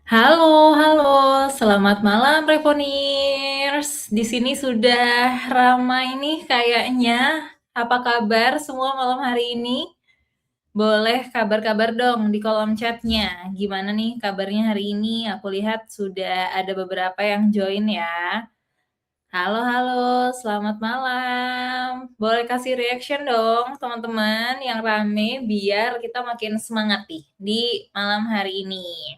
Halo, halo, selamat malam Revoniers. Di sini sudah ramai nih kayaknya. Apa kabar semua malam hari ini? Boleh kabar-kabar dong di kolom chatnya. Gimana nih kabarnya hari ini? Aku lihat sudah ada beberapa yang join ya. Halo, halo, selamat malam. Boleh kasih reaction dong teman-teman yang rame biar kita makin semangat nih di malam hari ini.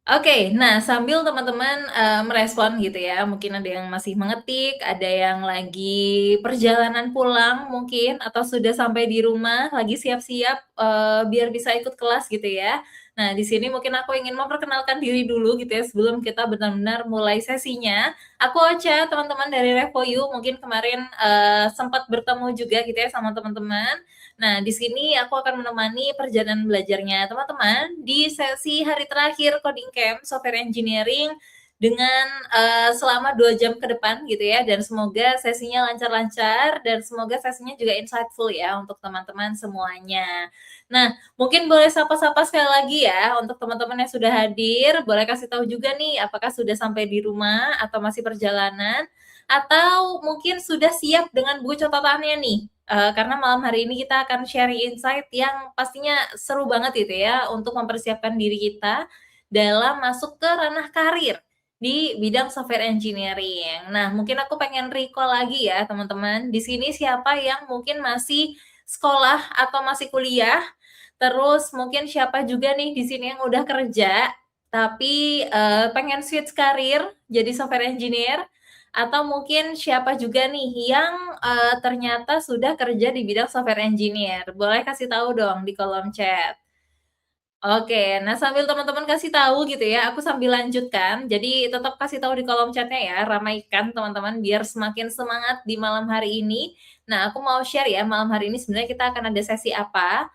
Oke, nah sambil teman-teman, merespon gitu ya, mungkin ada yang masih mengetik, ada yang lagi perjalanan pulang mungkin, atau sudah sampai di rumah, lagi siap-siap, biar bisa ikut kelas gitu ya. Nah, di sini mungkin aku ingin memperkenalkan diri dulu gitu ya, sebelum kita benar-benar mulai sesinya. Aku Ocha, teman-teman dari Revoyu, mungkin kemarin, sempat bertemu juga gitu ya sama teman-teman. Nah, di sini aku akan menemani perjalanan belajarnya teman-teman di sesi hari terakhir Coding Camp Software Engineering dengan selama 2 jam ke depan gitu ya, dan semoga sesinya lancar-lancar dan semoga sesinya juga insightful ya untuk teman-teman semuanya. Nah, mungkin boleh sapa-sapa sekali lagi ya untuk teman-teman yang sudah hadir, boleh kasih tahu juga nih apakah sudah sampai di rumah atau masih perjalanan, atau mungkin sudah siap dengan buku catatannya nih. Karena malam hari ini kita akan sharing insight yang pastinya seru banget gitu ya, untuk mempersiapkan diri kita dalam masuk ke ranah karir di bidang software engineering. Nah, mungkin aku pengen recall lagi ya teman-teman, di sini siapa yang mungkin masih sekolah atau masih kuliah, terus mungkin siapa juga nih di sini yang udah kerja, tapi pengen switch karir jadi software engineer, atau mungkin siapa juga nih yang ternyata sudah kerja di bidang software engineer. Boleh kasih tahu dong di kolom chat. Oke, nah sambil teman-teman kasih tahu gitu ya, aku sambil lanjutkan. Jadi tetap kasih tahu di kolom chatnya ya, ramaikan teman-teman biar semakin semangat di malam hari ini. Nah, aku mau share ya, malam hari ini sebenarnya kita akan ada sesi apa.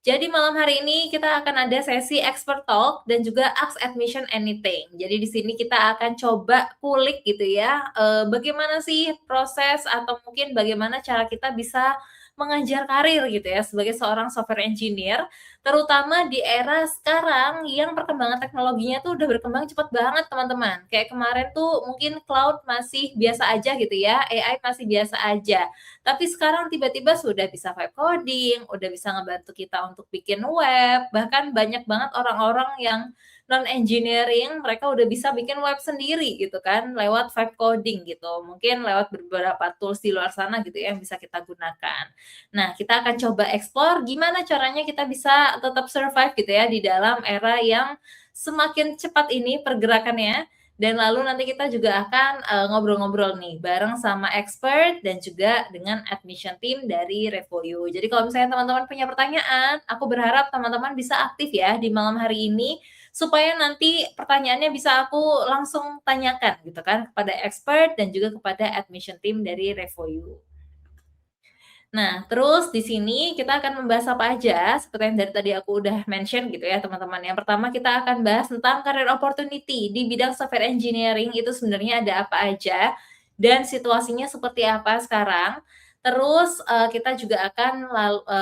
Jadi malam hari ini kita akan ada sesi expert talk dan juga ask admission anything. Jadi di sini kita akan coba kulik gitu ya, bagaimana sih proses atau mungkin bagaimana cara kita bisa mengejar karir gitu ya sebagai seorang software engineer, terutama di era sekarang yang perkembangan teknologinya tuh udah berkembang cepat banget teman-teman. Kayak kemarin tuh mungkin cloud masih biasa aja gitu ya, AI masih biasa aja. Tapi sekarang tiba-tiba sudah bisa vibe coding, udah bisa ngebantu kita untuk bikin web, bahkan banyak banget orang-orang yang non engineering, mereka udah bisa bikin web sendiri gitu kan, lewat vibe coding gitu. Mungkin lewat beberapa tools di luar sana gitu ya yang bisa kita gunakan. Nah, kita akan coba explore gimana caranya kita bisa tetap survive gitu ya di dalam era yang semakin cepat ini pergerakannya, dan lalu nanti kita juga akan ngobrol-ngobrol nih bareng sama expert dan juga dengan admission team dari Revoyu. Jadi kalau misalnya teman-teman punya pertanyaan, aku berharap teman-teman bisa aktif ya di malam hari ini supaya nanti pertanyaannya bisa aku langsung tanyakan gitu kan kepada expert dan juga kepada admission team dari Revoyu. Nah, terus di sini kita akan membahas apa aja, seperti yang dari tadi aku udah mention gitu ya teman-teman. Yang pertama kita akan bahas tentang career opportunity di bidang software engineering itu sebenarnya ada apa aja, dan situasinya seperti apa sekarang. Terus kita juga akan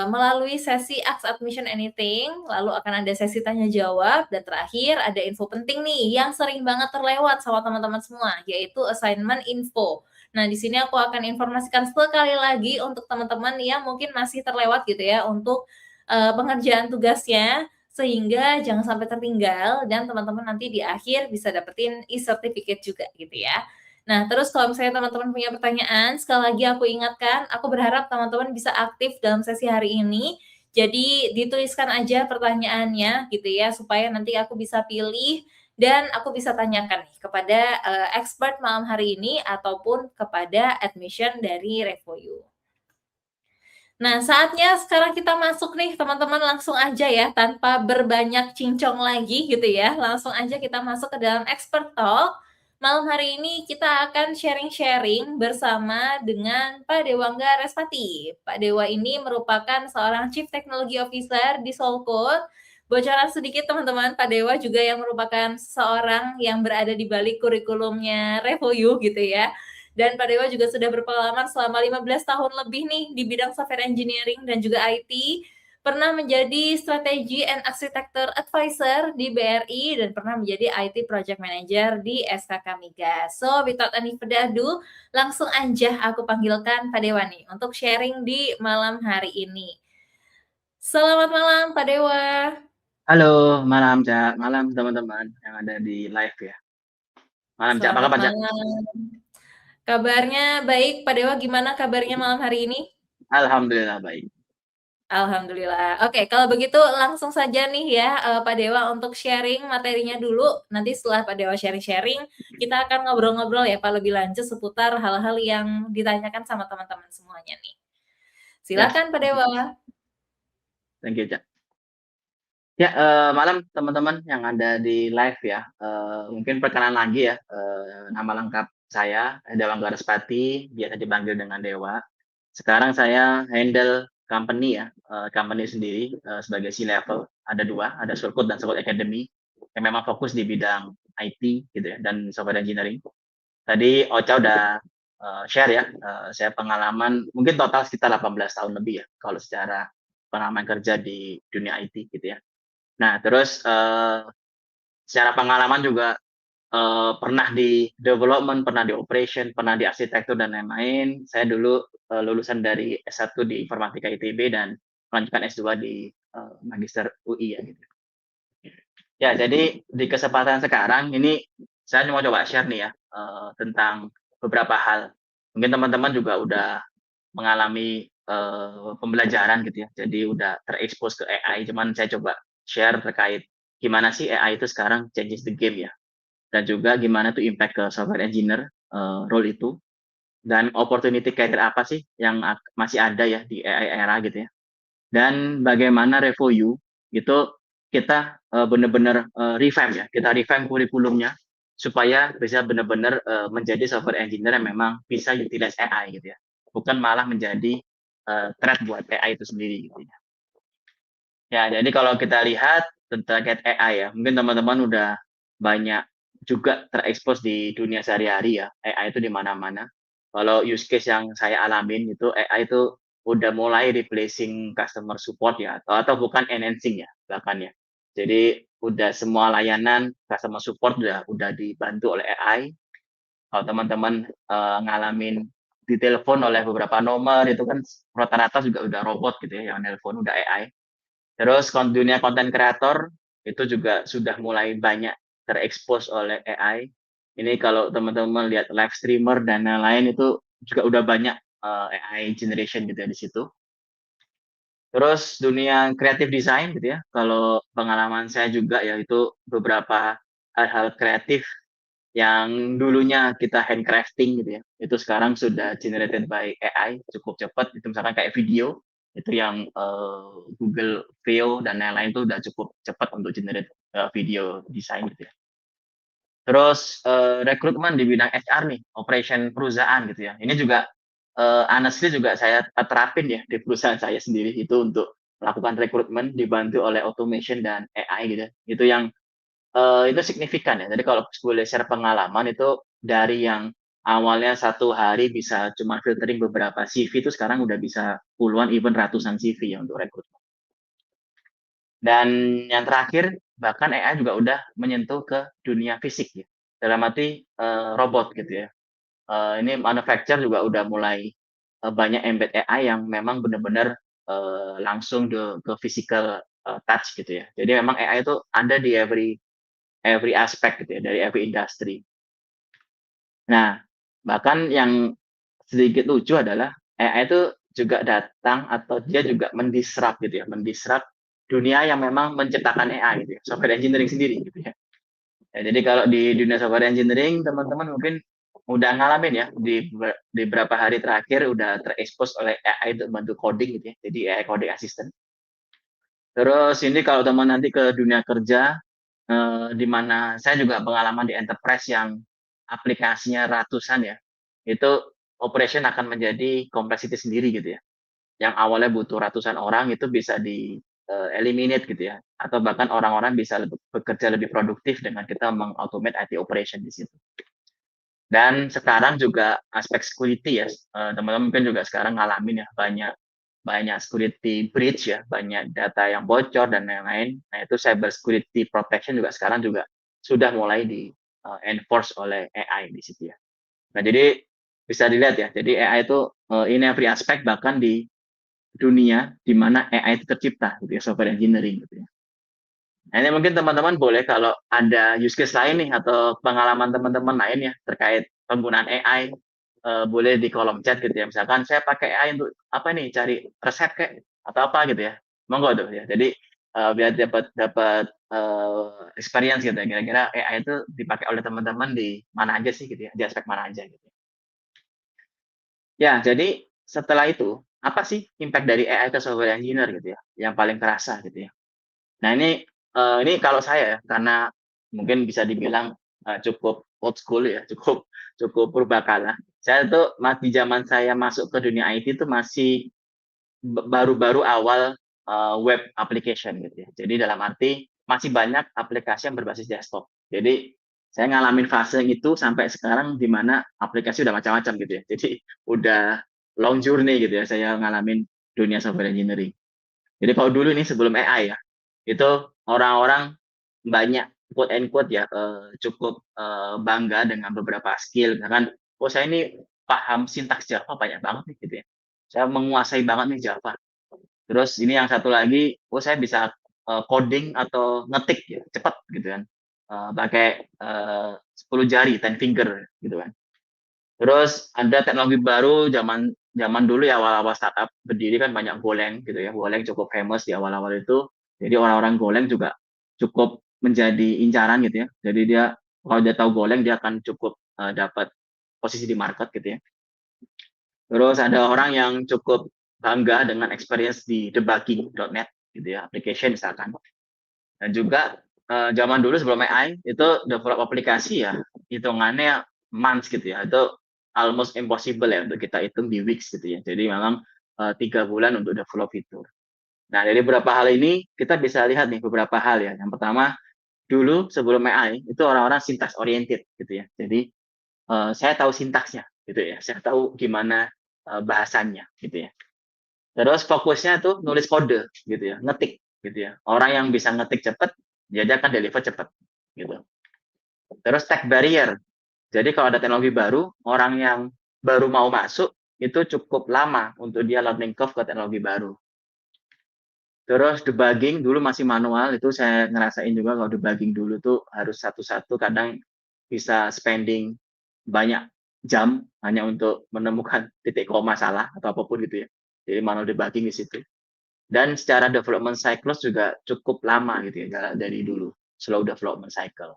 melalui sesi Ask Admission Anything, lalu akan ada sesi tanya jawab, dan terakhir ada info penting nih yang sering banget terlewat sama teman-teman semua, yaitu assignment info. Nah, di sini aku akan informasikan sekali lagi untuk teman-teman yang mungkin masih terlewat gitu ya untuk pengerjaan tugasnya, sehingga jangan sampai tertinggal dan teman-teman nanti di akhir bisa dapetin e-certificate juga gitu ya. Nah, terus kalau misalnya teman-teman punya pertanyaan, sekali lagi aku ingatkan, aku berharap teman-teman bisa aktif dalam sesi hari ini. Jadi dituliskan aja pertanyaannya gitu ya, supaya nanti aku bisa pilih dan aku bisa tanyakan nih kepada expert malam hari ini ataupun kepada admission dari Revoyu. Nah, saatnya sekarang kita masuk nih teman-teman, langsung aja ya tanpa berbanyak cincong lagi gitu ya. Langsung aja kita masuk ke dalam expert talk. Malam hari ini kita akan sharing-sharing bersama dengan Pak Dewangga Respati. Pak Dewa ini merupakan seorang Chief Technology Officer di Solcode. Bocoran sedikit teman-teman, Pak Dewa juga yang merupakan seorang yang berada di balik kurikulumnya Revoyu gitu ya. Dan Pak Dewa juga sudah berpengalaman selama 15 tahun lebih nih di bidang software engineering dan juga IT. pernah menjadi Strategi and Architecture Advisor di BRI, dan pernah menjadi IT Project Manager di SKK Migas. So, without any further ado, langsung aja aku panggilkan Pak Dewa nih untuk sharing di malam hari ini. Selamat malam Pak Dewa. Halo, malam Cak, malam teman-teman yang ada di live ya. Malam Cak, apa Selamat kabar Cak? malam. Kabarnya baik, Pak Dewa gimana kabarnya malam hari ini? Alhamdulillah baik. Alhamdulillah. Oke, kalau begitu langsung saja nih ya, Pak Dewa untuk sharing materinya dulu. Nanti setelah Pak Dewa sharing-sharing, kita akan ngobrol-ngobrol ya Pak lebih lanjut seputar hal-hal yang ditanyakan sama teman-teman semuanya nih. Ya, Silakan Pak Dewa. thank you Cak. Ya, malam teman-teman yang ada di live ya. Mungkin perkenalan lagi ya. Nama lengkap saya Dewa Garaspati, biasa dipanggil dengan Dewa. Sekarang saya handle company ya, company sendiri sebagai C-level. Ada dua, ada Sulkut dan Sulkut Academy yang memang fokus di bidang IT gitu ya dan software engineering. Tadi Ocha udah share ya, saya pengalaman mungkin total sekitar 18 tahun lebih ya, kalau secara pengalaman kerja di dunia IT gitu ya. Nah, terus secara pengalaman juga pernah di development, pernah di operation, pernah di arsitektur dan lain-lain. Saya dulu lulusan dari S1 di Informatika ITB dan melanjutkan S2 di Magister UI ya gitu. Ya, jadi di kesempatan sekarang ini saya mau coba share nih ya tentang beberapa hal. Mungkin teman-teman juga udah mengalami pembelajaran gitu ya. Jadi udah terekspos ke AI. Cuman saya coba share terkait gimana sih AI itu sekarang changes the game ya. Dan juga gimana tuh impact ke software engineer role itu. Dan opportunity career apa sih yang masih ada ya di AI era gitu ya. Dan bagaimana Revoyu itu kita benar-benar revamp ya, kita revamp kurikulumnya supaya bisa benar-benar menjadi software engineer yang memang bisa utilize AI gitu ya, bukan malah menjadi threat buat AI itu sendiri gitu ya. Ya, jadi kalau kita lihat tentang AI ya, mungkin teman-teman udah banyak juga terekspos di dunia sehari-hari ya, AI itu di mana-mana. Kalau use case yang saya alamin itu AI itu udah mulai replacing customer support ya, atau bukan enhancing ya bahkan ya. Jadi udah semua layanan customer support udah dibantu oleh AI. Kalau teman-teman ngalamin ditelepon oleh beberapa nomor itu kan rata-rata juga udah robot gitu ya yang nelpon udah AI. Terus dunia konten kreator itu juga sudah mulai banyak terekspos oleh AI. Ini kalau teman-teman lihat live streamer dan lain-lain itu juga udah banyak AI generation gitu ya di situ. Terus dunia creative design gitu ya. Kalau pengalaman saya juga ya itu beberapa hal-hal kreatif yang dulunya kita handcrafting gitu ya. Itu sekarang sudah generated by AI cukup cepat. Itu misalkan kayak video itu yang Google Veo dan lain-lain itu udah cukup cepat untuk generate video desain gitu ya. Terus rekrutmen di bidang HR nih, operation perusahaan gitu ya. Ini juga honestly juga saya terapin ya di perusahaan saya sendiri itu untuk melakukan rekrutmen dibantu oleh automation dan AI gitu. Itu yang itu signifikan ya. Jadi kalau boleh share pengalaman itu dari yang awalnya satu hari bisa cuma filtering beberapa CV itu sekarang udah bisa puluhan even ratusan CV ya untuk rekrutmen. Dan yang terakhir, bahkan AI juga udah menyentuh ke dunia fisik ya. Dalam arti robot gitu ya. Ini manufacturer juga udah mulai banyak embed AI yang memang benar-benar langsung ke physical touch gitu ya. Jadi memang AI itu ada di every aspect gitu ya, dari every industry. Nah, bahkan yang sedikit lucu adalah AI itu juga datang atau dia juga mendisrupt gitu ya, mendisrupt dunia yang memang menciptakan AI gitu ya, software engineering sendiri gitu ya. Ya, jadi kalau di dunia software engineering teman-teman mungkin udah ngalamin ya di beberapa hari terakhir udah terekspos oleh AI untuk bantu coding gitu ya. Jadi AI coding assistant. Terus ini kalau teman nanti ke dunia kerja di mana saya juga pengalaman di enterprise yang aplikasinya ratusan ya. Itu operation akan menjadi complexity sendiri gitu ya. Yang awalnya butuh ratusan orang itu bisa di eliminate gitu ya. Atau bahkan orang-orang bisa bekerja lebih produktif dengan kita mengautomate IT operation di situ. Dan sekarang juga aspek security ya, teman-teman mungkin juga sekarang ngalamin ya banyak banyak security breach ya, banyak data yang bocor dan lain-lain. Nah, itu cyber security protection juga sekarang juga sudah mulai di enforce oleh AI di situ ya. Nah, jadi bisa dilihat ya. Jadi AI itu in every aspect, bahkan di dunia di mana AI itu tercipta gitu ya, software engineering gitu ya. Nah, ini mungkin teman-teman boleh kalau ada use case lain nih atau pengalaman teman-teman lain ya terkait penggunaan AI, boleh di kolom chat gitu ya. Misalkan saya pakai AI untuk apa nih, cari resep kayak atau apa gitu ya. Monggo tuh ya. Jadi biar dapat dapat experience gitu ya. Kira-kira AI itu dipakai oleh teman-teman di mana aja sih gitu ya, di aspek mana aja gitu. Ya, jadi setelah itu apa sih impact dari AI ke software engineer gitu ya, yang paling terasa gitu ya. Nah ini kalau saya ya, karena mungkin bisa dibilang, cukup old school ya, cukup cukup purbakala. Saya tuh di zaman saya masuk ke dunia IT itu masih baru-baru awal, web application gitu ya. Jadi dalam arti masih banyak aplikasi yang berbasis desktop. Jadi saya ngalamin fase itu sampai sekarang di mana aplikasi udah macam-macam gitu ya. Jadi udah long journey gitu ya saya ngalamin dunia software engineering. Jadi kalau dulu nih sebelum AI ya, itu orang-orang banyak quote and quote ya, cukup, bangga dengan beberapa skill, misalkan, "Oh saya ini paham sintaks Java banyak banget nih," gitu ya. "Saya menguasai banget nih Java." Terus ini yang satu lagi, "Oh saya bisa, coding atau ngetik ya, cepat," gitu kan, pakai, 10 jari, 10 finger gitu kan. Terus ada teknologi baru zaman zaman dulu ya awal-awal startup berdiri kan banyak Golang gitu ya. Golang cukup famous di awal-awal itu. Jadi orang-orang Golang juga cukup menjadi incaran gitu ya. Jadi dia kalau dia tahu Golang dia akan cukup dapat posisi di market gitu ya. Terus ada orang yang cukup bangga dengan experience di debugging.net gitu ya, application misalkan. Dan juga zaman dulu sebelum AI itu develop aplikasi ya hitungannya months gitu ya. Itu almost impossible ya untuk kita hitung di weeks gitu ya. Jadi memang 3 bulan untuk develop fitur. Nah dari beberapa hal ini kita bisa lihat nih beberapa hal ya. Yang pertama dulu sebelum AI itu orang-orang syntax oriented gitu ya. Jadi saya tahu sintaksnya gitu ya. Saya tahu gimana bahasanya gitu ya. Terus fokusnya tuh nulis kode gitu ya, ngetik gitu ya. Orang yang bisa ngetik cepat, dia akan deliver cepat gitu. Terus tech barrier. Jadi kalau ada teknologi baru, orang yang baru mau masuk itu cukup lama untuk dia learning curve ke teknologi baru. Terus debugging dulu masih manual, itu saya ngerasain juga kalau debugging dulu tuh harus satu-satu, kadang bisa spending banyak jam hanya untuk menemukan titik koma salah atau apapun gitu ya. Jadi manual debugging di situ. Dan secara development cycle juga cukup lama gitu ya dari dulu, slow development cycle.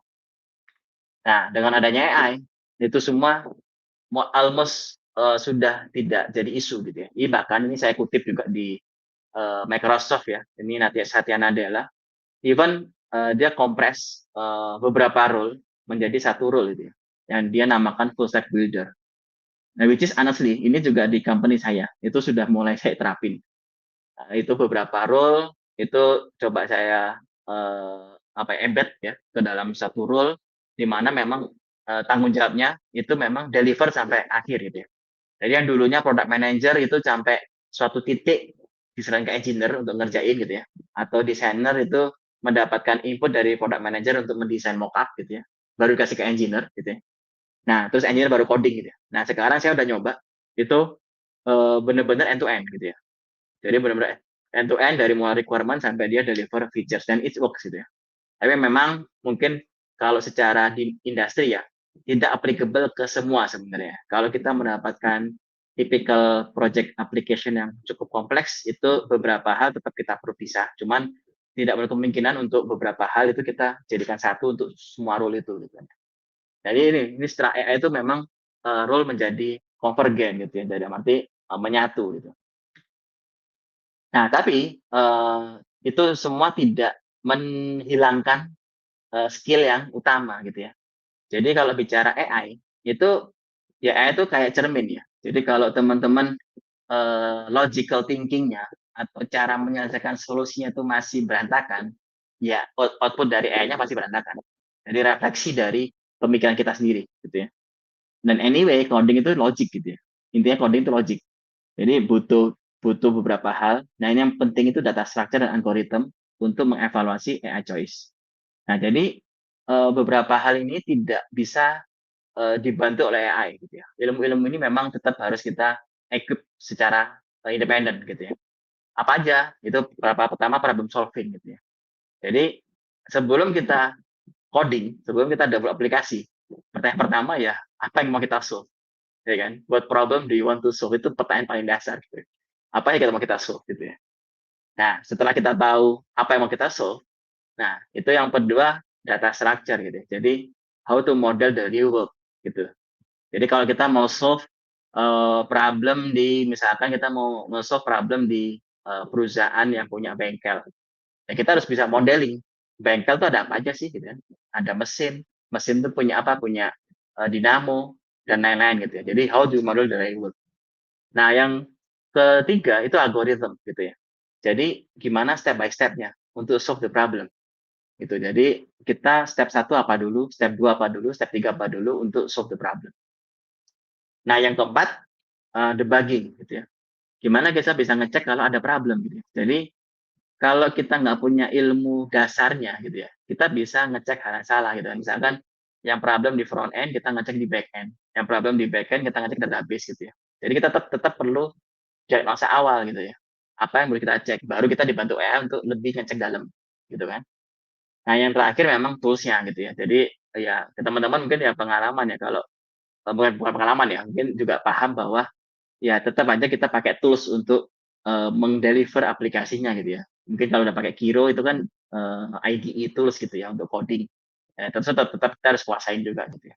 Nah, dengan adanya AI, itu semua almost sudah tidak jadi isu gitu ya. Ini bahkan ini saya kutip juga di Microsoft ya. Ini Natya Satya Nadella. Even dia kompres beberapa role menjadi satu role gitu ya. Yang dia namakan full stack builder. Nah, which is honestly ini juga di company saya itu sudah mulai saya terapin. Nah, itu beberapa role itu coba saya embed ya ke dalam satu role di mana memang tanggung jawabnya itu memang deliver sampai akhir gitu ya. Jadi yang dulunya product manager itu sampai suatu titik diserahin ke engineer untuk ngerjain gitu ya. Atau designer itu mendapatkan input dari product manager untuk mendesain mockup gitu ya. Baru kasih ke engineer gitu ya. Nah, terus engineer baru coding gitu ya. Nah, sekarang saya udah nyoba itu benar-benar end to end gitu ya. Jadi benar-benar end to end dari mulai requirement sampai dia deliver features dan it works gitu ya. Tapi memang mungkin kalau secara di industri ya tidak applicable ke semua sebenarnya. Kalau kita mendapatkan typical project application yang cukup kompleks itu beberapa hal tetap kita perlu pisah. Cuman tidak menutup kemungkinan untuk beberapa hal itu kita jadikan satu untuk semua role itu gitu. Jadi ini setelah AI itu memang role menjadi convergen gitu ya. Jadi arti menyatu gitu. Nah, tapi itu semua tidak menghilangkan skill yang utama gitu ya. Jadi kalau bicara AI itu ya AI itu kayak cermin ya. Jadi kalau teman-teman logical thinking-nya atau cara menyelesaikan solusinya itu masih berantakan, ya output dari AI-nya pasti berantakan. Jadi refleksi dari pemikiran kita sendiri gitu ya. Dan anyway coding itu logic gitu ya. Intinya coding itu logic. Jadi butuh butuh beberapa hal. Nah, ini yang penting itu data structure dan algorithm untuk mengevaluasi AI choice. Nah, jadi beberapa hal ini tidak bisa dibantu oleh AI gitu ya. Ilmu-ilmu ini memang tetap harus kita equip secara independen gitu ya. Apa aja? Itu pertama problem solving gitu ya. Jadi sebelum kita coding, sebelum kita develop aplikasi, pertanyaan pertama ya, apa yang mau kita solve? Ya kan? What problem do you want to solve? Itu pertanyaan paling dasar gitu. Apa yang kita mau kita solve gitu ya. Nah, setelah kita tahu apa yang mau kita solve, nah itu yang kedua data structure gitu ya. Jadi how to model the real world gitu. Jadi kalau kita mau solve problem di misalkan kita mau solve problem di perusahaan yang punya bengkel, ya kita harus bisa modeling bengkel tuh ada apa aja sih gitu kan. Ada mesin, mesin tuh punya apa? Punya dinamo dan lain-lain gitu ya. Jadi how do you model the real world? Nah, yang ketiga itu algorithm gitu ya. Jadi gimana step by step-nya untuk solve the problem gitu. Jadi kita step satu apa dulu, step 2 apa dulu, step 3 apa dulu untuk solve the problem. Nah, yang keempat debugging gitu ya. Gimana kita bisa ngecek kalau ada problem gitu ya. Jadi kalau kita nggak punya ilmu dasarnya gitu ya, kita bisa ngecek hal yang salah gitu. Misalkan yang problem di front end kita ngecek di back end, yang problem di back end kita ngecek database gitu ya. Jadi kita tetap tetap perlu diagnosa awal gitu ya. Apa yang boleh kita cek, baru kita dibantu AI untuk lebih ngecek dalam gitu kan. Nah, yang terakhir memang tools-nya gitu ya. Jadi ya teman-teman mungkin ya pengalaman ya kalau bukan bukan pengalaman ya, mungkin juga paham bahwa ya tetap aja kita pakai tools untuk meng-deliver aplikasinya gitu ya. Mungkin kalau udah pakai Kiro itu kan IDE tools gitu ya untuk coding. Ya, terus tetap kita harus kuasain juga gitu ya.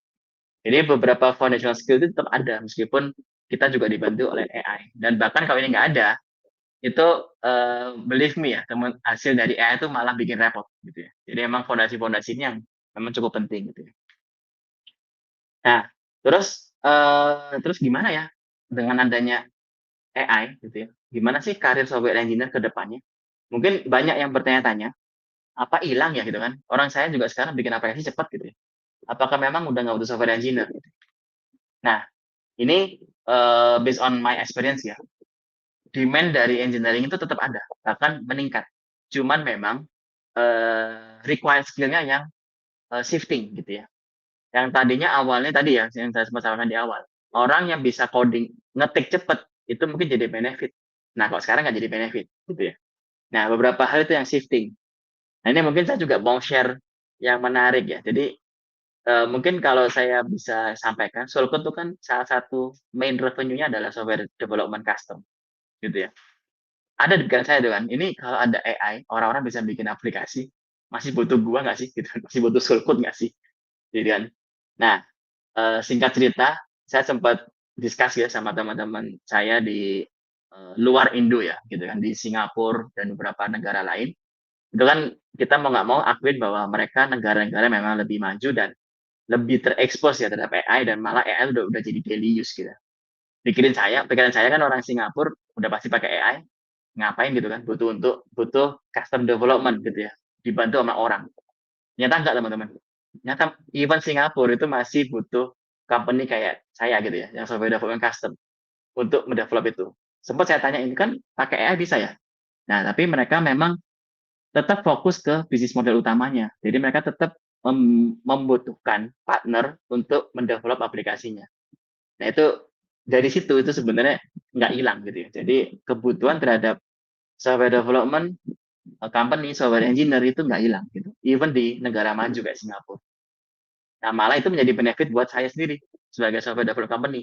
Jadi beberapa foundational skill itu tetap ada meskipun kita juga dibantu oleh AI. Dan bahkan kalau ini nggak ada, itu believe me ya, teman hasil dari AI itu malah bikin repot gitu ya. Jadi emang fondasi-fondasi ini yang memang cukup penting gitu ya. Nah, terus gimana ya dengan adanya AI gitu ya. Gimana sih karir software engineer ke depannya? Mungkin banyak yang bertanya-tanya, apa hilang ya gitu kan? Orang saya juga sekarang bikin aplikasi cepat gitu ya. Apakah memang udah nggak butuh software engineer? Gitu. Nah, ini based on my experience ya, demand dari engineering itu tetap ada, bahkan meningkat. Cuman memang required skill-nya yang shifting gitu ya. Yang tadinya awalnya tadi ya, yang saya sempat sampaikan di awal, orang yang bisa coding, ngetik cepet, itu mungkin jadi benefit. Nah, kalau sekarang nggak jadi benefit, gitu ya. Nah, beberapa hal itu yang shifting. Nah, ini mungkin saya juga mau share yang menarik ya. Jadi, mungkin kalau saya bisa sampaikan, Solcode itu kan salah satu main revenue-nya adalah software development custom, gitu ya. Ada di pikiran saya tuh kan, ini kalau ada AI, orang-orang bisa bikin aplikasi, masih butuh gua nggak sih? Gitu. Masih butuh Solcode nggak sih? Gitu kan. Nah, singkat cerita, saya sempat discuss ya sama teman-teman saya di luar Indo ya, gitu kan, di Singapura dan beberapa negara lain. Itu kan kita mau nggak mau akuin bahwa mereka negara-negara memang lebih maju dan lebih terekspos ya terhadap AI dan malah AI udah jadi daily use gitu. Pikiran saya kan orang Singapura udah pasti pakai AI, ngapain gitu kan? Butuh custom development gitu ya, dibantu sama orang. Nyata enggak teman-teman. Nyata even Singapura itu masih butuh company kayak saya gitu ya, yang software development custom untuk mendevelop itu. Sempat saya tanya ini kan pakai AI bisa ya? Nah, tapi mereka memang tetap fokus ke bisnis model utamanya. Jadi mereka tetap membutuhkan partner untuk mendevelop aplikasinya. Nah, itu dari situ itu sebenarnya nggak hilang gitu ya. Jadi kebutuhan terhadap software development company, software engineer itu nggak hilang gitu. Even di negara maju kayak Singapura. Nah, malah itu menjadi benefit buat saya sendiri sebagai software development company.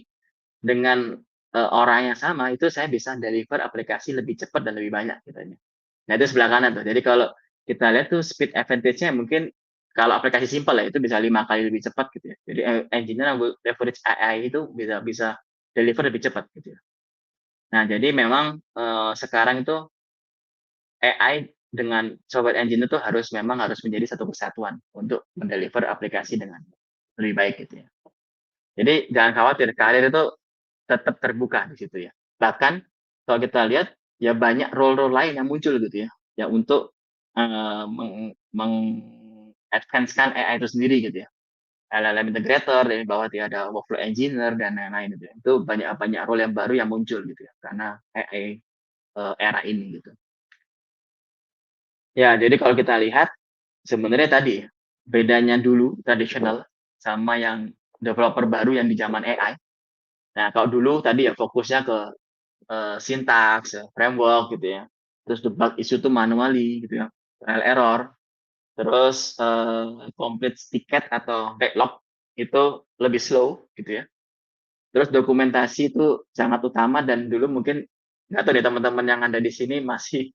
Dengan orang yang sama itu saya bisa deliver aplikasi lebih cepat dan lebih banyak gitu. Nah, itu sebelah kanan tuh. Jadi kalau kita lihat tuh speed advantage-nya mungkin kalau aplikasi simpel ya itu bisa 5 kali lebih cepat gitu ya. Jadi engineer yang leverage AI itu bisa bisa deliver lebih cepat gitu ya. Nah, jadi memang sekarang itu AI dengan software engineer itu memang harus menjadi satu kesatuan untuk mendeliver aplikasi dengan lebih baik gitu ya. Jadi jangan khawatir, karir itu tetap terbuka di situ ya. Bahkan kalau kita lihat ya banyak role-role lain yang muncul gitu ya, ya untuk meng-advance-kan AI itu sendiri gitu ya. LLM integrator, dari bawah dia ada workflow engineer dan lain-lain gitu ya. Itu banyak banyak role yang baru yang muncul gitu ya karena AI era ini gitu. Ya, jadi kalau kita lihat sebenarnya tadi bedanya dulu tradisional sama yang developer baru yang di zaman AI. Nah, kalau dulu tadi ya fokusnya ke sintaks, ya, framework gitu ya. Terus debug isu itu manually gitu ya, trial error. Terus complete ticket atau backlog itu lebih slow gitu ya. Terus dokumentasi itu sangat utama dan dulu mungkin nggak tahu deh teman-teman yang ada di sini masih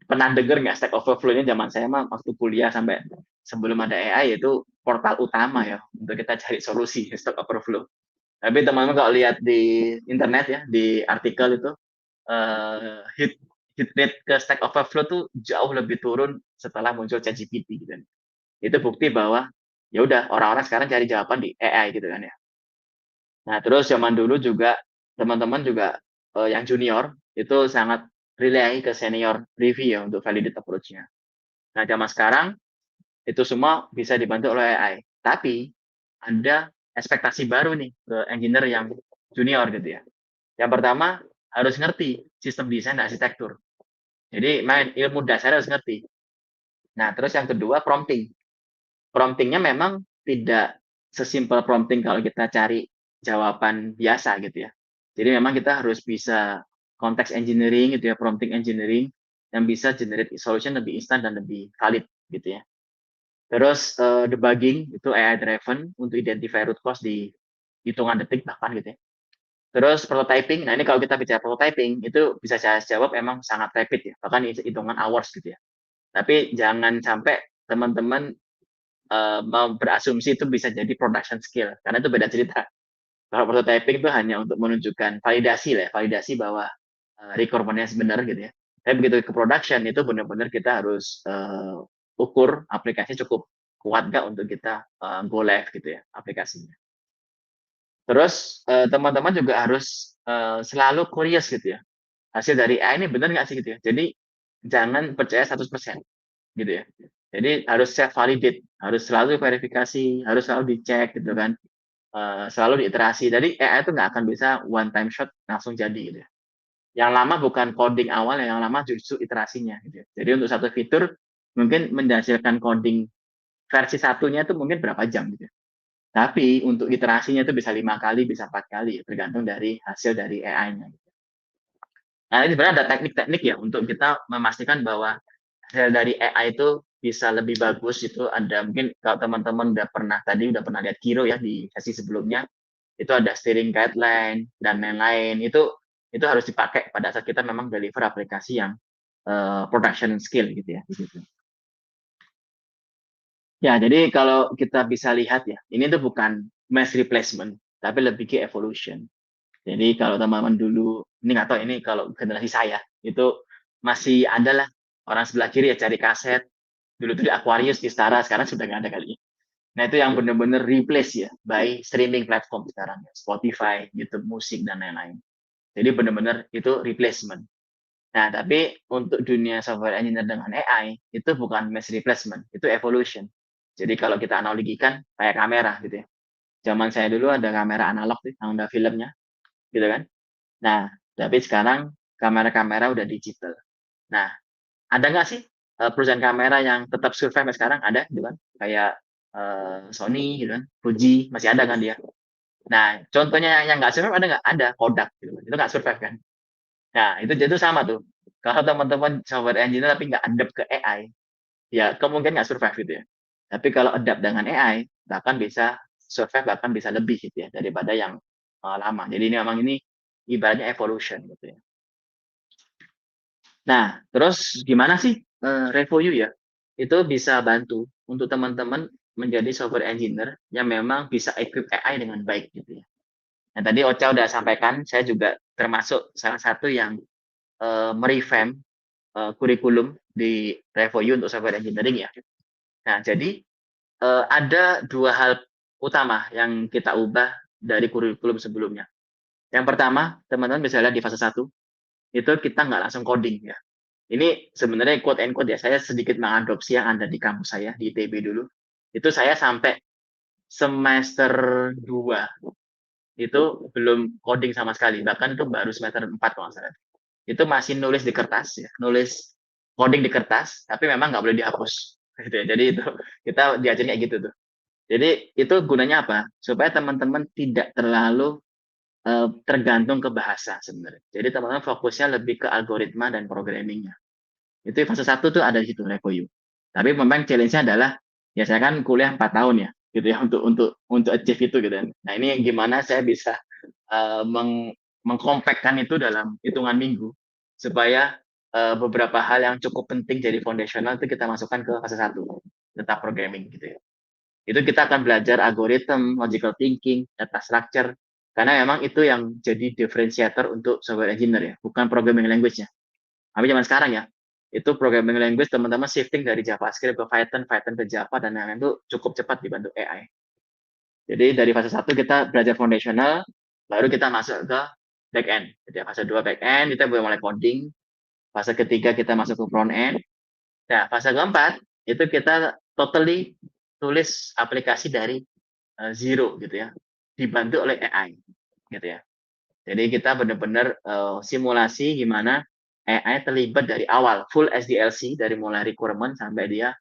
pernah denger nggak Stack Overflow-nya zaman saya mah waktu kuliah sampai sebelum ada AI itu portal utama ya untuk kita cari solusi Stack Overflow. Tapi teman-teman kalau lihat di internet ya di artikel itu hit hit rate ke Stack Overflow tuh jauh lebih turun setelah muncul ChatGPT gitu kan. Itu bukti bahwa ya udah orang-orang sekarang cari jawaban di AI gitu kan ya. Nah, terus zaman dulu juga teman-teman juga yang junior itu sangat rely ke senior review ya untuk validate approach-nya. Nah, zaman sekarang itu semua bisa dibantu oleh AI. Tapi ada ekspektasi baru nih ke engineer yang junior gitu ya. Yang pertama harus ngerti sistem desain dan arsitektur. Jadi main ilmu dasar harus ngerti. Nah, terus yang kedua prompting. Promptingnya memang tidak sesimpel prompting kalau kita cari jawaban biasa gitu ya. Jadi memang kita harus bisa konteks engineering gitu ya, prompting engineering yang bisa generate solution lebih instan dan lebih valid gitu ya. Terus debugging itu AI driven untuk identify root cause di hitungan detik bahkan gitu ya. Terus prototyping, nah ini kalau kita bicara prototyping itu bisa saya jawab emang sangat rapid ya, bahkan hitungan hours gitu ya. Tapi jangan sampai teman-teman mau berasumsi itu bisa jadi production skill karena itu beda cerita. Kalau prototyping itu hanya untuk menunjukkan validasi lah, ya, validasi bahwa requirement-nya benar gitu ya. Tapi begitu ke production itu benar-benar kita harus ukur aplikasi cukup kuat nggak untuk kita go live gitu ya aplikasinya. Terus teman-teman juga harus selalu curious gitu ya. Hasil dari AI ini benar nggak sih gitu ya. Jadi jangan percaya 100% gitu ya. Jadi harus self validate, harus selalu verifikasi, harus selalu dicek gitu kan. Selalu diiterasi. Jadi AI itu nggak akan bisa one time shot langsung jadi gitu ya. Yang lama bukan coding awal, yang lama justru iterasinya gitu ya. Jadi untuk satu fitur mungkin menghasilkan coding versi satunya itu mungkin berapa jam gitu ya. Tapi untuk iterasinya itu bisa 5 kali, bisa 4 kali, tergantung dari hasil dari AI-nya. Nah, ini sebenarnya ada teknik-teknik ya untuk kita memastikan bahwa hasil dari AI itu bisa lebih bagus. Itu ada mungkin kalau teman-teman udah pernah lihat Kiro ya di sesi sebelumnya, itu ada steering guideline dan lain-lain. Itu harus dipakai pada saat kita memang deliver aplikasi yang production skill gitu ya. Gitu. Ya, jadi kalau kita bisa lihat ya, ini tuh bukan mass replacement, tapi lebih ke evolution. Jadi kalau teman-teman dulu, ini nggak tahu ini kalau generasi saya, itu masih ada lah orang sebelah kiri ya cari kaset. Dulu tuh di Aquarius, di Stara, sekarang sudah nggak ada kali. Nah itu yang benar-benar replace ya by streaming platform sekarang ya, Spotify, YouTube Musik dan lain-lain. Jadi benar-benar itu replacement. Nah tapi untuk dunia software engineer dengan AI itu bukan mass replacement, itu evolution. Jadi kalau kita analogikan kayak kamera gitu ya. Zaman saya dulu ada kamera analog tuh, yang ada filmnya, gitu kan. Nah, tapi sekarang kamera-kamera udah digital. Nah, ada nggak sih perusahaan kamera yang tetap survive sampai sekarang? Ada, gitu kan? Kayak Sony, gitu kan? Fuji, masih ada kan dia. Nah, contohnya yang nggak survive ada nggak? Ada, Kodak, gitu kan. Itu nggak survive kan? Nah, itu sama tuh. Kalau teman-teman software engineer tapi nggak adapt ke AI, ya kemungkinan nggak survive gitu ya. Tapi kalau adapt dengan AI, bahkan bisa survive, bahkan bisa lebih gitu ya, daripada yang lama. Jadi ini memang ini ibaratnya evolution gitu ya. Nah, terus gimana sih Revoyu ya? Itu bisa bantu untuk teman-teman menjadi software engineer yang memang bisa equip AI dengan baik gitu ya. Nah, tadi Ocha udah sampaikan, saya juga termasuk salah satu yang merevamp kurikulum di Revoyu untuk software engineering ya. Nah, jadi ada dua hal utama yang kita ubah dari kurikulum sebelumnya. Yang pertama, teman-teman bisa lihat di fase 1, itu kita nggak langsung coding ya. Ini sebenarnya quote and quote ya, saya sedikit mengadopsi yang ada di kampus saya, di ITB dulu. Itu saya sampai semester 2 itu belum coding sama sekali. Bahkan itu baru semester 4 kalau nggak salah. itu masih nulis di kertas ya, nulis coding di kertas, tapi memang nggak boleh dihapus. Gitu ya. Jadi itu kita diajarin kayak gitu tuh. Jadi itu gunanya apa? Supaya teman-teman tidak terlalu tergantung ke bahasa sebenarnya. Jadi teman-teman fokusnya lebih ke algoritma dan programmingnya. Itu fase satu tuh ada di situ Revoyu. Tapi memang challenge-nya adalah ya saya kan kuliah 4 tahun ya gitu ya untuk achieve itu gitu kan. Nah, ini yang gimana saya bisa mengkompakkan itu dalam hitungan minggu supaya beberapa hal yang cukup penting jadi foundational itu kita masukkan ke fase satu tetap programming gitu ya. Itu kita akan belajar algorithm, logical thinking, data structure, karena memang itu yang jadi differentiator untuk software engineer ya, bukan programming language-nya. Tapi zaman sekarang ya, itu programming language teman-teman shifting dari JavaScript ke Python, Python ke Java, dan lain-lain itu cukup cepat dibantu AI. Jadi dari fase satu kita belajar foundational, baru kita masuk ke back end. Jadi fase 2 back end, kita mulai coding. Fase ketiga kita masuk ke front end. Nah, fase keempat, itu kita totally tulis aplikasi dari zero gitu ya, dibantu oleh AI gitu ya. Jadi kita benar-benar simulasi gimana AI terlibat dari awal, full SDLC dari mulai requirement sampai dia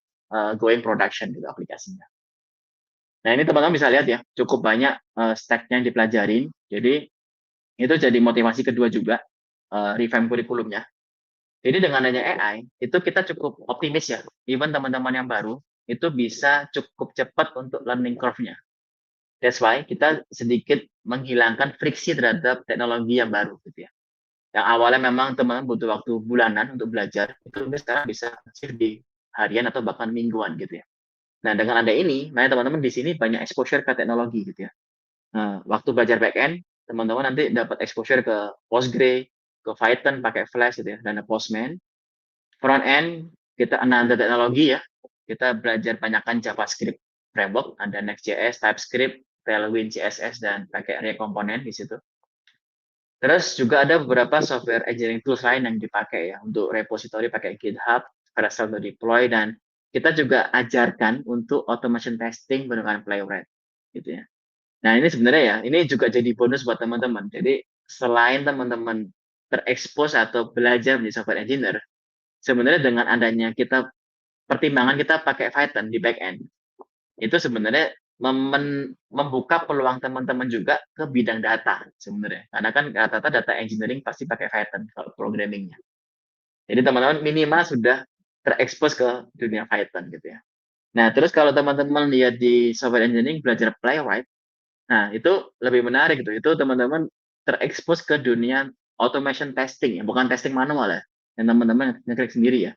going production gitu aplikasinya. Nah ini teman-teman bisa lihat ya, cukup banyak stack-nya yang dipelajarin. Jadi itu jadi motivasi kedua juga, revamp kurikulumnya. Jadi dengan adanya AI, itu kita cukup optimis ya. Even teman-teman yang baru, itu bisa cukup cepat untuk learning curve-nya. That's why kita sedikit menghilangkan friksi terhadap teknologi yang baru gitu ya. Yang awalnya memang teman-teman butuh waktu bulanan untuk belajar, itu sekarang bisa achieve di harian atau bahkan mingguan gitu ya. Nah, dengan ada ini, makanya teman-teman di sini banyak exposure ke teknologi gitu ya. Nah, waktu belajar backend, teman-teman nanti dapat exposure ke Postgre, ke Python pakai Flash gitu ya, dan Postman. Front end, kita another teknologi ya. Kita belajar banyakkan JavaScript framework, ada Next.js, TypeScript, Tailwind CSS, dan pakai React Component di situ. Terus juga ada beberapa software engineering tools lain yang dipakai ya untuk repository pakai GitHub, Vercel untuk deploy, dan kita juga ajarkan untuk automation testing menggunakan Playwright gitu ya. Nah ini sebenarnya ya, ini juga jadi bonus buat teman-teman. Jadi selain teman-teman terekspos atau belajar menjadi software engineer, sebenarnya dengan adanya kita pertimbangan kita pakai Python di back end, itu sebenarnya membuka peluang teman-teman juga ke bidang data sebenarnya. Karena kan rata-rata data engineering pasti pakai Python kalau programmingnya. Jadi teman-teman minimal sudah terekspos ke dunia Python gitu ya. Nah, terus kalau teman-teman lihat di software engineering belajar Playwright, nah itu lebih menarik gitu. Itu teman-teman terekspos ke dunia automation testing ya, bukan testing manual ya. Yang teman-teman ngeklik sendiri ya.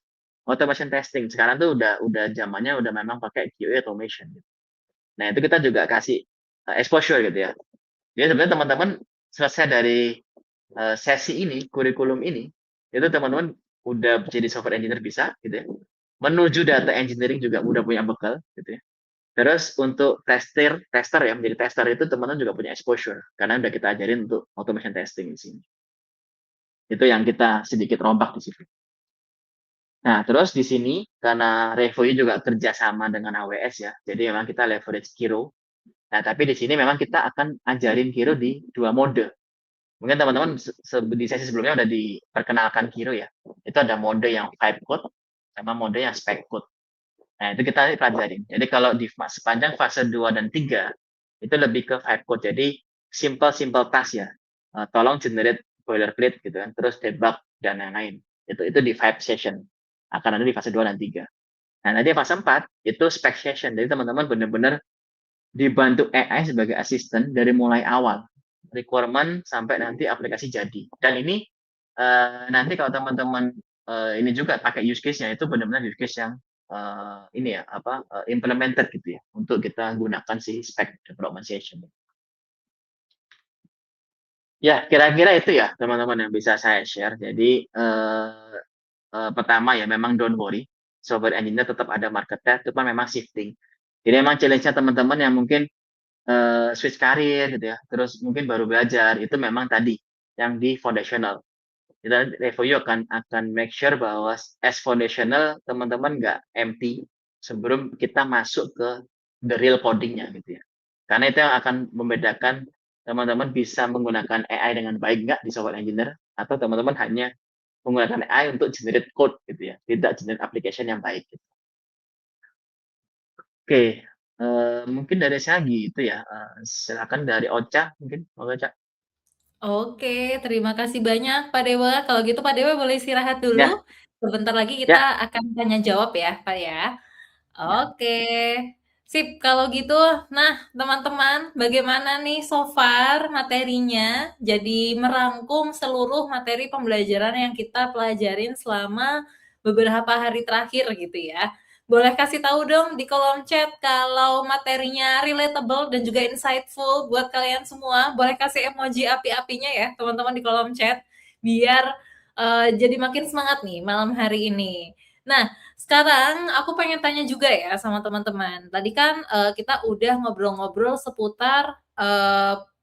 Automation testing sekarang tuh udah zamannya udah memang pakai QA automation gitu. Nah, itu kita juga kasih exposure gitu ya. Jadi sebenarnya teman-teman selesai dari sesi ini, kurikulum ini, itu teman-teman udah jadi software engineer bisa gitu ya. Menuju data engineering juga udah punya bekal gitu ya. Terus untuk tester ya, menjadi tester itu teman-teman juga punya exposure karena udah kita ajarin untuk automation testing di sini. Itu yang kita sedikit rombak di situ. Nah, terus di sini karena Revoyu juga kerjasama dengan AWS ya, jadi memang kita leverage Kiro. Nah, tapi di sini memang kita akan ajarin Kiro di dua mode. Mungkin teman-teman di sesi sebelumnya udah diperkenalkan Kiro ya. Itu ada mode yang vibe code sama mode yang spec code. Nah, itu kita pelajarin. Jadi kalau di sepanjang fase 2 dan 3 itu lebih ke vibe code. Jadi simple task ya. Tolong generate boilerplate gitu kan, terus debug dan lain-lain. Itu di vibe session. Akan ada di fase 2 dan 3. Nah, nanti fase 4 itu spec session. Jadi teman-teman benar-benar dibantu AI sebagai asisten dari mulai awal requirement sampai nanti aplikasi jadi. Dan ini nanti kalau teman-teman ini juga pakai use case-nya itu benar-benar use case yang ini ya apa implemented gitu ya untuk kita gunakan si spec development session. Ya, kira-kira itu ya teman-teman yang bisa saya share. Jadi pertama ya memang don't worry, software engineer tetap ada marketnya, cuma memang shifting. Jadi memang challenge-nya teman-teman yang mungkin switch karir gitu ya, terus mungkin baru belajar, itu memang tadi yang di foundational. Kita review akan make sure bahwa as foundational teman-teman nggak empty sebelum kita masuk ke the real coding-nya gitu ya. Karena itu yang akan membedakan teman-teman bisa menggunakan AI dengan baik nggak di software engineer atau teman-teman hanya menggunakan AI untuk generate code gitu ya, tidak generate application yang baik gitu. Oke, mungkin dari saya gitu ya, silakan dari Ocha mungkin, Ocha. Oke, terima kasih banyak Pak Dewa. Kalau gitu Pak Dewa boleh istirahat Ya, dulu. Sebentar lagi kita ya, akan tanya jawab ya, Pak ya. ya. Oke, sip. Kalau gitu, nah teman-teman, bagaimana nih so far materinya? Jadi merangkum seluruh materi pembelajaran yang kita pelajarin selama beberapa hari terakhir gitu ya. Boleh kasih tahu dong di kolom chat kalau materinya relatable dan juga insightful buat kalian semua. Boleh kasih emoji api-apinya ya teman-teman di kolom chat biar jadi makin semangat nih malam hari ini. Nah, sekarang aku pengen tanya juga ya sama teman-teman. Tadi kan kita udah ngobrol-ngobrol seputar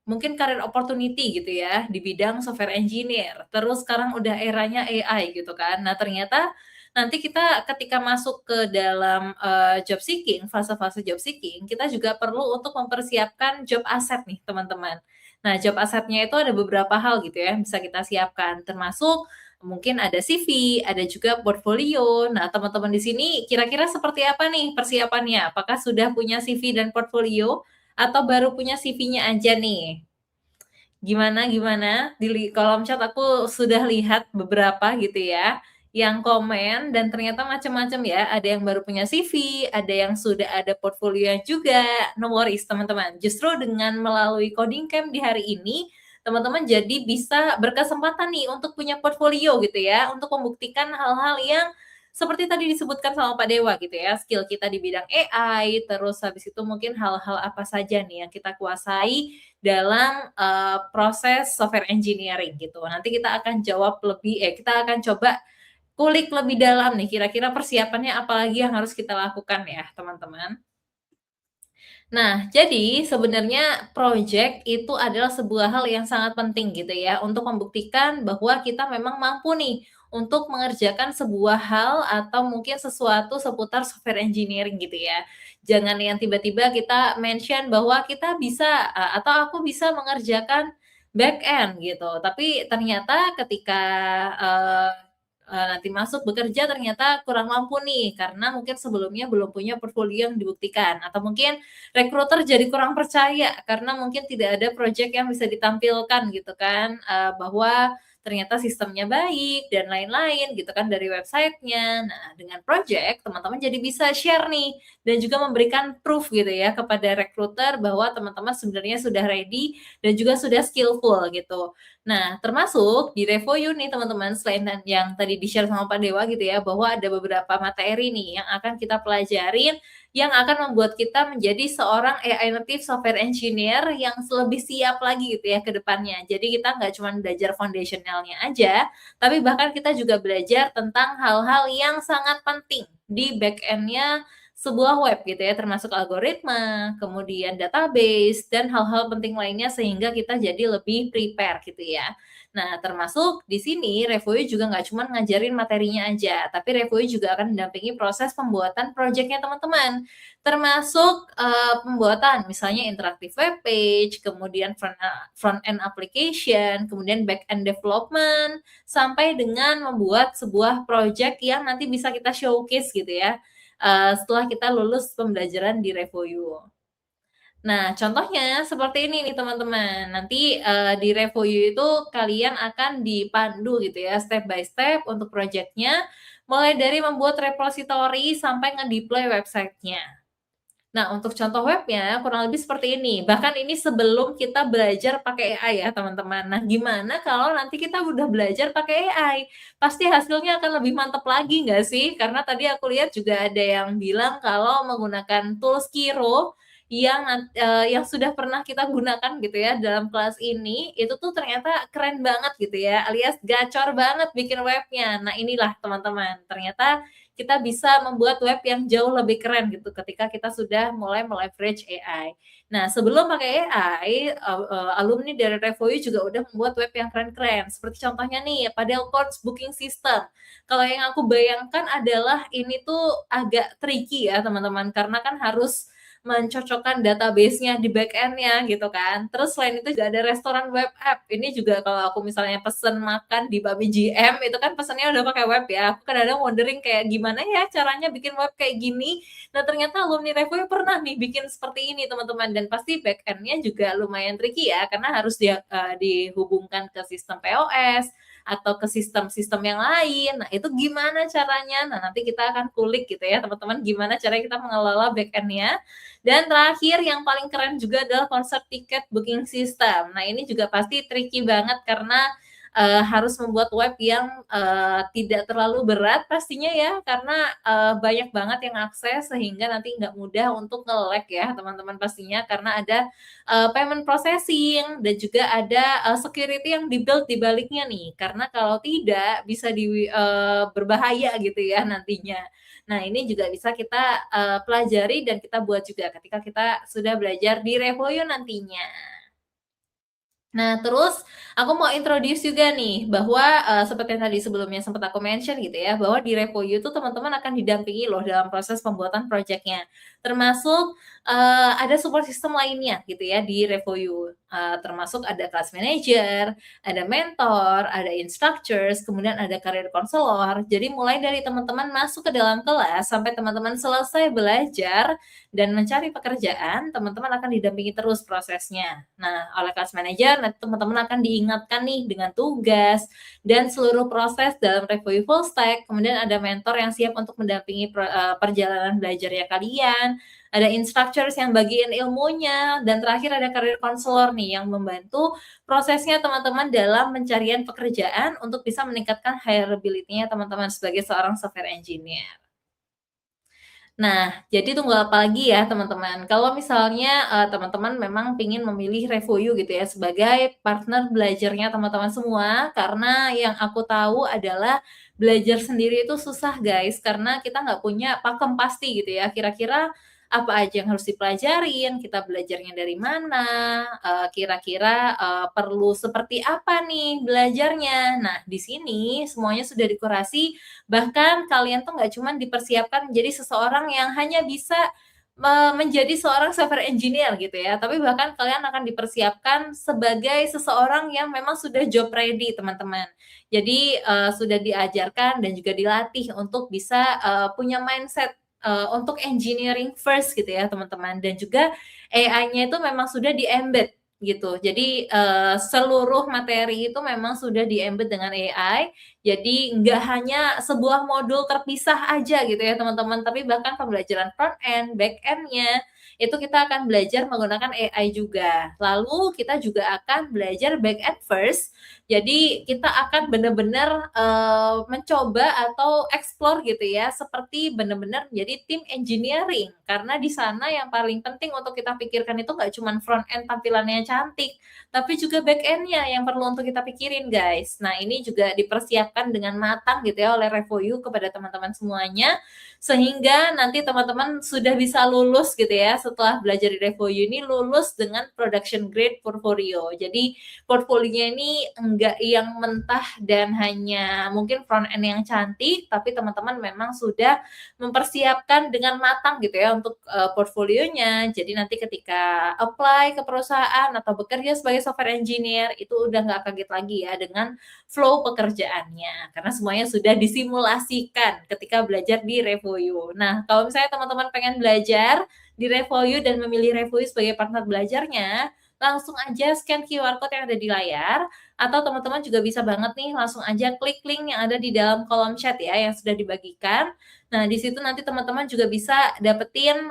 mungkin career opportunity gitu ya di bidang software engineer. Terus sekarang udah eranya AI gitu kan. Nah, ternyata nanti kita ketika masuk ke dalam job seeking, fase-fase job seeking, kita juga perlu untuk mempersiapkan job asset nih, teman-teman. Nah, job assetnya itu ada beberapa hal gitu ya, yang bisa kita siapkan, termasuk mungkin ada CV, ada juga portfolio. Nah, teman-teman di sini kira-kira seperti apa nih persiapannya? Apakah sudah punya CV dan portfolio atau baru punya CV-nya aja nih? Gimana gimana? Di kolom chat aku sudah lihat beberapa gitu ya, yang komen dan ternyata macam-macam ya. Ada yang baru punya CV, ada yang sudah ada portfolio juga. No worries teman-teman. Justru dengan melalui coding camp di hari ini, teman-teman jadi bisa berkesempatan nih untuk punya portfolio gitu ya, untuk membuktikan hal-hal yang seperti tadi disebutkan sama Pak Dewa gitu ya, skill kita di bidang AI, terus habis itu mungkin hal-hal apa saja nih yang kita kuasai dalam proses software engineering gitu. Nanti kita akan jawab lebih, kita akan coba kulik lebih dalam nih, kira-kira persiapannya apa lagi yang harus kita lakukan ya, teman-teman. Nah, jadi sebenarnya project itu adalah sebuah hal yang sangat penting gitu ya, untuk membuktikan bahwa kita memang mampu nih untuk mengerjakan sebuah hal atau mungkin sesuatu seputar software engineering gitu ya. Jangan yang tiba-tiba kita mention bahwa kita bisa atau aku bisa mengerjakan back end gitu. Tapi ternyata ketika eee nanti masuk bekerja ternyata kurang mampu nih, karena mungkin sebelumnya belum punya portfolio yang dibuktikan, atau mungkin rekruter jadi kurang percaya karena mungkin tidak ada project yang bisa ditampilkan gitu kan, bahwa ternyata sistemnya baik dan lain-lain gitu kan dari websitenya. Nah, dengan project teman-teman jadi bisa share nih dan juga memberikan proof gitu ya kepada rekruter bahwa teman-teman sebenarnya sudah ready dan juga sudah skillful gitu. Nah, termasuk di Revoyu nih teman-teman, selain yang tadi di-share sama Pak Dewa gitu ya, bahwa ada beberapa materi nih yang akan kita pelajarin, yang akan membuat kita menjadi seorang AI native software engineer yang lebih siap lagi gitu ya ke depannya. Jadi kita nggak cuma belajar foundational-nya aja, tapi bahkan kita juga belajar tentang hal-hal yang sangat penting di back end-nya sebuah web gitu ya, termasuk algoritma, kemudian database, dan hal-hal penting lainnya sehingga kita jadi lebih prepare gitu ya. Nah, termasuk di sini Revoyu juga nggak cuma ngajarin materinya aja, tapi Revoyu juga akan mendampingi proses pembuatan project-nya teman-teman. Termasuk pembuatan misalnya interactive web page, kemudian front end application, kemudian back end development, sampai dengan membuat sebuah project yang nanti bisa kita showcase gitu ya, setelah kita lulus pembelajaran di Revoyu. Nah, contohnya seperti ini nih teman-teman. Nanti di Revoyu itu kalian akan dipandu gitu ya step by step untuk project-nya, mulai dari membuat repository sampai nge-deploy website-nya. Nah, untuk contoh webnya kurang lebih seperti ini. Bahkan ini sebelum kita belajar pakai AI ya, teman-teman. Nah, gimana kalau nanti kita udah belajar pakai AI? Pasti hasilnya akan lebih mantap lagi nggak sih? Karena tadi aku lihat juga ada yang bilang kalau menggunakan tools Kiro yang sudah pernah kita gunakan gitu ya dalam kelas ini, itu tuh ternyata keren banget gitu ya, alias gacor banget bikin webnya. Nah, inilah teman-teman, ternyata kita bisa membuat web yang jauh lebih keren gitu ketika kita sudah mulai leverage AI. Nah, sebelum pakai AI, alumni dari Revoyu juga udah membuat web yang keren-keren. Seperti contohnya nih, Padel Coach Booking System. Kalau yang aku bayangkan adalah ini tuh agak tricky ya teman-teman, karena kan harus mencocokkan database-nya di back-end-nya gitu kan. Terus selain itu juga ada restoran web app. Ini juga kalau aku misalnya pesen makan di Bami GM itu kan pesennya udah pakai web ya. Aku kadang-kadang wondering kayak gimana ya caranya bikin web kayak gini. Nah ternyata alumni Revoyu pernah nih bikin seperti ini teman-teman, dan pasti back end-nya juga lumayan tricky ya karena harus dihubungkan ke sistem POS atau ke sistem-sistem yang lain. Nah itu gimana caranya? Nah nanti kita akan kulik gitu ya teman-teman, gimana caranya kita mengelola back end-nya. Dan terakhir yang paling keren juga adalah konsep tiket booking system. Nah ini juga pasti tricky banget karena harus membuat web yang tidak terlalu berat pastinya ya, karena banyak banget yang akses sehingga nanti nggak mudah untuk nge-lag ya teman-teman pastinya, karena ada payment processing dan juga ada security yang di-build di baliknya nih, karena kalau tidak bisa berbahaya gitu ya nantinya. Nah ini juga bisa kita pelajari dan kita buat juga ketika kita sudah belajar di Revoyo nantinya. Nah, terus aku mau introduce juga nih bahwa seperti yang tadi sebelumnya sempat aku mention gitu ya, bahwa di Revoyu tuh teman-teman akan didampingi loh dalam proses pembuatan project-nya. Termasuk ada support system lainnya gitu ya di Revoyu. Termasuk ada class manager, ada mentor, ada instructors, kemudian ada career counselor. Jadi mulai dari teman-teman masuk ke dalam kelas sampai teman-teman selesai belajar dan mencari pekerjaan, teman-teman akan didampingi terus prosesnya. Nah, oleh class manager, nanti teman-teman akan diingatkan nih dengan tugas dan seluruh proses dalam Revoyu full stack. Kemudian ada mentor yang siap untuk mendampingi perjalanan belajarnya kalian. Ada instructors yang bagiin ilmunya, dan terakhir ada career counselor nih yang membantu prosesnya teman-teman dalam pencarian pekerjaan untuk bisa meningkatkan hireability-nya teman-teman sebagai seorang software engineer. Nah, jadi tunggu apa lagi ya teman-teman. Kalau misalnya teman-teman memang ingin memilih Revoyu gitu ya sebagai partner belajarnya teman-teman semua, karena yang aku tahu adalah belajar sendiri itu susah guys, karena kita nggak punya pakem pasti gitu ya. Kira-kira apa aja yang harus dipelajarin, kita belajarnya dari mana, kira-kira perlu seperti apa nih belajarnya. Nah, di sini semuanya sudah dikurasi. Bahkan kalian tuh nggak cuma dipersiapkan menjadi seseorang yang hanya bisa menjadi seorang software engineer gitu ya, tapi bahkan kalian akan dipersiapkan sebagai seseorang yang memang sudah job ready teman-teman. Jadi sudah diajarkan dan juga dilatih untuk bisa punya mindset untuk engineering first gitu ya teman-teman, dan juga AI-nya itu memang sudah di-embed gitu. Jadi seluruh materi itu memang sudah di-embed dengan AI. Jadi nggak hanya sebuah modul terpisah aja gitu ya teman-teman, tapi bahkan pembelajaran front end, back end-nya itu kita akan belajar menggunakan AI juga. Lalu kita juga akan belajar back end first. Jadi kita akan benar-benar mencoba atau explore gitu ya, seperti benar-benar menjadi tim engineering. Karena di sana yang paling penting untuk kita pikirkan itu nggak cuma front end tampilannya cantik, tapi juga back end-nya yang perlu untuk kita pikirin guys. Nah ini juga dipersiapkan dengan matang gitu ya oleh Revoyu kepada teman-teman semuanya, sehingga nanti teman-teman sudah bisa lulus gitu ya setelah belajar di Revoyu ini, lulus dengan production grade portfolio. Jadi portfolionya ini enggak yang mentah dan hanya mungkin front end yang cantik, tapi teman-teman memang sudah mempersiapkan dengan matang gitu ya untuk portfolionya. Jadi nanti ketika apply ke perusahaan atau bekerja sebagai software engineer itu udah nggak kaget lagi ya dengan flow pekerjaannya, karena semuanya sudah disimulasikan ketika belajar di Revoyu. Nah, kalau misalnya teman-teman pengen belajar di Revoyu dan memilih Revoyu sebagai partner belajarnya, langsung aja scan QR code yang ada di layar, atau teman-teman juga bisa banget nih langsung aja klik link yang ada di dalam kolom chat ya yang sudah dibagikan. Nah, di situ nanti teman-teman juga bisa dapetin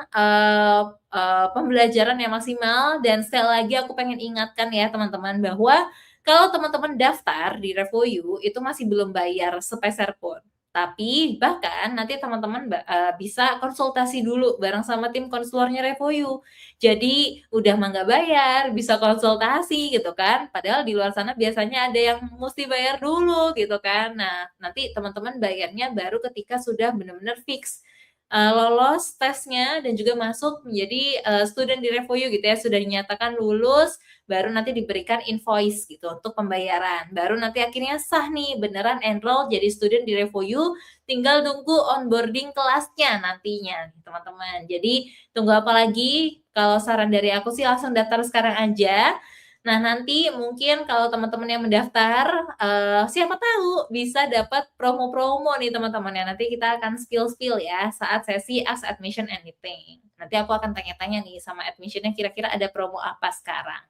pembelajaran yang maksimal. Dan sekali lagi aku pengen ingatkan ya teman-teman bahwa kalau teman-teman daftar di Revoyu itu masih belum bayar sepeser pun. Tapi bahkan nanti teman-teman bisa konsultasi dulu bareng sama tim konselornya Revoyu. Jadi udah mah nggak bayar, bisa konsultasi gitu kan. Padahal di luar sana biasanya ada yang mesti bayar dulu gitu kan. Nah, nanti teman-teman bayarnya baru ketika sudah benar-benar fix lolos tesnya dan juga masuk menjadi student di Revoyu gitu ya, sudah dinyatakan lulus, baru nanti diberikan invoice gitu untuk pembayaran. Baru nanti akhirnya sah nih, beneran enroll jadi student di Revoyu, tinggal tunggu onboarding kelasnya nantinya, teman-teman. Jadi tunggu apa lagi? Kalau saran dari aku sih langsung daftar sekarang aja. Nah, nanti mungkin kalau teman-teman yang mendaftar, siapa tahu bisa dapat promo-promo nih teman-teman ya. Nanti kita akan spill-spill ya saat sesi Ask Admission Anything. Nanti aku akan tanya-tanya nih sama admissionnya kira-kira ada promo apa sekarang.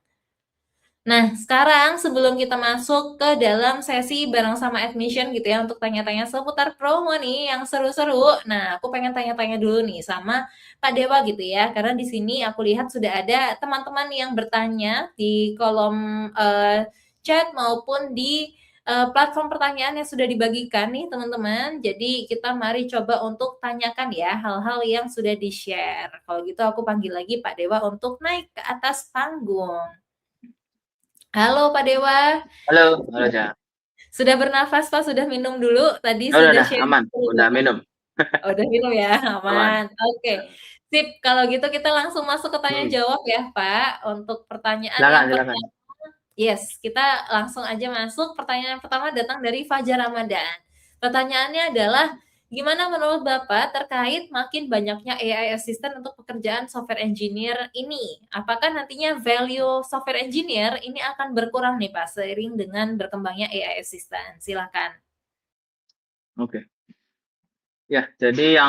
Nah, sekarang sebelum kita masuk ke dalam sesi bareng sama admission gitu ya untuk tanya-tanya seputar promo nih yang seru-seru. Nah, aku pengen tanya-tanya dulu nih sama Pak Dewa gitu ya, karena di sini aku lihat sudah ada teman-teman yang bertanya di kolom chat maupun di platform pertanyaan yang sudah dibagikan nih teman-teman. Jadi kita mari coba untuk tanyakan ya hal-hal yang sudah di-share. Kalau gitu aku panggil lagi Pak Dewa untuk naik ke atas panggung. Halo Pak Dewa, Halo, halo Cak. sudah bernafas Pak? Sudah minum dulu? Tadi Oh, sudah udah share aman, seru udah banget. minum, Oh, udah minum ya? aman. Aman. Oke. Sip, kalau gitu kita langsung masuk ke tanya Hmm, jawab ya, Pak. Untuk pertanyaan yang silakan, silakan. pertama, yes, kita langsung aja masuk. Pertanyaan yang pertama datang dari Fajar Ramadan. Pertanyaannya adalah, gimana menurut Bapak terkait makin banyaknya AI assistant untuk pekerjaan software engineer ini? Apakah nantinya value software engineer ini akan berkurang nih Pak, seiring dengan berkembangnya AI assistant? Silakan. Oke. Ya, jadi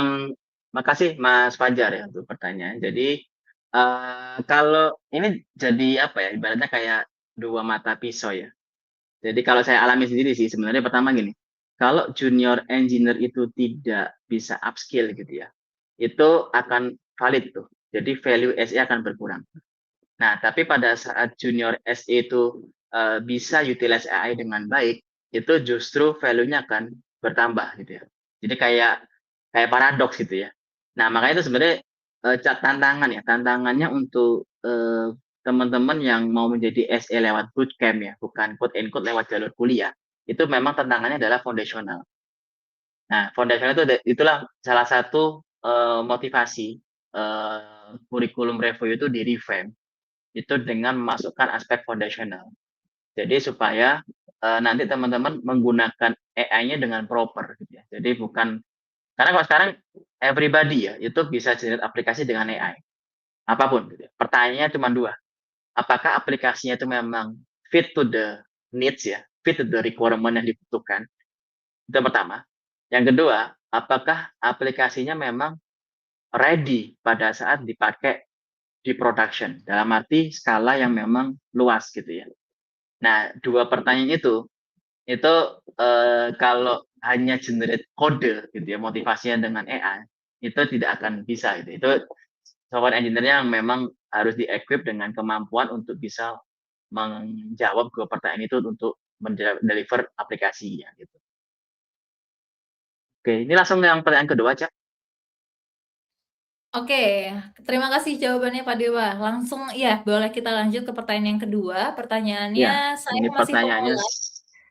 makasih Mas Fajar ya untuk pertanyaan. Jadi, kalau ini jadi apa ya, ibaratnya kayak dua mata pisau ya. Jadi kalau saya alami sendiri sih sebenarnya pertama gini, kalau junior engineer itu tidak bisa upskill gitu ya, itu akan valid tuh. Jadi value SE akan berkurang. Nah, tapi pada saat junior SE itu bisa utilize AI dengan baik, itu justru value-nya akan bertambah gitu ya. Jadi kayak kayak paradoks gitu ya. Nah, makanya itu sebenarnya tantangan ya, tantangannya untuk teman-teman yang mau menjadi SE lewat bootcamp ya, bukan quote and quote lewat jalur kuliah. Itu memang tantangannya adalah foundational. Nah, foundational itulah salah satu motivasi kurikulum review itu di revamp itu dengan memasukkan aspek foundational. Jadi supaya nanti teman-teman menggunakan AI-nya dengan proper gitu ya. Jadi bukan karena kalau sekarang everybody ya itu bisa generate aplikasi dengan AI apapun gitu ya. Pertanyaannya cuma dua. Apakah aplikasinya itu memang fit to the needs ya, fit to the requirement yang dibutuhkan? Itu yang pertama. Yang kedua, apakah aplikasinya memang ready pada saat dipakai di production dalam arti skala yang memang luas gitu ya. Nah, dua pertanyaan itu kalau hanya generate kode gitu ya, motivasinya dengan AI, itu tidak akan bisa gitu. Itu software engineer yang memang harus di-equip dengan kemampuan untuk bisa menjawab dua pertanyaan itu untuk mendeliver aplikasinya gitu. Oke, ini langsung yang pertanyaan kedua, Cak. Oke, terima kasih jawabannya Pak Dewa. Langsung ya, boleh kita lanjut ke pertanyaan yang kedua. Pertanyaannya Ya, saya ini masih pertanyaannya pemula.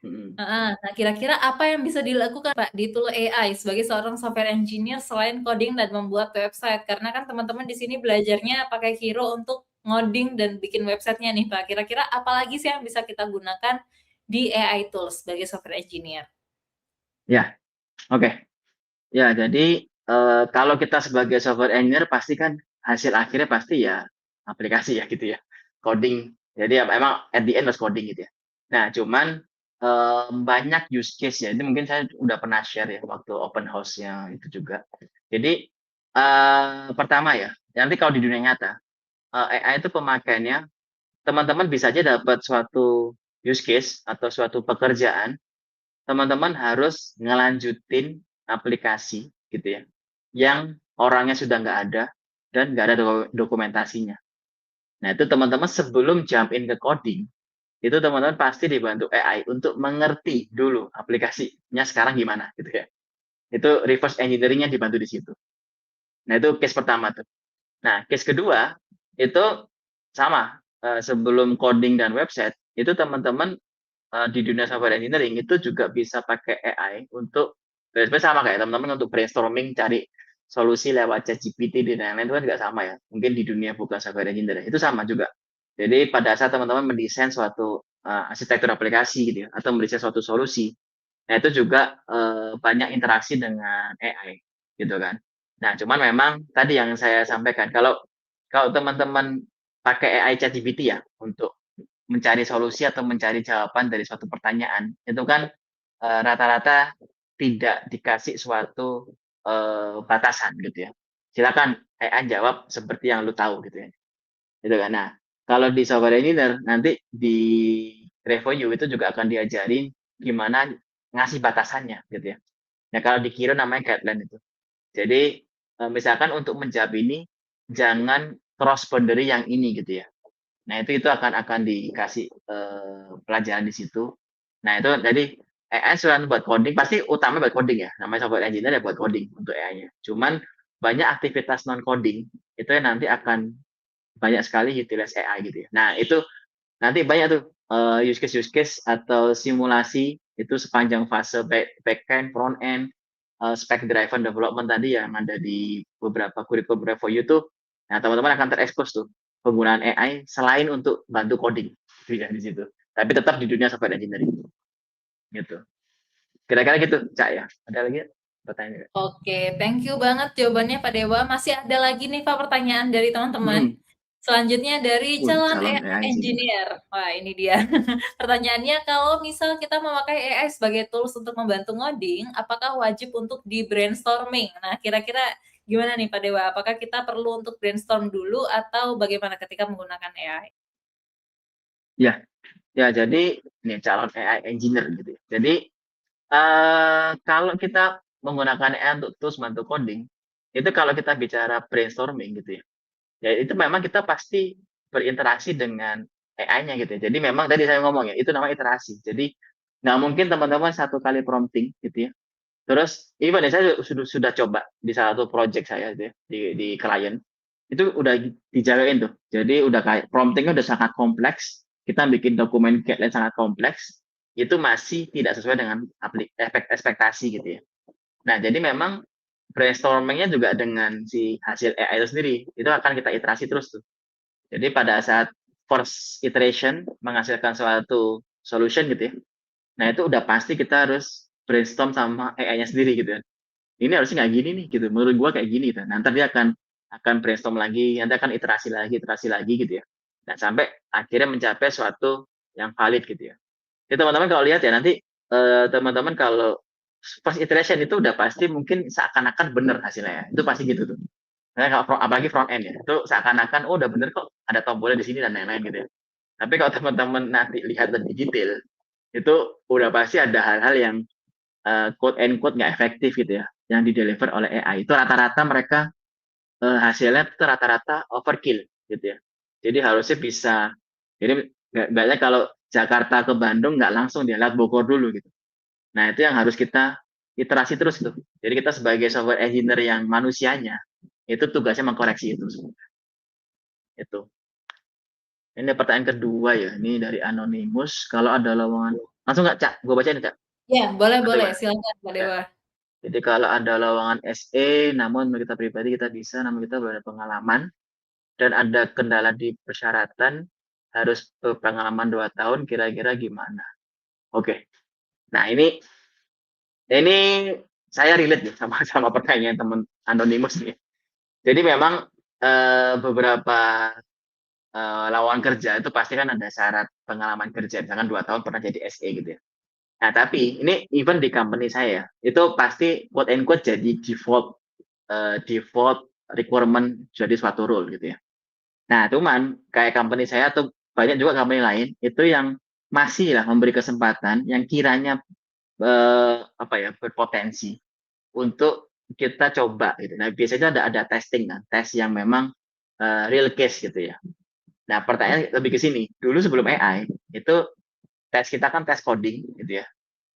mm, Nah, kira-kira apa yang bisa dilakukan Pak di tool AI sebagai seorang software engineer selain coding dan membuat website? Karena kan teman-teman di sini belajarnya pakai Hero untuk ngoding dan bikin websitenya nih Pak. Kira-kira apa lagi sih yang bisa kita gunakan di AI tools sebagai software engineer? ya, oke. Ya, jadi kalau kita sebagai software engineer pasti kan hasil akhirnya pasti ya aplikasi ya gitu ya, coding. Jadi ya emang at the end harus coding gitu ya. Nah, cuman banyak use case ya. Ini mungkin saya udah pernah share ya waktu open house-nya itu juga. Jadi pertama ya, nanti kalau di dunia nyata AI itu pemakaiannya teman-teman bisa aja dapat suatu use case atau suatu pekerjaan teman-teman harus ngelanjutin aplikasi gitu ya, yang orangnya sudah nggak ada dan nggak ada dokumentasinya. Nah itu teman-teman sebelum jump in ke coding, itu teman-teman pasti dibantu AI untuk mengerti dulu aplikasinya sekarang gimana gitu ya. Itu reverse engineering-nya dibantu di situ. Nah itu case pertama tuh. Nah case kedua itu sama sebelum coding dan website itu teman-teman di dunia software engineering itu juga bisa pakai AI untuk sebenarnya sama kayak teman-teman untuk brainstorming cari solusi lewat ChatGPT dan lain-lain itu kan nggak sama ya. Mungkin di dunia bukan software engineer itu sama juga. Jadi pada saat teman-teman mendesain suatu arsitektur aplikasi gitu ya, atau mendesain suatu solusi, nah itu juga banyak interaksi dengan AI gitu kan. Nah, cuman memang tadi yang saya sampaikan, kalau kalau teman-teman pakai AI ChatGPT ya untuk mencari solusi atau mencari jawaban dari suatu pertanyaan, itu kan rata-rata tidak dikasih suatu batasan gitu ya. Silakan AI jawab seperti yang lu tahu gitu ya. Gitu kan. Nah, kalau di software engineer nanti di review itu juga akan diajarin gimana ngasih batasannya gitu ya. Nah, kalau di Kiro namanya guideline itu. Jadi misalkan untuk menjawab ini jangan cross boundary yang ini gitu ya. Nah, itu akan dikasih pelajaran di situ. Nah, itu jadi AI selain buat coding pasti utama buat coding ya. Namanya software engineer ya buat coding untuk AI-nya. Cuman banyak aktivitas non coding itu yang nanti akan banyak sekali utilize AI gitu ya. Nah, itu nanti banyak tuh use case atau simulasi itu sepanjang fase back-end, front-end, spec driven development tadi yang ada di beberapa kurikulum review itu. Nah, teman-teman akan terekspos tuh penggunaan AI selain untuk bantu coding di situ. Tapi tetap di dunia software engineering gitu. Kira-kira gitu, Cak ya. Ada lagi pertanyaan? Oke, thank you banget jawabannya Pak Dewa. Masih ada lagi nih Pak pertanyaan dari teman-teman. Hmm. Selanjutnya dari calon Calon AI AI engineer. engineer. Wah, ini dia. Pertanyaannya, kalau misal kita memakai AI sebagai tools untuk membantu ngoding, apakah wajib untuk di brainstorming? Nah, kira-kira gimana nih Pak Dewa? Apakah kita perlu untuk brainstorm dulu atau bagaimana ketika menggunakan AI? Ya, ya jadi ini calon AI engineer gitu ya. Jadi kalau kita menggunakan AI untuk tools bantu coding, itu kalau kita bicara brainstorming gitu ya, ya itu memang kita pasti berinteraksi dengan AI-nya gitu ya. Jadi memang tadi saya ngomong ya, itu namanya iterasi. Jadi nggak mungkin teman-teman satu kali prompting gitu ya. Terus even ya saya sudah coba di salah satu project saya gitu ya, di klien. Itu udah dijagain tuh. Jadi udah kayak promptingnya udah sangat kompleks. Kita bikin dokumen guideline sangat kompleks. Itu masih tidak sesuai dengan ekspektasi gitu ya. Nah, jadi memang brainstormingnya juga dengan si hasil AI itu sendiri. Itu akan kita iterasi terus tuh. Jadi pada saat first iteration menghasilkan suatu solution gitu ya. Nah, itu udah pasti kita harus brainstorm sama AI-nya sendiri gitu ya. Ini harusnya nggak gini nih gitu. Menurut gua kayak gini gitu. Nah, nanti dia akan brainstorm lagi, nanti akan iterasi lagi gitu ya. Nah, sampai akhirnya mencapai suatu yang valid gitu ya. Jadi teman-teman kalau lihat ya nanti teman-teman kalau first iteration itu udah pasti mungkin seakan-akan benar hasilnya ya. Itu pasti gitu tuh. Nah, kalau apalagi front end ya, itu seakan-akan oh udah bener kok ada tombolnya di sini dan lain-lain gitu ya. Tapi kalau teman-teman nanti lihat lebih detail, itu udah pasti ada hal-hal yang quote and quote nggak efektif gitu ya, yang dideliver oleh AI. Itu rata-rata mereka hasilnya itu rata-rata overkill gitu ya. Jadi harusnya bisa, jadi nggaknya kalau Jakarta ke Bandung nggak langsung dia lihat Bogor dulu gitu. Nah itu yang harus kita iterasi terus tuh. Jadi kita sebagai software engineer yang manusianya itu tugasnya mengkoreksi itu semua. Itu. Ini pertanyaan kedua ya. Ini dari Anonymous. Kalau ada lowongan, langsung nggak Cak? Gue bacain Cak. Ya, boleh, Atau boleh. gimana? Silakan Pak Ya. Dewa. Jadi kalau ada lowongan SE, namun menurut kita pribadi kita bisa, namun kita belum ada pengalaman dan ada kendala di persyaratan, harus berpengalaman 2 tahun, kira-kira gimana? Oke. Nah, ini saya relate nih sama sama pertanyaan teman Anonymous nih. Jadi memang beberapa lowongan kerja itu pasti kan ada syarat pengalaman kerja, misalkan 2 tahun pernah jadi SE gitu ya. Nah, tapi ini even di company saya, itu pasti quote and quote jadi default requirement jadi suatu role gitu ya. Nah, cuman kayak company saya atau banyak juga company lain itu yang masih lah memberi kesempatan yang kiranya apa ya berpotensi untuk kita coba gitu. Nah, biasanya ada testing kan, tes yang memang real case gitu ya. Nah, pertanyaan lebih ke sini. Dulu sebelum AI itu tes kita kan tes coding gitu ya.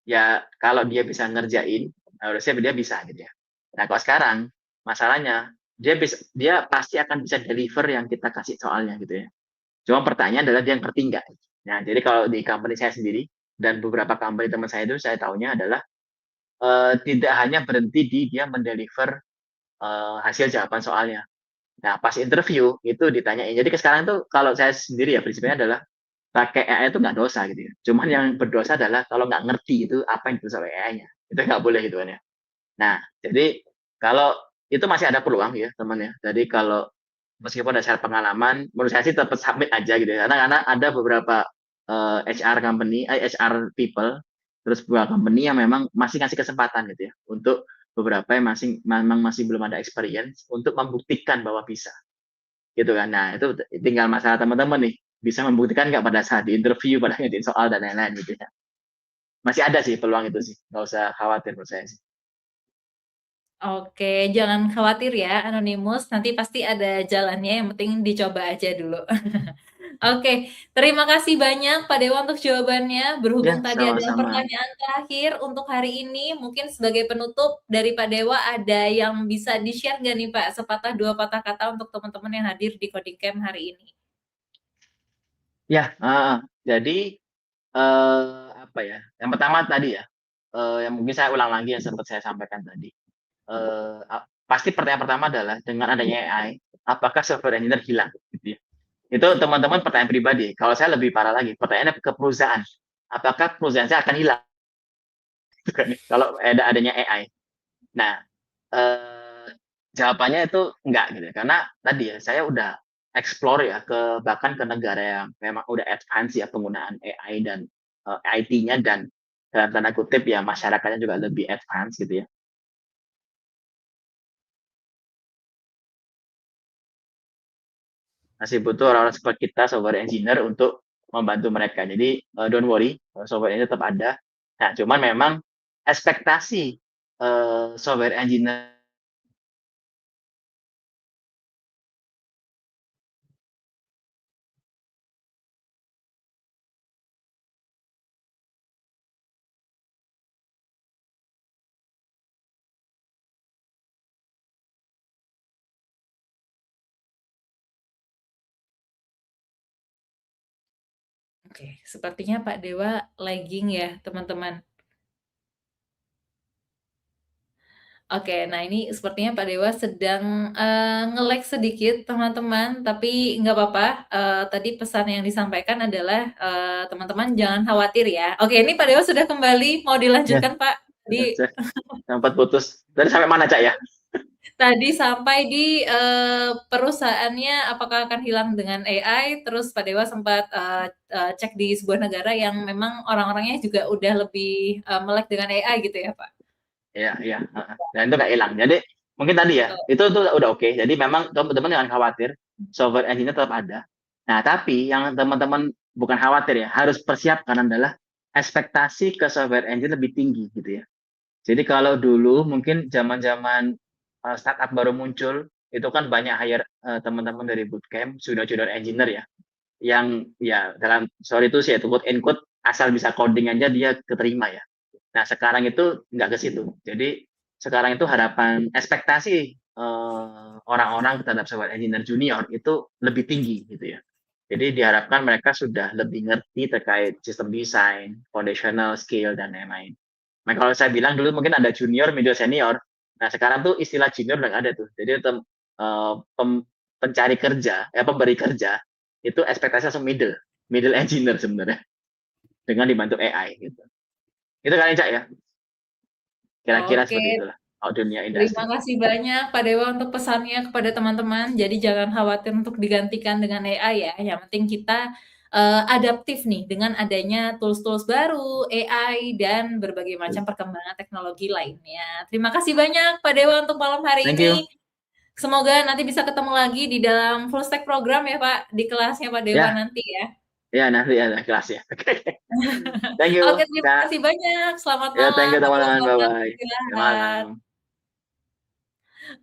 Ya kalau dia bisa ngerjain, harusnya dia bisa gitu ya. Nah, kalau sekarang masalahnya dia pasti akan bisa deliver yang kita kasih soalnya gitu ya. Cuma pertanyaan adalah dia ngerti nggak. Nah, jadi kalau di company saya sendiri dan beberapa company teman saya itu saya tahunya adalah tidak hanya berhenti di dia mendeliver hasil jawaban soalnya. Nah, pas interview itu ditanyain. Jadi sekarang tuh kalau saya sendiri ya prinsipnya adalah pakai AI itu nggak dosa gitu ya. Cuman yang berdosa adalah kalau nggak ngerti itu apa yang ditulis oleh AI-nya. Itu nggak boleh gitu kan ya. Nah, jadi kalau itu masih ada peluang ya teman ya. Jadi kalau meskipun ada share pengalaman, menurut saya sih tetap submit aja gitu ya. Karena ada beberapa HR company, HR people, terus beberapa company yang memang masih ngasih kesempatan gitu ya untuk beberapa yang memang masih belum ada experience untuk membuktikan bahwa bisa gitu kan. Nah, itu tinggal masalah teman-teman nih, bisa membuktikan nggak pada saat di interview, pada ngediin soal dan lain-lain gitu ya. Masih ada sih peluang itu sih, nggak usah khawatir menurut saya sih. Oke, jangan khawatir ya Anonymous, nanti pasti ada jalannya, yang penting dicoba aja dulu. Oke, terima kasih banyak Pak Dewa untuk jawabannya. Ya, Berhubung tadi adalah sama-sama. pertanyaan terakhir untuk hari ini, mungkin sebagai penutup dari Pak Dewa ada yang bisa di-share nggak nih Pak, sepatah dua patah kata untuk teman-teman yang hadir di Coding Camp hari ini? Ya, jadi apa ya? Yang pertama tadi ya, yang mungkin saya ulang lagi yang sempat saya sampaikan tadi. Pasti pertanyaan pertama adalah dengan adanya AI, apakah software engineer hilang? Gitu ya. Itu teman-teman pertanyaan pribadi. Kalau saya lebih parah lagi, pertanyaannya ke perusahaan. Apakah perusahaan saya akan hilang? Kalau ada adanya AI. Nah, eh, jawabannya itu enggak gitu ya. Karena tadi ya saya udah explore ya ke bahkan ke negara yang memang udah advance ya penggunaan AI dan IT-nya dan dalam tanda kutip ya masyarakatnya juga lebih advance gitu ya. Masih butuh orang-orang seperti kita software engineer untuk membantu mereka. Jadi don't worry, software ini tetap ada. Nah, cuman memang ekspektasi software engineer. Oke, sepertinya Pak Dewa lagging ya teman-teman. Oke, nah ini sepertinya Pak Dewa sedang, nge-lag sedikit teman-teman, tapi nggak apa-apa, tadi pesan yang disampaikan adalah, teman-teman jangan khawatir ya. Oke, ini Pak Dewa sudah kembali, mau Ya, dilanjutkan Pak? Di sempat putus. Tadi sampai mana, Cak ya? tadi sampai di, perusahaannya apakah akan hilang dengan AI, terus Pak Dewa sempat, cek di sebuah negara yang memang orang-orangnya juga udah lebih, melek dengan AI gitu ya, Pak? Iya, iya, heeh. Dan itu nggak hilang. Jadi mungkin tadi ya, Betul. itu udah oke. Jadi memang teman-teman jangan khawatir, software engineer tetap ada. Nah, tapi yang teman-teman bukan khawatir ya, harus persiapkan adalah ekspektasi ke software engineer lebih tinggi gitu ya. Jadi kalau dulu mungkin zaman-zaman startup baru muncul, itu kan banyak hire teman-teman dari bootcamp, junior-junior engineer ya, yang ya dalam sorry itu sih itu quote and quote asal bisa coding aja dia keterima ya. Nah, sekarang itu nggak ke situ. Jadi sekarang itu harapan ekspektasi orang-orang terhadap software engineer junior itu lebih tinggi gitu ya. Jadi diharapkan mereka sudah lebih ngerti terkait sistem desain, foundational skill dan lain-lain. Nah, kalau saya bilang dulu mungkin ada junior, middle, senior. Nah, sekarang tuh istilah junior udah nggak ada tuh. Jadi pencari kerja, pemberi kerja itu ekspektasi langsung middle engineer sebenarnya dengan dibantu AI gitu. Itu kan Cak ya, kira-kira Oke. seperti itulah kalau dunia Terima industri. kasih banyak Pak Dewa untuk pesannya kepada teman-teman. Jadi jangan khawatir untuk digantikan dengan AI ya. Yang penting kita adaptif nih dengan adanya tools-tools baru, AI dan berbagai macam perkembangan teknologi lainnya. Terima kasih banyak Pak Dewa untuk malam hari Thank you. ini. Semoga nanti bisa ketemu lagi di dalam full stack program ya Pak, di kelasnya Pak Dewa Ya, nanti ya. ya nanti ada kelas ya. Oke. Thank you, Oke, terima Kak. kasih banyak. Selamat Ya, thank malam. you Aku teman-teman. selamat Bye-bye. Selamat istirahat. malam.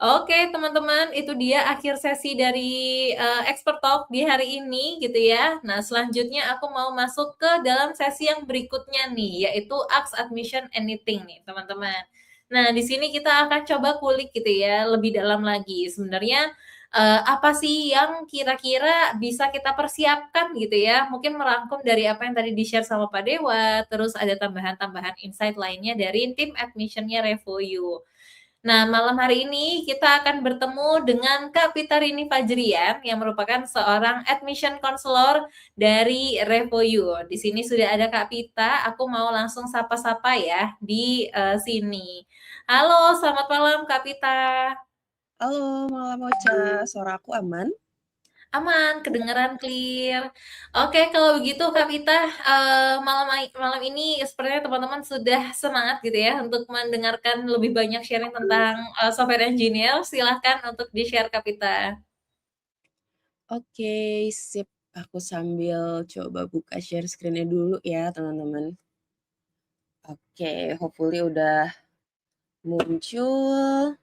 Oke, teman-teman, itu dia akhir sesi dari Expert Talk di hari ini gitu ya. Nah, selanjutnya aku mau masuk ke dalam sesi yang berikutnya nih, yaitu Ask Admission Anything nih, teman-teman. Nah, di sini kita akan coba kulik gitu ya, lebih dalam lagi. Sebenarnya apa sih yang kira-kira bisa kita persiapkan gitu ya? Mungkin merangkum dari apa yang tadi di-share sama Pak Dewa, terus ada tambahan-tambahan insight lainnya dari tim admission-nya Revoyu. Nah, malam hari ini kita akan bertemu dengan Kak Pitarini Fajrian yang merupakan seorang admission counselor dari Revoyu. Di sini sudah ada Kak Pita, aku mau langsung sapa-sapa ya di sini. Halo, selamat malam Kak Pita. Halo, malam Ocha. Suara aku aman? Aman, kedengeran clear. Oke, kalau begitu Kak Pita, malam ini sepertinya teman-teman sudah semangat gitu ya untuk mendengarkan lebih banyak sharing tentang software engineer. Silahkan untuk di-share Kak Pita. Oke, sip. Aku sambil coba buka share screen-nya dulu ya, teman-teman. Oke, hopefully udah muncul.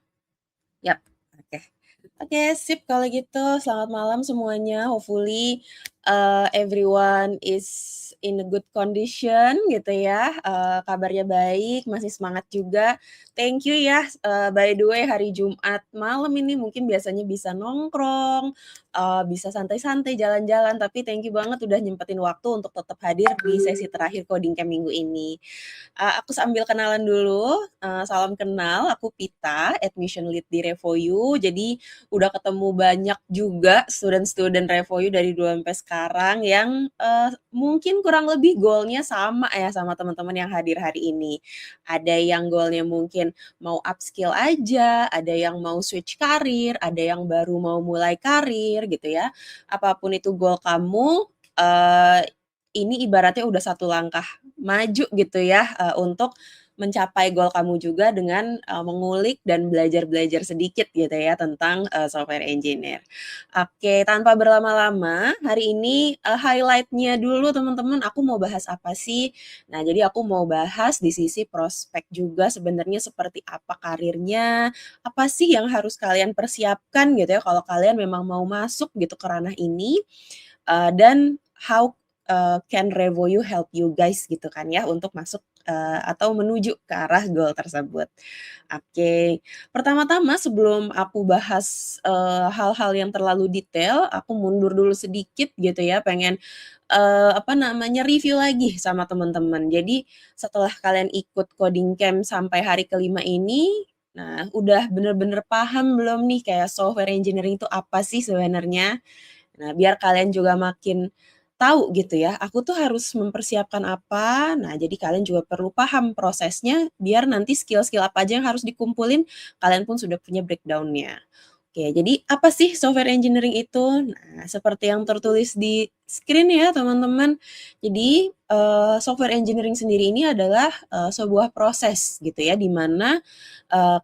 Yap, oke. Oke, sip kalau gitu. Selamat malam semuanya. Hopefully everyone is in a good condition gitu ya. Kabarnya baik, masih semangat juga. Thank you ya. By the way, hari Jumat malam ini mungkin biasanya bisa nongkrong, bisa santai-santai jalan-jalan, tapi thank you banget udah nyempetin waktu untuk tetap hadir di sesi terakhir Coding Camp minggu ini. Aku sambil kenalan dulu, salam kenal, aku Pita, admission lead di Revoyu. Jadi udah ketemu banyak juga student-student Revoyu dari dulu sampai sekarang yang mungkin kurang lebih goalnya sama ya sama teman-teman yang hadir hari ini. Ada yang goalnya mungkin mau upskill aja, ada yang mau switch karir, ada yang baru mau mulai karir gitu ya. Apapun itu goal kamu, ini ibaratnya udah satu langkah maju gitu ya, untuk mencapai goal kamu juga dengan, mengulik dan belajar-belajar sedikit gitu ya tentang, software engineer. Oke, tanpa berlama-lama, hari ini, highlight-nya dulu teman-teman, aku mau bahas apa sih? Nah, jadi aku mau bahas di sisi prospek juga sebenarnya seperti apa karirnya, apa sih yang harus kalian persiapkan gitu ya kalau kalian memang mau masuk gitu ke ranah ini, dan how can Revoyu help you guys gitu kan ya untuk masuk atau menuju ke arah goal tersebut. Oke, pertama-tama sebelum aku bahas hal-hal yang terlalu detail, aku mundur dulu sedikit gitu ya, pengen apa namanya review lagi sama teman-teman. Jadi setelah kalian ikut coding camp sampai hari kelima ini, nah udah bener-bener paham belum nih kayak software engineering itu apa sih sebenarnya? Nah, biar kalian juga makin tahu gitu ya, aku tuh harus mempersiapkan apa. Nah, jadi kalian juga perlu paham prosesnya biar nanti skill-skill apa aja yang harus dikumpulin, kalian pun sudah punya breakdown-nya. Oke, jadi apa sih software engineering itu? Nah, seperti yang tertulis di screen ya, teman-teman. Jadi, software engineering sendiri ini adalah, sebuah proses gitu ya, di mana,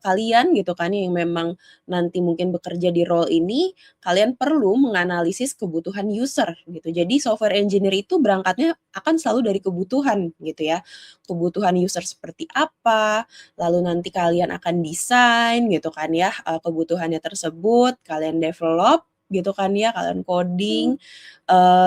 kalian gitu kan yang memang nanti mungkin bekerja di role ini, kalian perlu menganalisis kebutuhan user gitu. Jadi software engineer itu berangkatnya akan selalu dari kebutuhan gitu ya. Kebutuhan user seperti apa, lalu nanti kalian akan desain gitu kan ya, kebutuhannya tersebut, kalian develop gitu kan ya, kalian coding,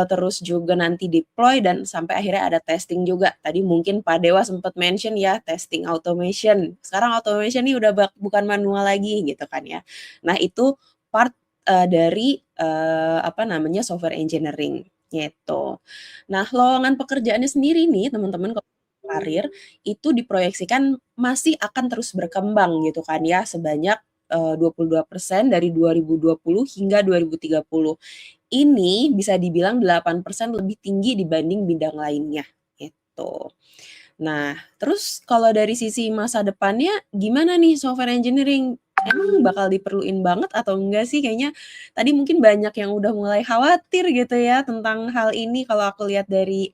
terus juga nanti deploy dan sampai akhirnya ada testing juga. Tadi mungkin Pak Dewa sempat mention ya, testing automation. Sekarang automation ini udah bukan manual lagi gitu kan ya. Nah, itu part dari apa namanya software engineering gitu. Nah, lowongan pekerjaannya sendiri nih teman-teman kalau karir itu diproyeksikan masih akan terus berkembang gitu kan ya sebanyak 22% dari 2020 hingga 2030. Ini bisa dibilang 8% lebih tinggi dibanding bidang lainnya gitu. Nah, terus kalau dari sisi masa depannya gimana nih software engineering? Emang bakal diperluin banget atau enggak sih? Kayaknya tadi mungkin banyak yang udah mulai khawatir gitu ya tentang hal ini kalau aku lihat dari,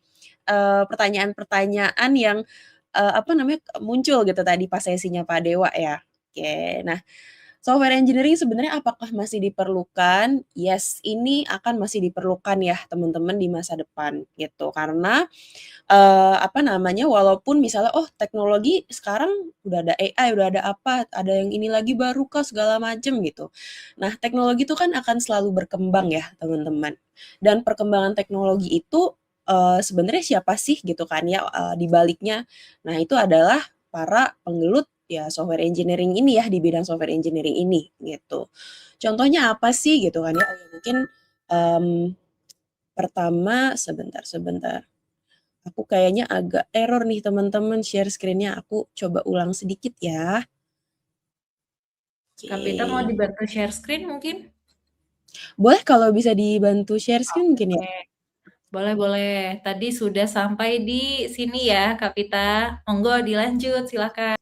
pertanyaan-pertanyaan yang, apa namanya, muncul gitu tadi pas sesinya Pak Dewa ya. Oke, nah software engineering sebenarnya apakah masih diperlukan? Yes, ini akan masih diperlukan ya teman-teman di masa depan gitu. Karena, apa namanya, walaupun misalnya, oh teknologi sekarang udah ada AI, udah ada apa, ada yang ini lagi baru kah segala macem gitu. Nah teknologi itu kan akan selalu berkembang ya teman-teman. Dan perkembangan teknologi itu, sebenarnya siapa sih gitu kan ya, di baliknya. Nah itu adalah para penggelut ya software engineering ini ya, di bidang software engineering ini, gitu. Contohnya apa sih gitu kan ya, oh ya mungkin, mmm, pertama sebentar sebentar, aku kayaknya agak error nih teman-teman share screen-nya, aku coba ulang sedikit ya. Kapita mau Oke. dibantu share screen mungkin? Boleh kalau bisa dibantu share screen mungkin ya? Oke. Boleh. Tadi sudah sampai di sini ya, Kapita. Monggo dilanjut, silakan.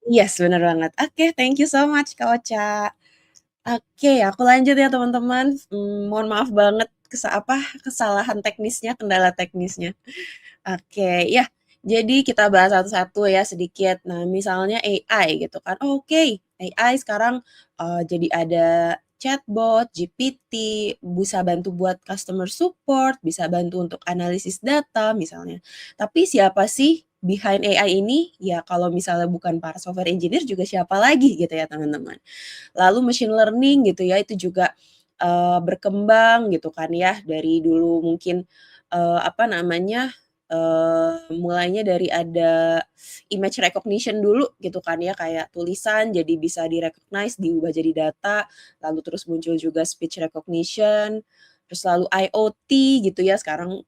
Yes, bener banget. Oke, thank you so much Kak Ocha. Oke, aku lanjut ya teman-teman. Mohon maaf banget kesalahan teknisnya, kendala teknisnya. Oke, ya. Jadi kita bahas satu-satu ya sedikit. Nah, misalnya AI gitu kan. Oke, AI sekarang jadi ada chatbot, GPT, bisa bantu buat customer support, bisa bantu untuk analisis data misalnya. Tapi siapa sih behind AI ini? Ya kalau misalnya bukan para software engineer juga siapa lagi gitu ya teman-teman. Lalu machine learning gitu ya, itu juga, berkembang gitu kan ya, dari dulu mungkin, apa namanya, mulainya dari ada image recognition dulu gitu kan ya, kayak tulisan jadi bisa di-recognize, diubah jadi data, lalu terus muncul juga speech recognition, terus lalu IoT gitu ya, sekarang,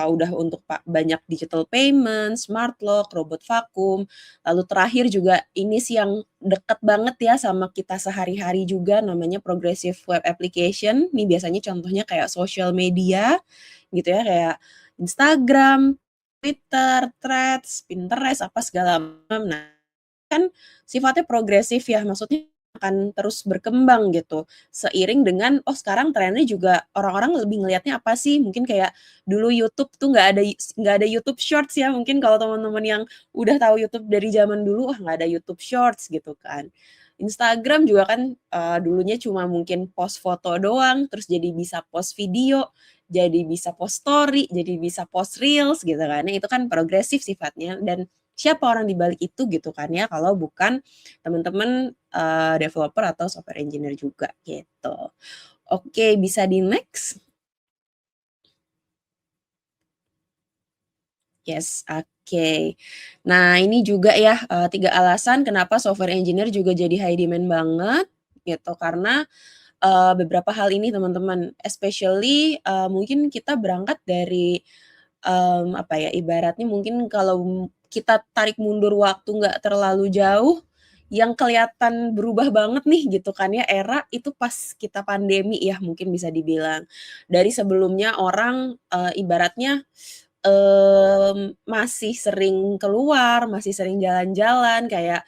udah untuk banyak digital payment, smart lock, robot vakum, lalu terakhir juga ini sih yang deket banget ya sama kita sehari-hari juga namanya progressive web application. Ini biasanya contohnya kayak social media gitu ya, kayak Instagram, Twitter, Threads, Pinterest, apa segala macam. Nah, kan sifatnya progresif ya, maksudnya akan terus berkembang gitu, seiring dengan, oh sekarang trennya juga orang-orang lebih ngelihatnya apa sih, mungkin kayak dulu YouTube tuh nggak ada YouTube Shorts ya, mungkin kalau teman-teman yang udah tahu YouTube dari zaman dulu, wah nggak ada YouTube Shorts gitu kan. Instagram juga kan, dulunya cuma mungkin post foto doang, terus jadi bisa post video, jadi bisa post story, jadi bisa post reels gitu kan, itu kan progresif sifatnya dan siapa orang di balik itu gitu kan ya, kalau bukan teman-teman, developer atau software engineer juga gitu. Oke, bisa di next? Yes, oke. Nah, ini juga ya, 3 alasan kenapa software engineer juga jadi high demand banget, gitu. Karena, beberapa hal ini teman-teman, especially, mungkin kita berangkat dari, apa ya, ibaratnya mungkin kalau kita tarik mundur waktu nggak terlalu jauh, yang kelihatan berubah banget nih gitu kan ya, era itu pas kita pandemi ya mungkin bisa dibilang. Dari sebelumnya orang, ibaratnya masih sering keluar, masih sering jalan-jalan kayak,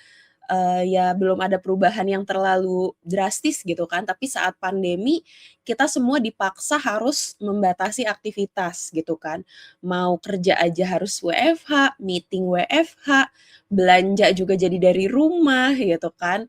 ya belum ada perubahan yang terlalu drastis gitu kan, tapi saat pandemi kita semua dipaksa harus membatasi aktivitas gitu kan. Mau kerja aja harus WFH, meeting WFH, belanja juga jadi dari rumah gitu kan,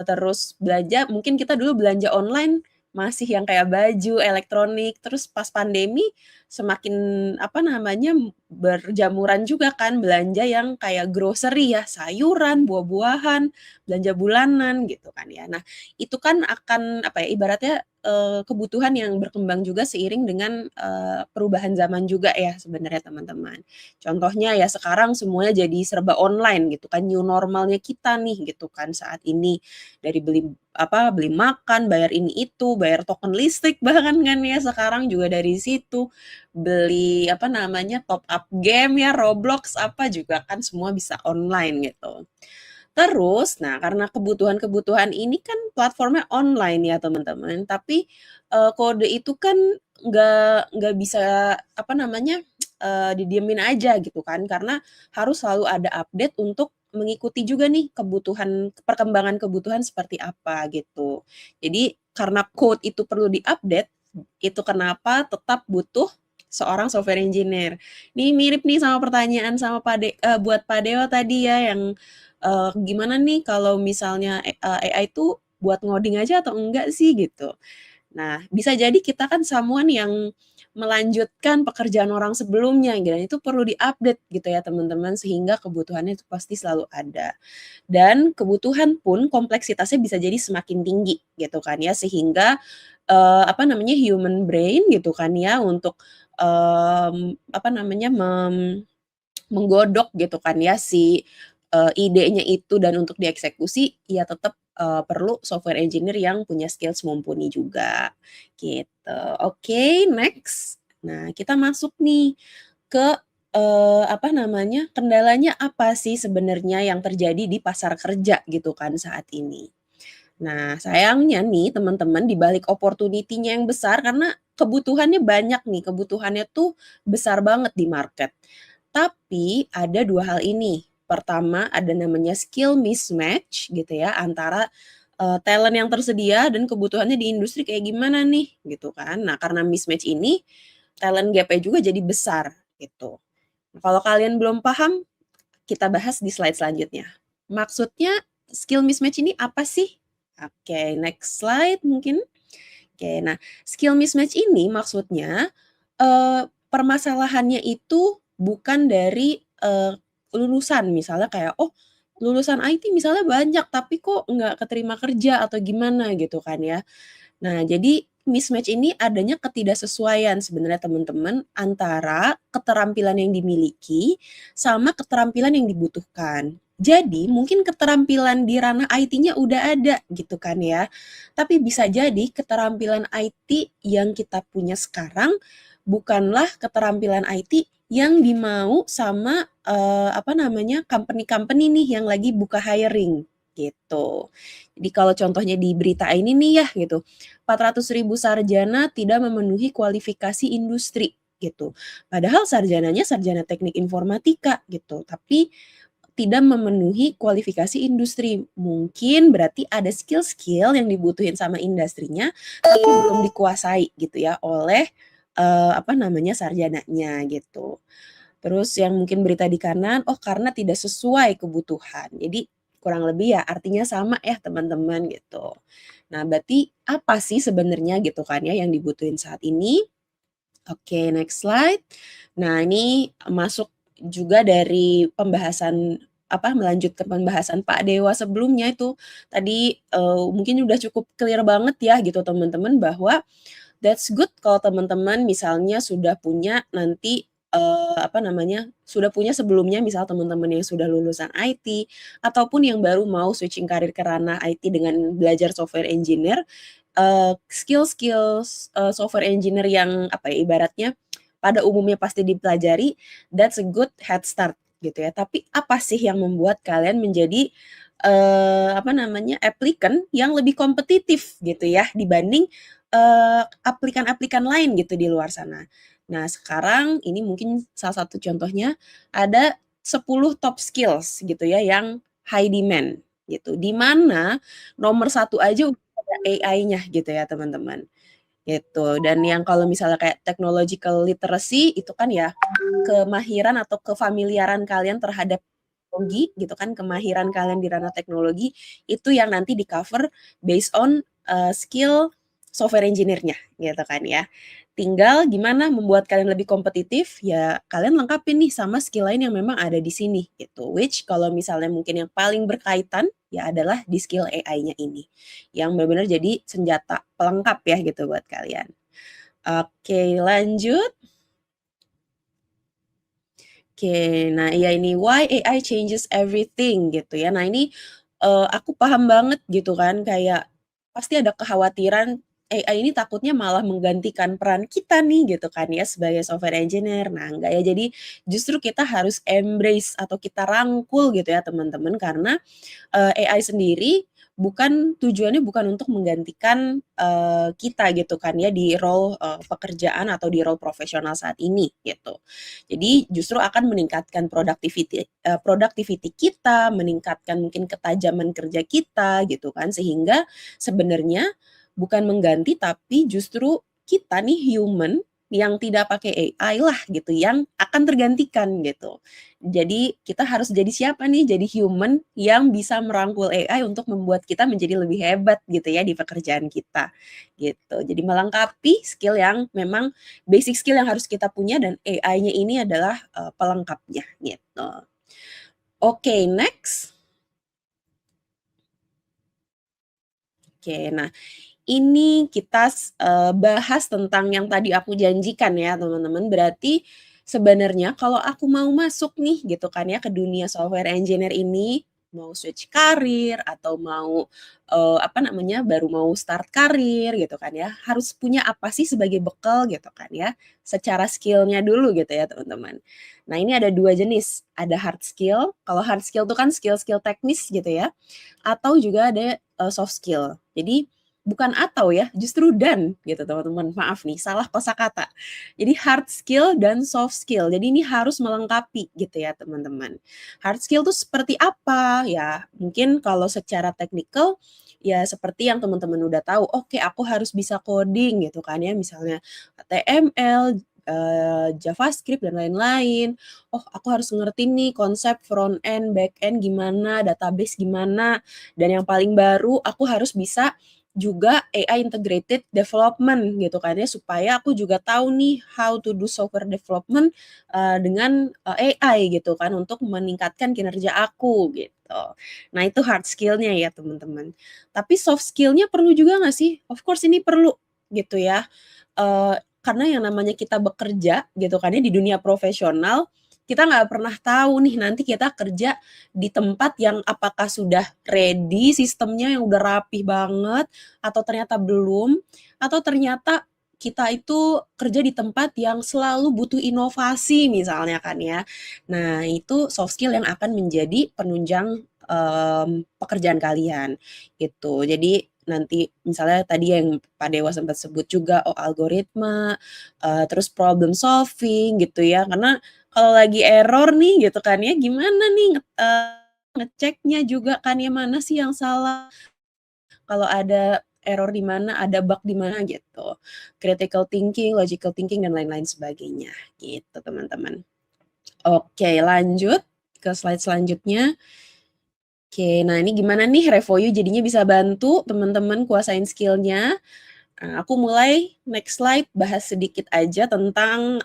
terus belanja mungkin kita dulu belanja online masih yang kayak baju, elektronik, terus pas pandemi semakin, apa namanya, berjamuran juga kan belanja yang kayak grocery ya, sayuran, buah-buahan, belanja bulanan gitu kan ya. Nah, itu kan akan, apa ya, ibaratnya, kebutuhan yang berkembang juga seiring dengan, perubahan zaman juga ya sebenarnya teman-teman. Contohnya ya sekarang semuanya jadi serba online gitu kan, new normalnya kita nih gitu kan saat ini. Dari beli makan, bayar ini itu, bayar token listrik bahkan kan ya sekarang juga dari situ. Beli apa namanya, top up game ya, Roblox apa juga kan semua bisa online gitu. Terus, nah karena kebutuhan-kebutuhan ini kan platformnya online ya teman-teman, tapi, kode itu kan nggak bisa apa namanya, didiemin aja gitu kan, karena harus selalu ada update untuk mengikuti juga nih perkembangan kebutuhan seperti apa gitu. Jadi karena code itu perlu diupdate, itu kenapa tetap butuh seorang software engineer. Ini mirip nih sama pertanyaan sama buat Pak Dewa tadi ya yang, gimana nih kalau misalnya, AI itu buat ngoding aja atau enggak sih gitu. Nah, bisa jadi kita kan someone yang melanjutkan pekerjaan orang sebelumnya dan itu perlu di-update gitu ya teman-teman, sehingga kebutuhannya itu pasti selalu ada. Dan kebutuhan pun kompleksitasnya bisa jadi semakin tinggi gitu kan ya, sehingga, apa namanya, human brain gitu kan ya untuk, apa namanya, menggodok gitu kan ya si, idenya itu dan untuk dieksekusi, ya tetap, perlu software engineer yang punya skills mumpuni juga, gitu. Oke, next. Nah, kita masuk nih ke, apa namanya, kendalanya apa sih sebenarnya yang terjadi di pasar kerja gitu kan saat ini. Nah, sayangnya nih teman-teman di balik opportunity-nya yang besar karena kebutuhannya banyak nih, kebutuhannya tuh besar banget di market. Tapi ada 2 hal ini. Pertama ada namanya skill mismatch gitu ya antara, talent yang tersedia dan kebutuhannya di industri kayak gimana nih gitu kan. Nah, karena mismatch ini talent gap-nya juga jadi besar gitu. Nah, kalau kalian belum paham, kita bahas di slide selanjutnya. Maksudnya skill mismatch ini apa sih? Oke, next slide mungkin. Oke, nah skill mismatch ini maksudnya, permasalahannya itu bukan dari, lulusan. Misalnya kayak, oh lulusan IT misalnya banyak tapi kok nggak keterima kerja atau gimana gitu kan ya. Nah, jadi mismatch ini adanya ketidaksesuaian sebenarnya teman-teman antara keterampilan yang dimiliki sama keterampilan yang dibutuhkan. Jadi, mungkin keterampilan di ranah IT-nya udah ada gitu kan ya. Tapi bisa jadi keterampilan IT yang kita punya sekarang bukanlah keterampilan IT yang dimau sama apa namanya company-company nih yang lagi buka hiring gitu. Jadi kalau contohnya di berita ini nih ya gitu, 400.000 sarjana tidak memenuhi kualifikasi industri gitu. Padahal sarjananya sarjana teknik informatika gitu, tapi tidak memenuhi kualifikasi industri. Mungkin berarti ada skill-skill yang dibutuhin sama industrinya tapi belum dikuasai gitu ya oleh apa namanya sarjananya gitu. Terus yang mungkin berita di kanan, oh karena tidak sesuai kebutuhan. Jadi kurang lebih ya artinya sama ya teman-teman gitu. Nah, berarti apa sih sebenarnya gitu kan ya yang dibutuhin saat ini? Oke, next slide. Nah, ini masuk juga dari pembahasan apa melanjutkan pembahasan Pak Dewa sebelumnya itu tadi mungkin udah cukup clear banget ya gitu teman-teman bahwa that's good kalau teman-teman misalnya sudah punya nanti, apa namanya, sudah punya sebelumnya misal teman-teman yang sudah lulusan IT, ataupun yang baru mau switching karir ke ranah IT dengan belajar software engineer, skill-skills, software engineer yang apa ya, ibaratnya pada umumnya pasti dipelajari, that's a good head start gitu ya. Tapi apa sih yang membuat kalian menjadi, apa namanya, applicant yang lebih kompetitif gitu ya dibanding aplikan-aplikan lain gitu di luar sana. Nah, sekarang ini mungkin salah satu contohnya ada 10 top skills gitu ya yang high demand gitu, di mana nomor satu aja udah ada AI-nya gitu ya teman-teman, gitu. Dan yang kalau misalnya kayak technological literacy itu kan ya kemahiran atau kefamiliaran kalian terhadap teknologi gitu kan, kemahiran kalian di ranah teknologi itu yang nanti di-cover based on, skill software engineer-nya gitu kan ya. Tinggal gimana membuat kalian lebih kompetitif, ya kalian lengkapin nih sama skill lain yang memang ada di sini gitu. Which kalau misalnya mungkin yang paling berkaitan, ya adalah di skill AI-nya ini. Yang benar-benar jadi senjata pelengkap ya gitu buat kalian. Oke, lanjut. Oke, nah iya ini why AI changes everything gitu ya. Nah ini, aku paham banget gitu kan kayak pasti ada kekhawatiran AI ini takutnya malah menggantikan peran kita nih gitu kan ya sebagai software engineer. Nah enggak ya, jadi justru kita harus embrace atau kita rangkul gitu ya teman-teman karena, AI sendiri tujuannya bukan untuk menggantikan, kita gitu kan ya di role, pekerjaan atau di role profesional saat ini gitu. Jadi justru akan meningkatkan productivity kita, meningkatkan mungkin ketajaman kerja kita gitu kan, sehingga sebenarnya bukan mengganti tapi justru kita nih human yang tidak pakai AI lah gitu yang akan tergantikan gitu. Jadi kita harus jadi siapa nih? Jadi human yang bisa merangkul AI untuk membuat kita menjadi lebih hebat gitu ya di pekerjaan kita gitu. Jadi melengkapi skill yang memang basic skill yang harus kita punya dan AI-nya ini adalah, pelengkapnya gitu. Oke, next. Oke, nah ini kita bahas tentang yang tadi aku janjikan ya teman-teman. Berarti sebenarnya kalau aku mau masuk nih gitu kan ya ke dunia software engineer ini, mau switch karir atau mau, baru mau start karir gitu kan ya, harus punya apa sih sebagai bekal gitu kan ya, secara skill-nya dulu gitu ya teman-teman. Nah ini ada 2 jenis, ada hard skill, kalau hard skill itu kan skill-skill teknis gitu ya, atau juga ada, soft skill. Jadi bukan atau ya, justru dan gitu teman-teman, maaf nih salah kosakata. Jadi hard skill dan soft skill, jadi ini harus melengkapi gitu ya teman-teman. Hard skill tuh seperti apa? Ya mungkin kalau secara teknikal, ya seperti yang teman-teman udah tahu, oke aku harus bisa coding gitu kan ya, misalnya HTML, JavaScript dan lain-lain. Oh aku harus ngerti nih konsep front end, back end gimana, database gimana, dan yang paling baru aku harus bisa juga AI integrated development gitu kan ya, supaya aku juga tahu nih how to do software development, dengan, AI gitu kan untuk meningkatkan kinerja aku gitu. Nah itu hard skill-nya ya teman-teman. Tapi soft skill-nya perlu juga nggak sih? Of course ini perlu gitu ya, karena yang namanya kita bekerja gitu kan ya di dunia profesional, kita nggak pernah tahu nih nanti kita kerja di tempat yang apakah sudah ready sistemnya yang udah rapih banget, atau ternyata belum, atau ternyata kita itu kerja di tempat yang selalu butuh inovasi misalnya kan ya. Nah itu soft skill yang akan menjadi penunjang, pekerjaan kalian gitu. Jadi nanti misalnya tadi yang Pak Dewa sempat sebut juga, oh algoritma, terus problem solving gitu ya, karena kalau lagi error nih gitu kan ya, gimana nih ngeceknya juga kan ya, mana sih yang salah, kalau ada error di mana, ada bug di mana gitu. Critical thinking, logical thinking, dan lain-lain sebagainya gitu teman-teman. Oke lanjut ke slide selanjutnya. Oke, nah ini gimana nih Revoyu jadinya bisa bantu teman-teman kuasain skill-nya. Aku mulai next slide bahas sedikit aja tentang,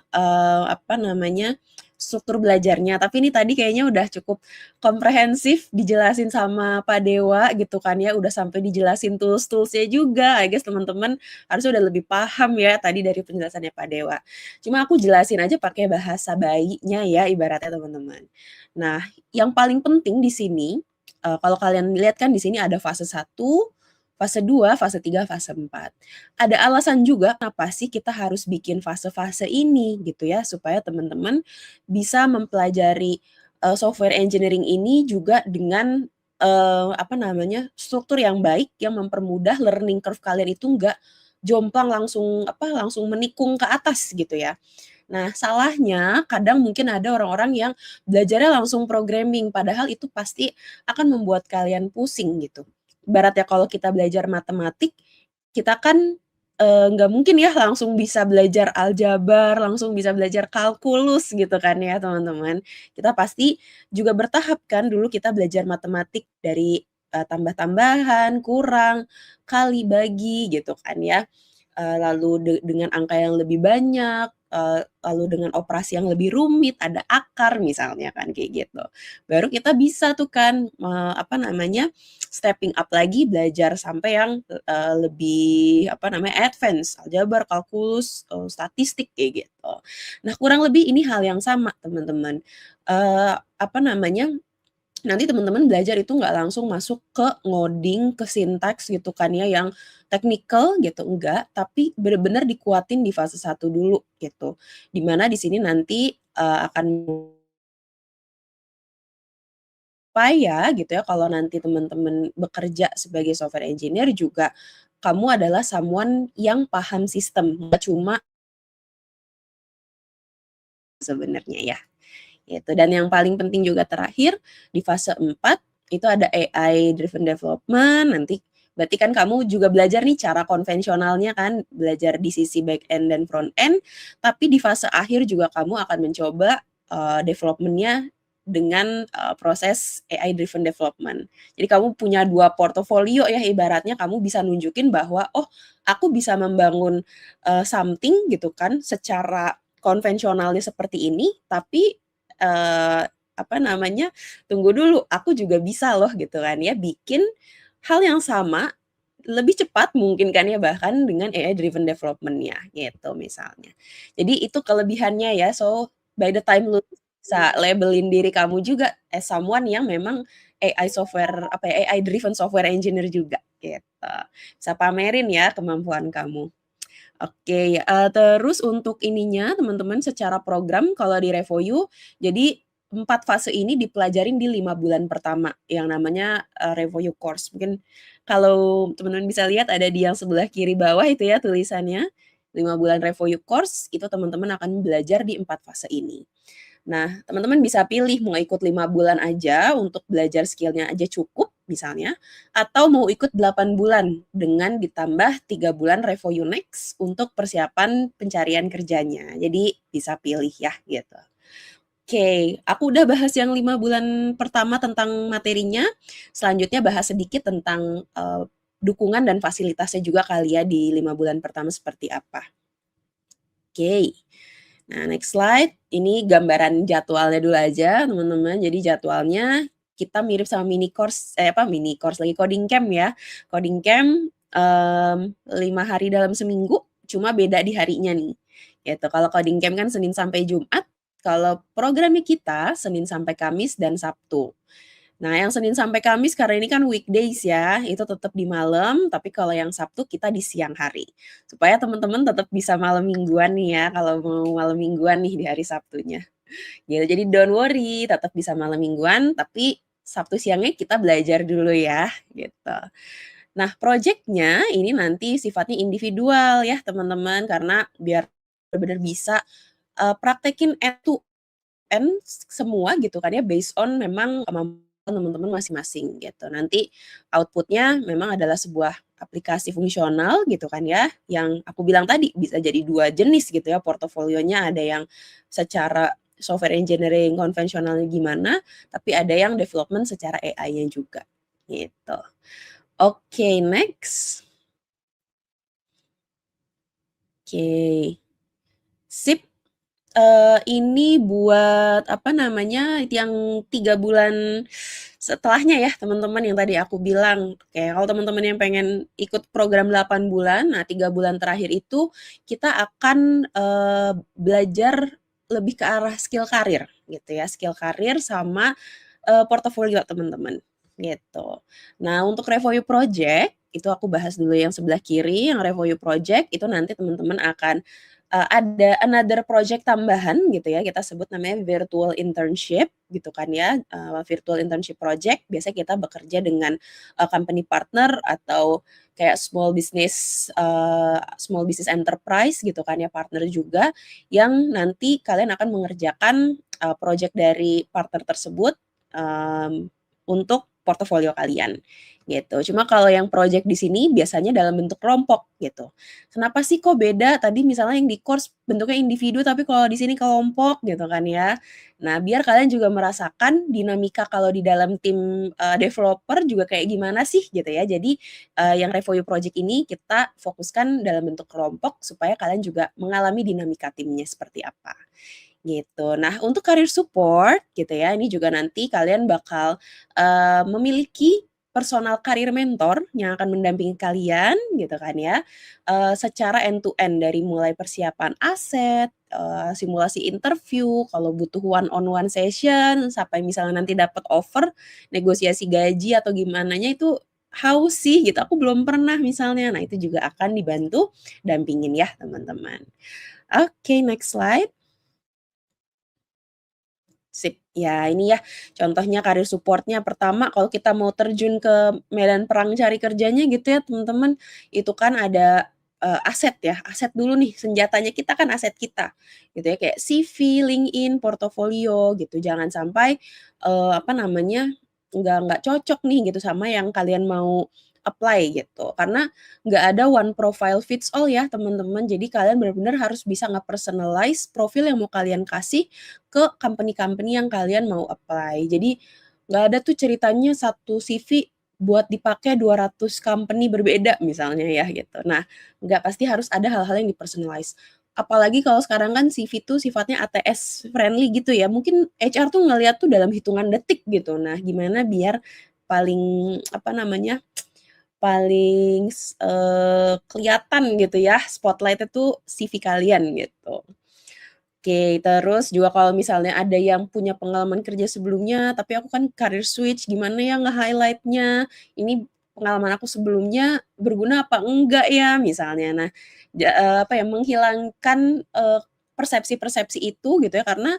struktur belajarnya. Tapi ini tadi kayaknya udah cukup komprehensif dijelasin sama Pak Dewa gitu kan ya, udah sampai dijelasin tools-toolsnya juga. I guess teman-teman harusnya udah lebih paham ya tadi dari penjelasannya Pak Dewa. Cuma aku jelasin aja pakai bahasa bayinya ya ibaratnya teman-teman. Nah, yang paling penting di sini, kalau kalian lihat kan di sini ada fase 1, fase 2, fase 3, fase 4. Ada alasan juga kenapa sih kita harus bikin fase-fase ini gitu ya, supaya teman-teman bisa mempelajari, software engineering ini juga dengan, struktur yang baik yang mempermudah learning curve kalian itu nggak jomplang langsung menikung ke atas gitu ya. Nah, salahnya kadang mungkin ada orang-orang yang belajarnya langsung programming, padahal itu pasti akan membuat kalian pusing gitu. Ibaratnya kalau kita belajar matematik, kita kan, nggak mungkin ya langsung bisa belajar aljabar, langsung bisa belajar kalkulus gitu kan ya teman-teman. Kita pasti juga bertahap kan, dulu kita belajar matematik dari, tambah-tambahan, kurang, kali, bagi gitu kan ya. Lalu dengan angka yang lebih banyak, lalu dengan operasi yang lebih rumit, ada akar misalnya kan kayak gitu. Baru kita bisa tuh kan, stepping up lagi belajar sampai yang, lebih advance, aljabar, kalkulus, statistik kayak gitu. Nah kurang lebih ini hal yang sama teman-teman, eee, apa namanya nanti teman-teman belajar itu nggak langsung masuk ke ngoding, ke sintaks gitu kan ya, yang teknikal gitu, enggak, tapi bener-bener dikuatin di fase 1 dulu gitu. Di mana di sini nanti, akan supaya gitu ya, kalau nanti teman-teman bekerja sebagai software engineer juga, kamu adalah someone yang paham sistem, nggak cuma sebenarnya ya. Gitu. Dan yang paling penting juga terakhir, di fase 4 itu ada AI driven development, nanti berarti kan kamu juga belajar nih cara konvensionalnya kan, belajar di sisi back end dan front end, tapi di fase akhir juga kamu akan mencoba, development-nya dengan, proses AI driven development. Jadi kamu punya 2 portofolio ya ibaratnya kamu bisa nunjukin bahwa, "Oh aku bisa membangun, something," gitu kan, secara konvensionalnya seperti ini, tapi eee, tunggu dulu, aku juga bisa loh gitu kan ya, bikin hal yang sama, lebih cepat mungkin kan ya, bahkan dengan AI driven development-nya gitu misalnya. Jadi itu kelebihannya ya, so by the time lu bisa label-in diri kamu juga as someone yang memang AI software apa ya, AI driven software engineer juga gitu. Bisa pamerin ya kemampuan kamu. Oke, terus untuk ininya teman-teman secara program kalau di Revoyu, jadi 4 fase ini dipelajarin di 5 bulan pertama yang namanya, Revoyu Course. Mungkin kalau teman-teman bisa lihat ada di yang sebelah kiri bawah itu ya tulisannya, 5 bulan Revoyu Course itu teman-teman akan belajar di 4 fase ini. Nah, teman-teman bisa pilih mau ikut 5 bulan aja untuk belajar skill-nya aja cukup misalnya, atau mau ikut 8 bulan dengan ditambah 3 bulan Revoyu Next untuk persiapan pencarian kerjanya. Jadi bisa pilih ya gitu. Oke, aku udah bahas yang 5 bulan pertama tentang materinya, selanjutnya bahas sedikit tentang, dukungan dan fasilitasnya juga kali ya di 5 bulan pertama seperti apa. Oke. Nah, next slide. Ini gambaran jadwalnya dulu aja, teman-teman. Jadi jadwalnya kita mirip sama mini course lagi, coding camp ya. Coding camp 5 hari dalam seminggu, cuma beda di harinya nih. Gitu. Kalau coding camp kan Senin sampai Jumat, kalau programnya kita Senin sampai Kamis dan Sabtu. Nah, yang Senin sampai Kamis karena ini kan weekdays ya, itu tetap di malam, tapi kalau yang Sabtu kita di siang hari. Supaya teman-teman tetap bisa malam mingguan nih ya, kalau mau malam mingguan nih di hari Sabtunya. Gitu, jadi don't worry, tetap bisa malam mingguan, tapi Sabtu siangnya kita belajar dulu ya, gitu. Nah, projeknya ini nanti sifatnya individual ya teman-teman, karena biar benar-benar bisa praktekin end to end semua gitu kan ya, based on memang kemampuan teman-teman masing-masing gitu. Nanti outputnya memang adalah sebuah aplikasi fungsional gitu kan ya, yang aku bilang tadi bisa jadi 2 jenis gitu ya portofolionya, ada yang secara software engineering konvensionalnya gimana, tapi ada yang development secara AI-nya juga, gitu. Oke, next. Oke. Sip. Ini buat apa namanya, yang 3 bulan setelahnya ya teman-teman yang tadi aku bilang. Oke, kalau teman-teman yang pengen ikut program 8 bulan, nah 3 bulan terakhir itu kita akan, belajar lebih ke arah skill karir gitu ya, skill karir sama, portofolio teman-teman, gitu. Nah untuk Revoyu Project, itu aku bahas dulu yang sebelah kiri, yang Revoyu Project itu nanti teman-teman akan ada another project tambahan gitu ya, kita sebut namanya virtual internship gitu kan ya, virtual internship project. Biasanya kita bekerja dengan, company partner atau kayak small business enterprise gitu kan ya, partner juga, yang nanti kalian akan mengerjakan, project dari partner tersebut, untuk portofolio kalian, gitu. Cuma kalau yang project di sini biasanya dalam bentuk kelompok gitu. Kenapa sih kok beda? Tadi misalnya yang di course bentuknya individu, tapi kalau di sini kelompok gitu kan ya. Nah, biar kalian juga merasakan dinamika kalau di dalam tim, developer juga kayak gimana sih gitu ya. Jadi, yang Revoyu Project ini kita fokuskan dalam bentuk kelompok supaya kalian juga mengalami dinamika timnya seperti apa, gitu. Nah, untuk career support gitu ya, ini juga nanti kalian bakal, memiliki personal career mentor yang akan mendampingi kalian gitu kan ya, secara end to end dari mulai persiapan aset, simulasi interview, kalau butuh one on one session, sampai misalnya nanti dapat offer, negosiasi gaji atau gimananya itu how sih gitu, aku belum pernah misalnya. Nah, itu juga akan dibantu dampingin ya teman-teman. Oke, next slide. Sip. Ya ini ya contohnya karir support-nya. Pertama kalau kita mau terjun ke medan perang cari kerjanya gitu ya teman-teman, itu kan ada, aset ya, aset dulu nih, senjatanya kita kan aset kita, gitu ya, kayak CV, LinkedIn, portofolio gitu. Jangan sampai, apa namanya, nggak cocok nih gitu sama yang kalian mau apply gitu. Karena nggak ada one profile fits all ya teman-teman. Jadi kalian benar-benar harus bisa nge-personalize profil yang mau kalian kasih ke company-company yang kalian mau apply. Jadi nggak ada tuh ceritanya satu CV buat dipakai 200 company berbeda misalnya ya gitu. Nah, nggak, pasti harus ada hal-hal yang di-personalize. Apalagi kalau sekarang kan CV tuh sifatnya ATS friendly gitu ya. Mungkin HR tuh ngelihat tuh dalam hitungan detik gitu. Nah, gimana biar paling apa namanya, paling kelihatan gitu ya spotlight-nya tuh CV kalian gitu. Oke, terus juga kalau misalnya ada yang punya pengalaman kerja sebelumnya, tapi aku kan career switch, gimana ya nge-highlight-nya, ini pengalaman aku sebelumnya berguna apa enggak ya, misalnya. Nah, apa ya, menghilangkan, persepsi-persepsi itu gitu ya, karena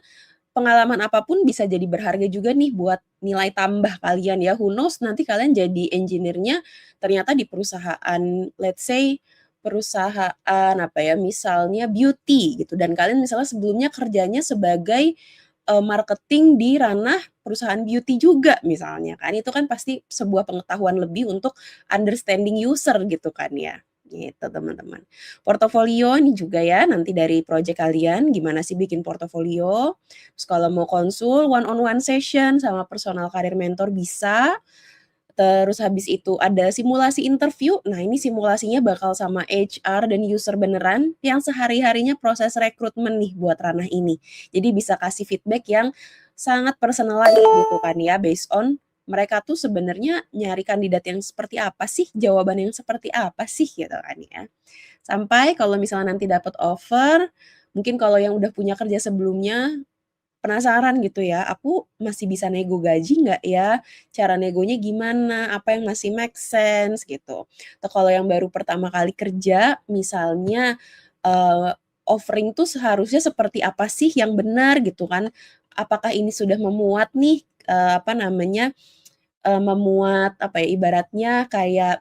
pengalaman apapun bisa jadi berharga juga nih buat nilai tambah kalian ya. Who knows nanti kalian jadi engineer-nya ternyata di perusahaan, let's say perusahaan apa ya, misalnya beauty gitu dan kalian misalnya sebelumnya kerjanya sebagai, marketing di ranah perusahaan beauty juga misalnya kan. Itu kan pasti sebuah pengetahuan lebih untuk understanding user gitu kan ya, gitu teman-teman. Portofolio ini juga ya nanti dari project kalian gimana sih bikin portofolio. Terus kalau mau konsul one on one session sama personal career mentor bisa. Terus habis itu ada simulasi interview. Nah, ini simulasinya bakal sama HR dan user beneran yang sehari-harinya proses rekrutmen nih buat ranah ini. Jadi bisa kasih feedback yang sangat personalized gitu kan ya based on mereka tuh sebenarnya nyari kandidat yang seperti apa sih, jawaban yang seperti apa sih gitu kan ya. Sampai kalau misalnya nanti dapat offer, mungkin kalau yang udah punya kerja sebelumnya, penasaran gitu ya, aku masih bisa nego gaji nggak ya? Cara negonya gimana? Apa yang masih make sense gitu. Atau kalau yang baru pertama kali kerja, misalnya, offering tuh seharusnya seperti apa sih yang benar gitu kan? Apakah ini sudah memuat nih, apa namanya, memuat apa ya, ibaratnya kayak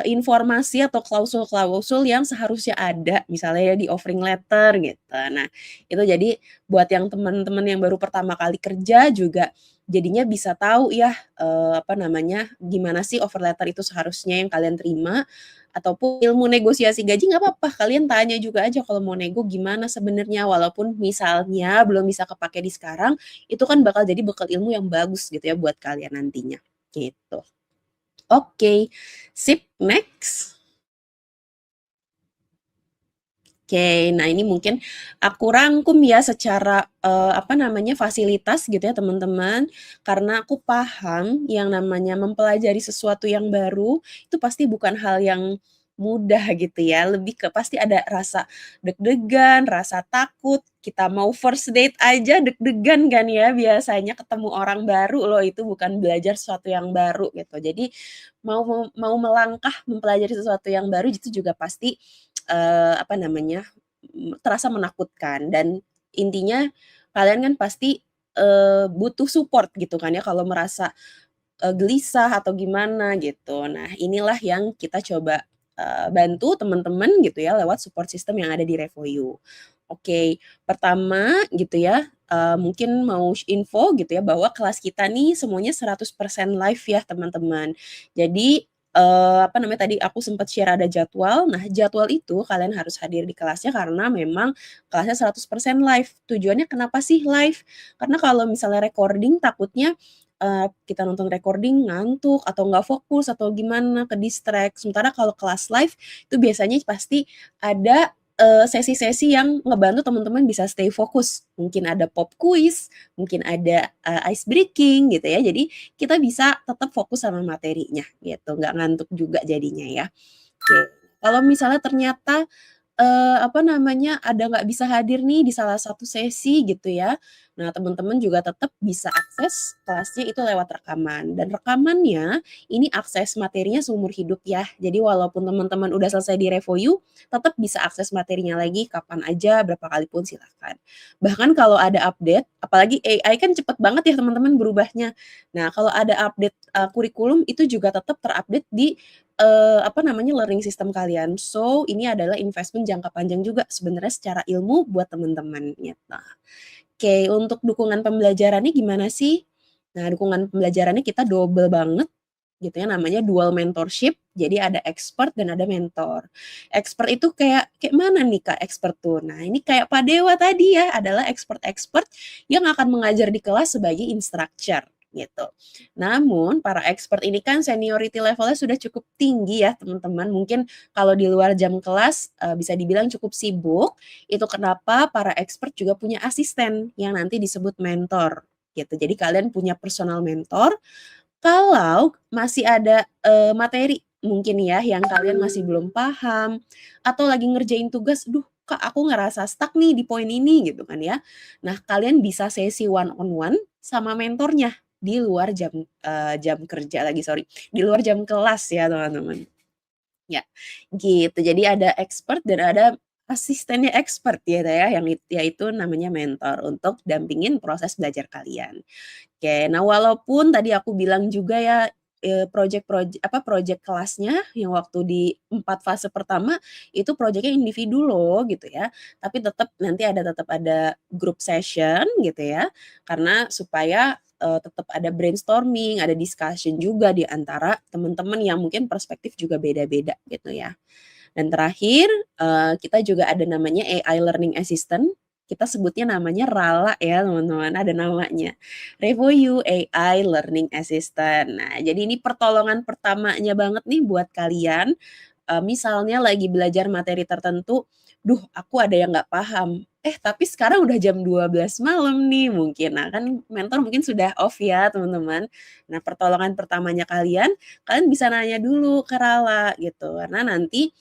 informasi atau klausul-klausul yang seharusnya ada, misalnya ya di offering letter gitu. Nah, itu jadi buat yang teman-teman yang baru pertama kali kerja juga jadinya bisa tahu ya, apa namanya, gimana sih offer letter itu seharusnya yang kalian terima, ataupun ilmu negosiasi gaji nggak apa-apa, kalian tanya juga aja kalau mau nego gimana sebenarnya, walaupun misalnya belum bisa kepakai di sekarang, itu kan bakal jadi bekal ilmu yang bagus gitu ya buat kalian nantinya, gitu. Oke, sip, next. Oke, nah ini mungkin aku rangkum ya secara, apa namanya, fasilitas gitu ya teman-teman, karena aku paham yang namanya mempelajari sesuatu yang baru, itu pasti bukan hal yang mudah gitu ya, lebih ke pasti ada rasa deg-degan, rasa takut, kita mau first date aja deg-degan kan ya biasanya ketemu orang baru loh, itu bukan belajar sesuatu yang baru gitu. Jadi mau melangkah mempelajari sesuatu yang baru itu juga pasti, apa namanya, terasa menakutkan dan intinya kalian kan pasti, butuh support gitu kan ya kalau merasa, gelisah atau gimana gitu. Nah inilah yang kita coba, bantu teman-teman gitu ya lewat support system yang ada di Revoyu. Oke, pertama gitu ya, mungkin mau info gitu ya bahwa kelas kita nih semuanya 100% live ya teman-teman. Jadi, apa namanya tadi aku sempat share ada jadwal. Nah jadwal itu kalian harus hadir di kelasnya karena memang kelasnya 100% live. Tujuannya kenapa sih live? Karena kalau misalnya recording takutnya, kita nonton recording ngantuk atau nggak fokus atau gimana, ke-distract. Sementara kalau kelas live itu biasanya pasti ada, sesi-sesi yang ngebantu teman-teman bisa stay fokus. Mungkin ada pop quiz, mungkin ada, ice breaking gitu ya. Jadi kita bisa tetap fokus sama materinya gitu, nggak ngantuk juga jadinya ya. Oke, kalau misalnya ternyata, apa namanya, ada nggak bisa hadir nih di salah satu sesi gitu ya. Nah, teman-teman juga tetap bisa akses kelasnya itu lewat rekaman dan rekamannya ini akses materinya seumur hidup ya. Jadi walaupun teman-teman udah selesai di Revoyu, tetap bisa akses materinya lagi kapan aja, berapa kali pun silakan. Bahkan kalau ada update, apalagi AI kan cepet banget ya teman-teman berubahnya. Nah, kalau ada update, kurikulum itu juga tetap terupdate di apa namanya, learning system kalian. So, ini adalah investment jangka panjang juga sebenarnya secara ilmu buat teman-teman, gitu. Oke, untuk dukungan pembelajarannya gimana sih? Nah, dukungan pembelajarannya kita double banget, gitu ya, namanya dual mentorship. Jadi ada expert dan ada mentor. Expert itu kayak kayak mana nih, Kak, expert tuh? Nah, ini kayak Pak Dewa tadi ya, adalah expert-expert yang akan mengajar di kelas sebagai instructor, gitu. Namun para expert ini kan seniority levelnya sudah cukup tinggi ya teman-teman. Mungkin kalau di luar jam kelas, bisa dibilang cukup sibuk. Itu kenapa para expert juga punya asisten yang nanti disebut mentor, gitu. Jadi kalian punya personal mentor, kalau masih ada, materi mungkin ya yang kalian masih belum paham atau lagi ngerjain tugas, "Duh Kak, aku ngerasa stuck nih di poin ini gitu kan ya. Nah, kalian bisa sesi one on one sama mentornya di luar jam kerja lagi, sorry, di luar jam kelas ya, teman-teman. Ya, gitu. Jadi ada expert dan ada asistennya expert ya, yang yaitu namanya mentor untuk dampingin proses belajar kalian. Oke, nah walaupun tadi aku bilang juga ya, project kelasnya yang waktu di 4 fase pertama itu projeknya individu loh gitu ya, tapi tetap ada group session gitu ya, karena supaya, tetap ada brainstorming, ada discussion juga di antara teman-teman yang mungkin perspektif juga beda-beda gitu ya. Dan terakhir, kita juga ada namanya AI Learning Assistant, kita sebutnya namanya RALA ya teman-teman, ada namanya. Review AI Learning Assistant. Nah, jadi ini pertolongan pertamanya banget nih buat kalian, misalnya lagi belajar materi tertentu, "Duh, aku ada yang nggak paham." Tapi sekarang udah jam 12 malam nih mungkin. Nah, kan mentor mungkin sudah off ya teman-teman. Nah, pertolongan pertamanya kalian bisa nanya dulu ke RALA gitu, karena nanti,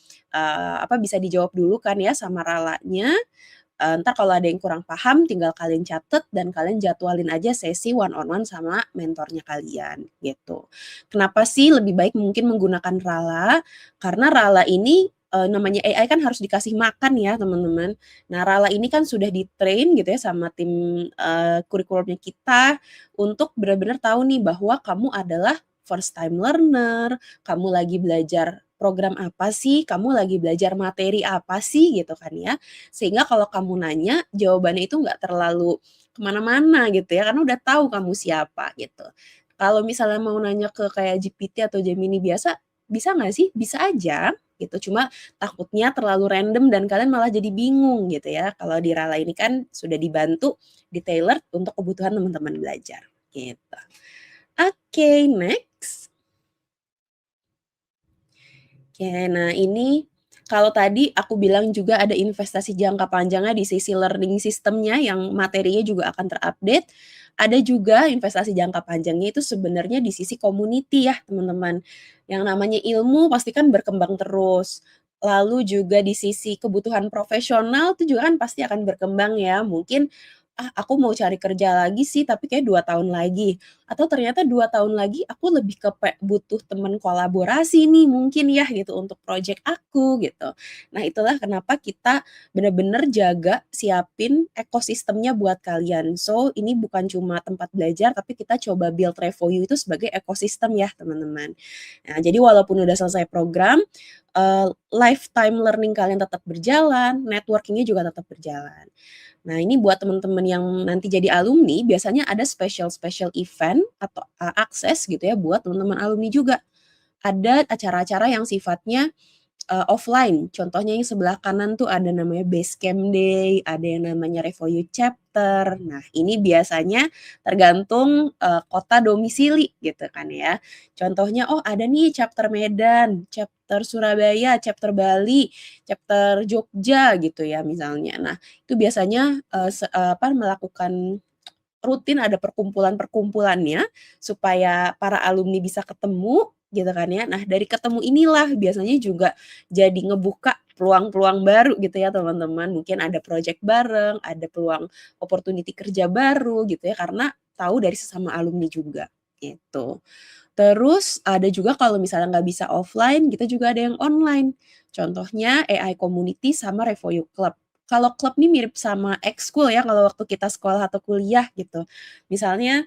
bisa dijawab dulu kan ya sama RALA-nya. Entar kalau ada yang kurang paham tinggal kalian catet dan kalian jadwalin aja sesi one on one sama mentornya kalian, gitu. Kenapa sih lebih baik mungkin menggunakan RALA? Karena RALA ini, namanya AI kan harus dikasih makan ya teman-teman. Nah, RALA ini kan sudah di-train gitu ya sama tim, kurikulumnya kita untuk benar-benar tahu nih bahwa kamu adalah first time learner, kamu lagi belajar program apa sih, kamu lagi belajar materi apa sih gitu kan ya. Sehingga kalau kamu nanya, jawabannya itu nggak terlalu kemana-mana gitu ya, karena udah tahu kamu siapa gitu. Kalau misalnya mau nanya ke kayak GPT atau Gemini biasa, bisa nggak sih? Bisa aja gitu, cuma takutnya terlalu random dan kalian malah jadi bingung gitu ya. Kalau di Rala ini kan sudah dibantu, di-tailored untuk kebutuhan teman-teman belajar gitu. Oke, next. Oke, nah ini kalau tadi aku bilang juga ada investasi jangka panjangnya di sisi learning system-nya yang materinya juga akan terupdate. Ada juga investasi jangka panjangnya itu sebenarnya di sisi community ya, teman-teman. Yang namanya ilmu pasti kan berkembang terus. Lalu juga di sisi kebutuhan profesional itu juga kan pasti akan berkembang ya. Mungkin, aku mau cari kerja lagi sih tapi kayak 2 tahun lagi. Atau ternyata 2 tahun lagi aku lebih butuh teman kolaborasi nih mungkin ya gitu untuk project aku gitu. Nah itulah kenapa kita bener-bener jaga siapin ekosistemnya buat kalian. So ini bukan cuma tempat belajar tapi kita coba build Revoyu itu sebagai ekosistem ya teman-teman. Nah jadi walaupun udah selesai program, lifetime learning kalian tetap berjalan, networking-nya juga tetap berjalan. Nah, ini buat teman-teman yang nanti jadi alumni, biasanya ada special event atau, akses gitu ya buat teman-teman alumni juga. Ada acara-acara yang sifatnya, offline. Contohnya yang sebelah kanan tuh ada namanya Basecamp Day, ada yang namanya Revoyu Chapter. Nah, ini biasanya tergantung, kota domisili gitu kan ya. Contohnya, oh ada nih chapter Medan, chapter Surabaya, chapter Bali, chapter Jogja gitu ya misalnya. Nah, itu biasanya, melakukan rutin ada perkumpulan-perkumpulannya, supaya para alumni bisa ketemu, gitu kan ya. Nah, dari ketemu inilah biasanya juga jadi ngebuka peluang-peluang baru gitu ya, teman-teman. Mungkin ada project bareng, ada peluang opportunity kerja baru gitu ya, karena tahu dari sesama alumni juga, gitu. Terus ada juga kalau misalnya nggak bisa offline, kita juga ada yang online. Contohnya AI Community sama Revoyu Club. Kalau klub nih mirip sama ekskul ya kalau waktu kita sekolah atau kuliah gitu. Misalnya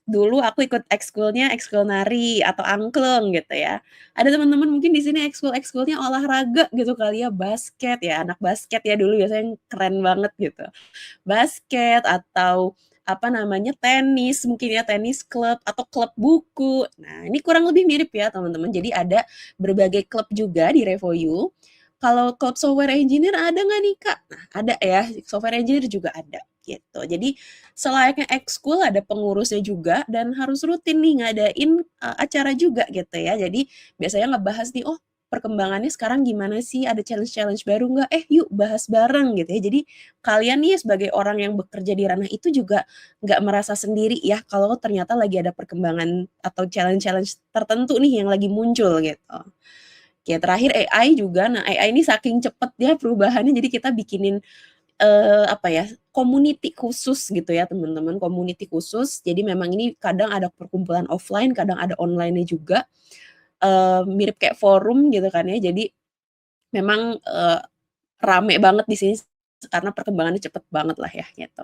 dulu aku ikut ekskulnya ekskul nari atau angklung gitu ya. Ada teman-teman mungkin di sini ekskulnya olahraga gitu kali ya, basket ya, anak basket ya dulu biasanya keren banget gitu. Basket atau apa namanya, tenis mungkin ya, tenis klub atau klub buku. Nah, ini kurang lebih mirip ya teman-teman. Jadi ada berbagai klub juga di Revoyu. Kalau klub software engineer ada nggak nih Kak? Nah, ada ya, software engineer juga ada gitu. Jadi selayaknya ekskul ada pengurusnya juga dan harus rutin nih ngadain acara juga gitu ya. Jadi biasanya ngebahas nih, oh perkembangannya sekarang gimana sih? Ada challenge-challenge baru nggak? Yuk bahas bareng gitu ya. Jadi kalian nih sebagai orang yang bekerja di ranah itu juga nggak merasa sendiri ya kalau ternyata lagi ada perkembangan atau challenge-challenge tertentu nih yang lagi muncul gitu. Oke, terakhir AI juga. Nah, AI ini saking cepetnya perubahannya, jadi kita bikinin apa ya, community khusus gitu ya teman-teman, community khusus. Jadi memang ini kadang ada perkumpulan offline, kadang ada online-nya juga, mirip kayak forum gitu kan ya. Jadi memang, rame banget di sini karena perkembangannya cepet banget lah ya gitu.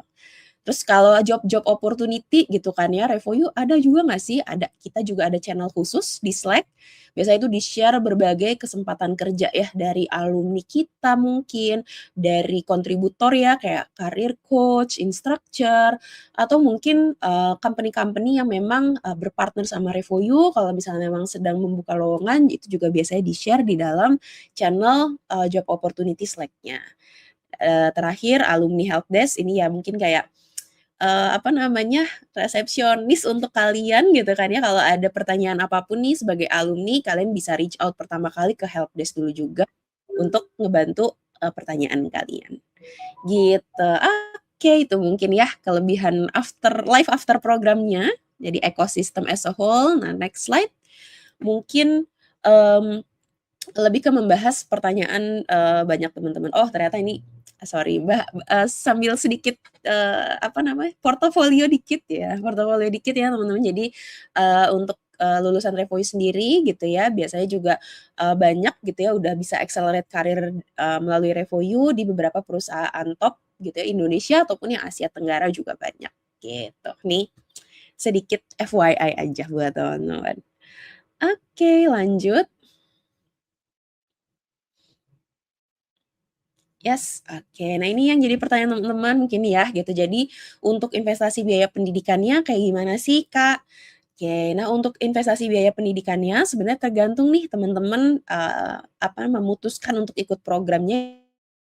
Terus kalau job-job opportunity gitu kan ya, Revoyu ada juga nggak sih? Ada, kita juga ada channel khusus di Slack. Biasanya itu di-share berbagai kesempatan kerja ya dari alumni kita mungkin, dari kontributor ya kayak career coach, instructor, atau mungkin company-company yang memang berpartner sama Revoyu. Kalau misalnya memang sedang membuka lowongan, itu juga biasanya di-share di dalam channel job opportunity Slack-nya. Terakhir alumni helpdesk ini ya mungkin kayak apa namanya, resepsionis untuk kalian gitu kan ya, kalau ada pertanyaan apapun nih sebagai alumni, kalian bisa reach out pertama kali ke helpdesk dulu juga untuk ngebantu, pertanyaan kalian, gitu. Oke, itu mungkin ya kelebihan life after programnya, jadi ekosistem as a whole. Nah, next slide, mungkin, mmm, lebih ke membahas pertanyaan, banyak teman-teman. Oh, ternyata ini sorry, sambil sedikit, apa namanya, portofolio dikit ya teman-teman. Jadi, untuk, lulusan Revoyu sendiri gitu ya, biasanya juga, banyak gitu ya udah bisa accelerate karir, melalui Revoyu di beberapa perusahaan top gitu ya, Indonesia ataupun yang Asia Tenggara juga banyak, gitu. Nih, sedikit FYI aja buat teman-teman. Oke, lanjut. Yes, oke. Nah, ini yang jadi pertanyaan teman-teman mungkin ya gitu. Jadi untuk investasi biaya pendidikannya kayak gimana sih, Kak? Oke, nah untuk investasi biaya pendidikannya sebenarnya tergantung nih teman-teman, apa, memutuskan untuk ikut programnya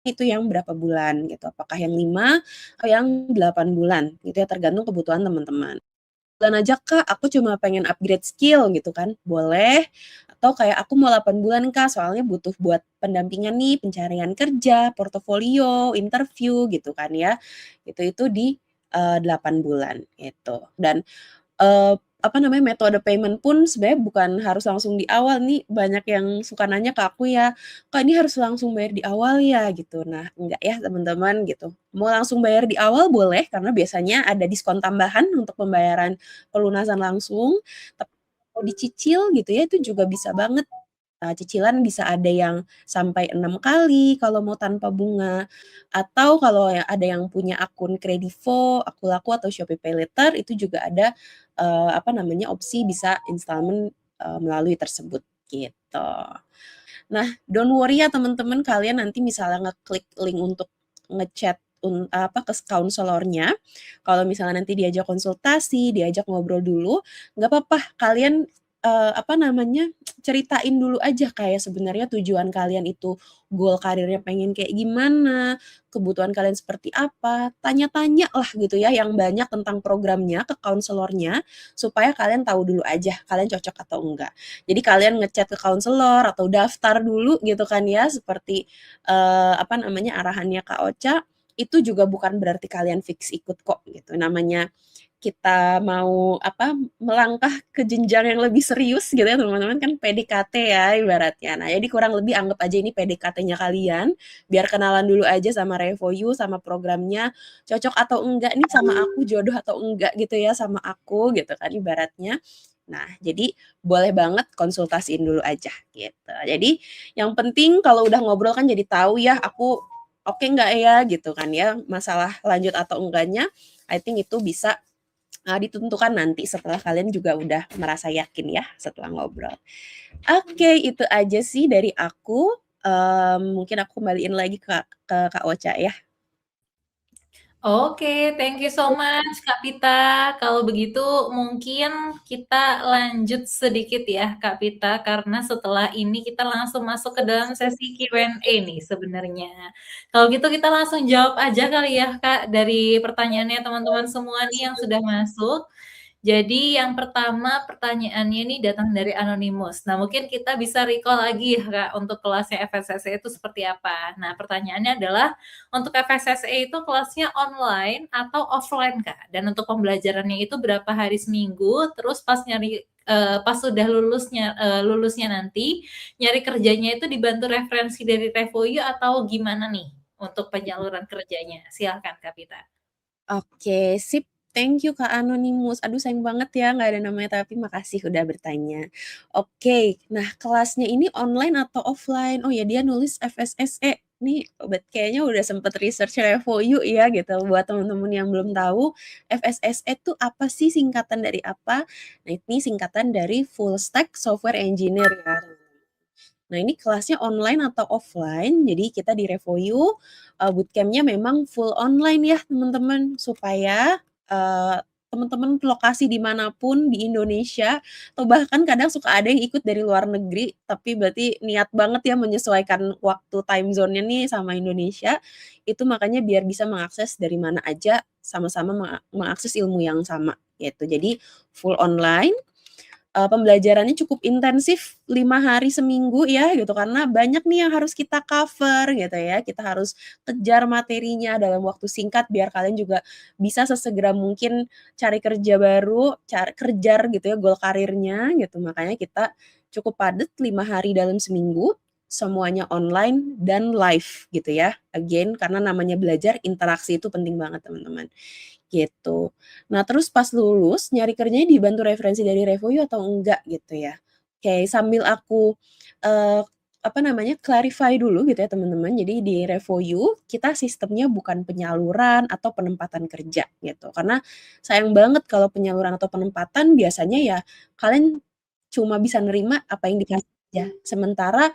itu yang berapa bulan gitu. Apakah yang 5 atau yang 8 bulan gitu ya, tergantung kebutuhan teman-teman. Bulan aja, Kak, aku cuma pengen upgrade skill gitu kan, boleh. Atau kayak aku mau 8 bulan, Kak, soalnya butuh buat pendampingan nih, pencarian kerja, portofolio, interview gitu kan ya. Itu di, 8 bulan gitu. Dan apa namanya, metode payment pun sebenarnya bukan harus langsung di awal nih, banyak yang suka nanya ke aku ya, "Kak, ini harus langsung bayar di awal ya?" Gitu. Nah, enggak ya teman-teman gitu. Mau langsung bayar di awal boleh, karena biasanya ada diskon tambahan untuk pembayaran pelunasan langsung, tapi kalau dicicil gitu ya, itu juga bisa banget. Cicilan bisa ada yang sampai 6 kali kalau mau tanpa bunga, atau kalau ada yang punya akun Kredivo, Akulaku, atau Shopee PayLater itu juga ada, apa namanya, opsi bisa installment, melalui tersebut, gitu. Nah, don't worry ya teman-teman, kalian nanti misalnya ngeklik link untuk ngechat apa, ke counselor-nya, kalau misalnya nanti diajak konsultasi, diajak ngobrol dulu, nggak apa-apa, kalian, apa namanya, ceritain dulu aja kayak sebenarnya tujuan kalian itu goal karirnya pengen kayak gimana, kebutuhan kalian seperti apa, tanya-tanya lah gitu ya yang banyak tentang programnya ke counselor-nya, supaya kalian tahu dulu aja kalian cocok atau enggak. Jadi kalian ngechat ke counselor atau daftar dulu gitu kan ya, seperti, apa namanya, arahannya Kak Ocha, itu juga bukan berarti kalian fix ikut kok gitu. Namanya kita mau apa, melangkah ke jenjang yang lebih serius gitu ya teman-teman, kan PDKT ya ibaratnya. Nah, jadi kurang lebih anggap aja ini PDKT-nya kalian, biar kenalan dulu aja sama Revoyu, sama programnya, cocok atau enggak nih sama aku, jodoh atau enggak gitu ya sama aku gitu kan ibaratnya. Nah, jadi boleh banget konsultasiin dulu aja gitu. Jadi yang penting kalau udah ngobrol kan jadi tahu ya aku oke nggak ya gitu kan ya, masalah lanjut atau enggaknya, I think itu bisa ditentukan nanti setelah kalian juga udah merasa yakin ya setelah ngobrol. Oke, itu aja sih dari aku, mungkin aku kembaliin lagi ke Kak Ocha ya. Oke, thank you so much Kak Pita. Kalau begitu mungkin kita lanjut sedikit ya Kak Pita, karena setelah ini kita langsung masuk ke dalam sesi Q&A nih sebenarnya. Kalau gitu kita langsung jawab aja kali ya Kak, dari pertanyaannya teman-teman semua nih yang sudah masuk. Jadi yang pertama pertanyaannya ini datang dari Anonymous. Nah, mungkin kita bisa recall lagi ya Kak, untuk kelasnya FSSE itu seperti apa. Nah, pertanyaannya adalah untuk FSSE itu kelasnya online atau offline Kak? Dan untuk pembelajarannya itu berapa hari seminggu? Terus pas nyari pas sudah lulusnya nanti, nyari kerjanya itu dibantu referensi dari Revoyu atau gimana nih untuk penyaluran kerjanya? Silakan Kak Vita. Oke, sip. Thank you Kak Anonymous. Aduh sayang banget ya nggak ada namanya, tapi makasih udah bertanya. Oke, nah kelasnya ini online atau offline? Oh ya dia nulis FSSE. Nih kayaknya udah sempet research Revoyu ya gitu. Buat teman-teman yang belum tahu, FSSE itu apa sih, singkatan dari apa? Nah ini singkatan dari Full Stack Software Engineer ya. Nah ini kelasnya online atau offline, jadi kita di Revoyu, bootcamp-nya memang full online ya teman-teman, supaya, teman-teman lokasi dimanapun di Indonesia, atau bahkan kadang suka ada yang ikut dari luar negeri, tapi berarti niat banget ya menyesuaikan waktu time zone-nya nih sama Indonesia, itu makanya biar bisa mengakses dari mana aja, sama-sama mengakses ilmu yang sama, gitu. Jadi full online, pembelajarannya cukup intensif 5 hari seminggu ya gitu, karena banyak nih yang harus kita cover gitu ya. Kita harus kejar materinya dalam waktu singkat biar kalian juga bisa sesegera mungkin cari kerja baru, kejar gitu ya goal karirnya gitu. Makanya kita cukup padat 5 hari dalam seminggu, semuanya online dan live gitu ya. Again, karena namanya belajar, interaksi itu penting banget teman-teman, gitu. Nah, terus pas lulus nyari kerjanya dibantu referensi dari Revoyu atau enggak gitu ya. Oke, sambil aku, eee, apa namanya, clarify dulu gitu ya teman-teman. Jadi di Revoyu kita sistemnya bukan penyaluran atau penempatan kerja gitu. Karena sayang banget kalau penyaluran atau penempatan biasanya ya kalian cuma bisa nerima apa yang dikasih aja. Sementara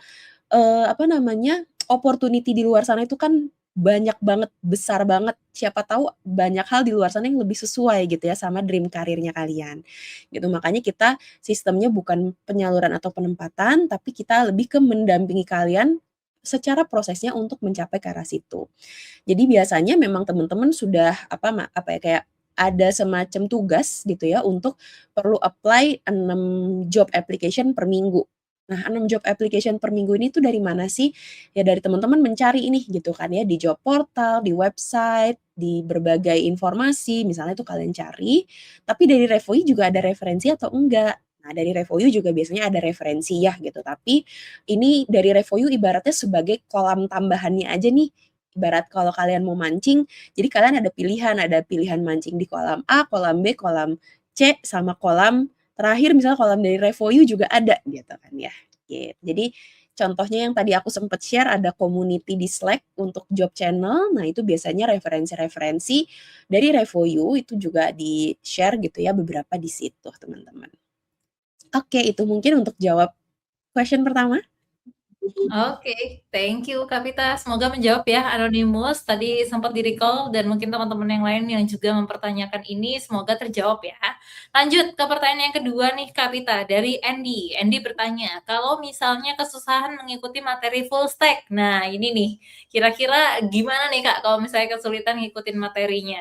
apa namanya, opportunity di luar sana itu kan banyak banget, besar banget. Siapa tahu banyak hal di luar sana yang lebih sesuai gitu ya sama dream karirnya kalian, gitu. Makanya kita sistemnya bukan penyaluran atau penempatan, tapi kita lebih ke mendampingi kalian secara prosesnya untuk mencapai ke arah situ. Jadi biasanya memang teman-teman sudah apa ya, kayak ada semacam tugas gitu ya untuk perlu apply 6 job application per minggu. Nah, 6 job application per minggu ini tuh dari mana sih? Ya dari teman-teman mencari ini gitu kan ya di job portal, di website, di berbagai informasi, misalnya itu kalian cari, tapi dari Revoyu juga ada referensi atau enggak. Nah, dari Revoyu juga biasanya ada referensi ya gitu, tapi ini dari Revoyu ibaratnya sebagai kolam tambahannya aja nih. Ibarat kalau kalian mau mancing, jadi kalian ada pilihan mancing di kolam A, kolam B, kolam C, sama kolam terakhir misalnya kolam dari Revoyu juga ada gitu kan ya, gitu. Jadi contohnya yang tadi aku sempat share ada community di Slack untuk job channel, nah itu biasanya referensi-referensi dari Revoyu itu juga di-share gitu ya beberapa di situ teman-teman. Oke, itu mungkin untuk jawab question pertama. Oke, thank you Kak Vita. Semoga menjawab ya Anonymous. Tadi sempat di-recall dan mungkin teman-teman yang lain yang juga mempertanyakan ini semoga terjawab ya. Lanjut ke pertanyaan yang kedua nih Kak Vita dari Andy. Andy bertanya, kalau misalnya kesusahan mengikuti materi full stack. Nah, ini nih, kira-kira gimana nih Kak kalau misalnya kesulitan ngikutin materinya?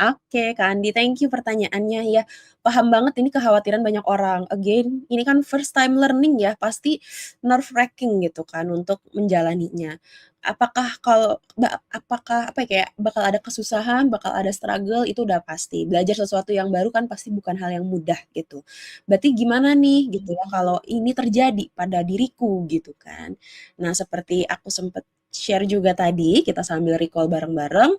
Oke, Kak Andi, thank you pertanyaannya. Ya, paham banget ini kekhawatiran banyak orang. Again, ini kan first time learning ya, pasti nerve wracking gitu kan untuk menjalaninya. Apakah apa ya, kayak bakal ada kesusahan, bakal ada struggle, itu udah pasti. Belajar sesuatu yang baru kan pasti bukan hal yang mudah gitu. Berarti gimana nih gitu ya kalau ini terjadi pada diriku gitu kan. Nah, seperti aku sempet share juga tadi, kita sambil recall bareng-bareng,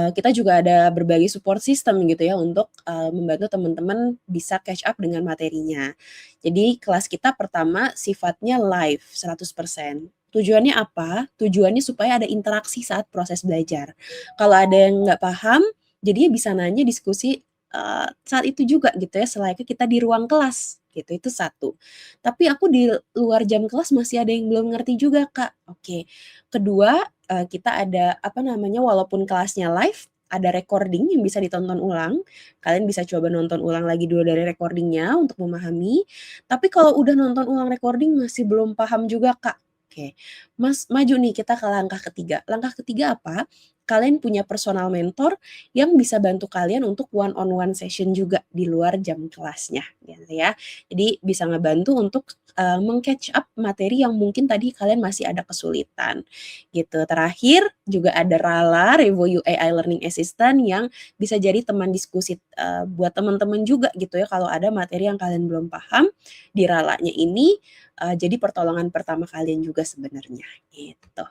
kita juga ada berbagai support system gitu ya untuk, membantu teman-teman bisa catch up dengan materinya. Jadi kelas kita pertama sifatnya live 100%. Tujuannya apa? Tujuannya supaya ada interaksi saat proses belajar. Kalau ada yang nggak paham, jadinya bisa nanya diskusi, saat itu juga gitu ya, selayaknya kita di ruang kelas gitu, itu satu. Tapi aku di luar jam kelas masih ada yang belum ngerti juga, Kak. Oke. Kedua, kita ada apa namanya, walaupun kelasnya live, ada recording yang bisa ditonton ulang. Kalian bisa coba nonton ulang lagi dulu dari recording-nya untuk memahami. Tapi kalau udah nonton ulang recording masih belum paham juga, Kak. Oke, maju nih kita ke langkah ketiga. Langkah ketiga apa? kalian punya personal mentor yang bisa bantu kalian untuk one on one session juga di luar jam kelasnya gitu ya. Jadi bisa ngebantu untuk meng-catch up materi yang mungkin tadi kalian masih ada kesulitan gitu. Terakhir juga ada Rala, Revo You AI Learning Assistant yang bisa jadi teman diskusi buat teman-teman juga gitu ya, kalau ada materi yang kalian belum paham di Ralanya ini jadi pertolongan pertama kalian juga sebenarnya gitu.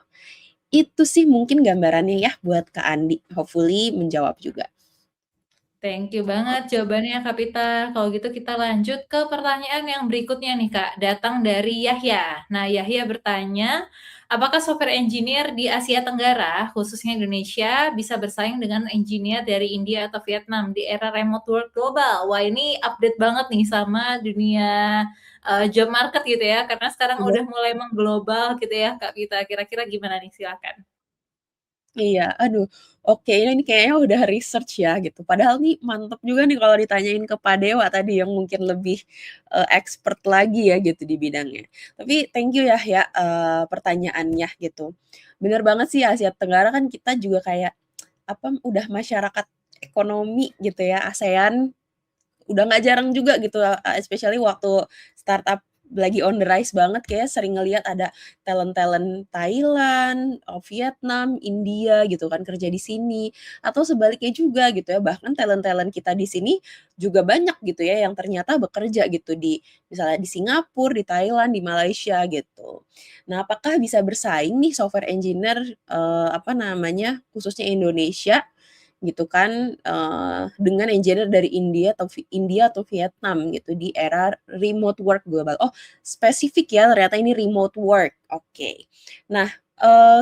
Itu sih mungkin gambarannya ya buat Kak Andi, hopefully menjawab juga. Thank you banget jawabannya Kak Pita. Kalau gitu kita lanjut ke pertanyaan yang berikutnya nih Kak, datang dari Yahya. Nah, Yahya bertanya, apakah software engineer di Asia Tenggara, khususnya Indonesia, bisa bersaing dengan engineer dari India atau Vietnam di era remote work global? Wah, ini update banget nih sama dunia job market gitu ya, karena sekarang Iya. udah mulai mengglobal gitu ya Kak Pita. Kira-kira gimana nih? Silakan. Iya, aduh, oke, ini kayaknya udah research ya gitu. Padahal nih mantep juga nih kalau ditanyain ke Pak Dewa tadi yang mungkin lebih expert lagi ya gitu di bidangnya. Tapi thank you ya pertanyaannya gitu. Bener banget sih Asia Tenggara kan kita juga kayak apa udah masyarakat ekonomi gitu ya ASEAN udah nggak jarang juga gitu, especially waktu startup lagi on the rise banget kayak sering ngelihat ada talent-talent Thailand, Vietnam, India gitu kan kerja di sini atau sebaliknya juga gitu ya bahkan talent-talent kita di sini juga banyak gitu ya yang ternyata bekerja gitu di misalnya di Singapura, di Thailand, di Malaysia gitu. Nah, apakah bisa bersaing nih software engineer apa namanya khususnya Indonesia gitu kan dengan engineer dari India atau Vietnam gitu di era remote work global. Oh, spesifik ya ternyata ini remote work. Oke. Nah,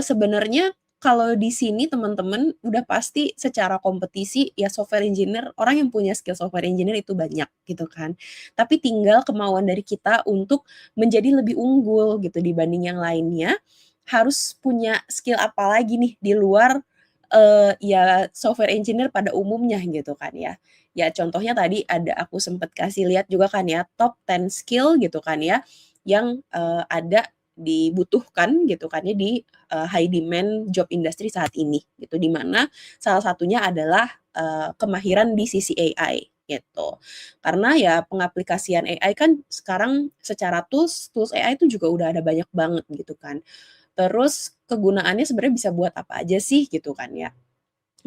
sebenarnya kalau di sini teman-teman udah pasti secara kompetisi ya software engineer, orang yang punya skill software engineer itu banyak gitu kan. Tapi tinggal kemauan dari kita untuk menjadi lebih unggul gitu dibanding yang lainnya, harus punya skill apa lagi nih di luar ya software engineer pada umumnya gitu kan ya. Ya contohnya tadi ada aku sempat kasih lihat juga kan ya top 10 skill gitu kan ya yang ada dibutuhkan gitu kan ya di high demand job industry saat ini gitu di mana salah satunya adalah kemahiran di sisi AI gitu. Karena ya pengaplikasian AI kan sekarang secara tools AI itu juga udah ada banyak banget gitu kan. Terus kegunaannya sebenarnya bisa buat apa aja sih gitu kan ya.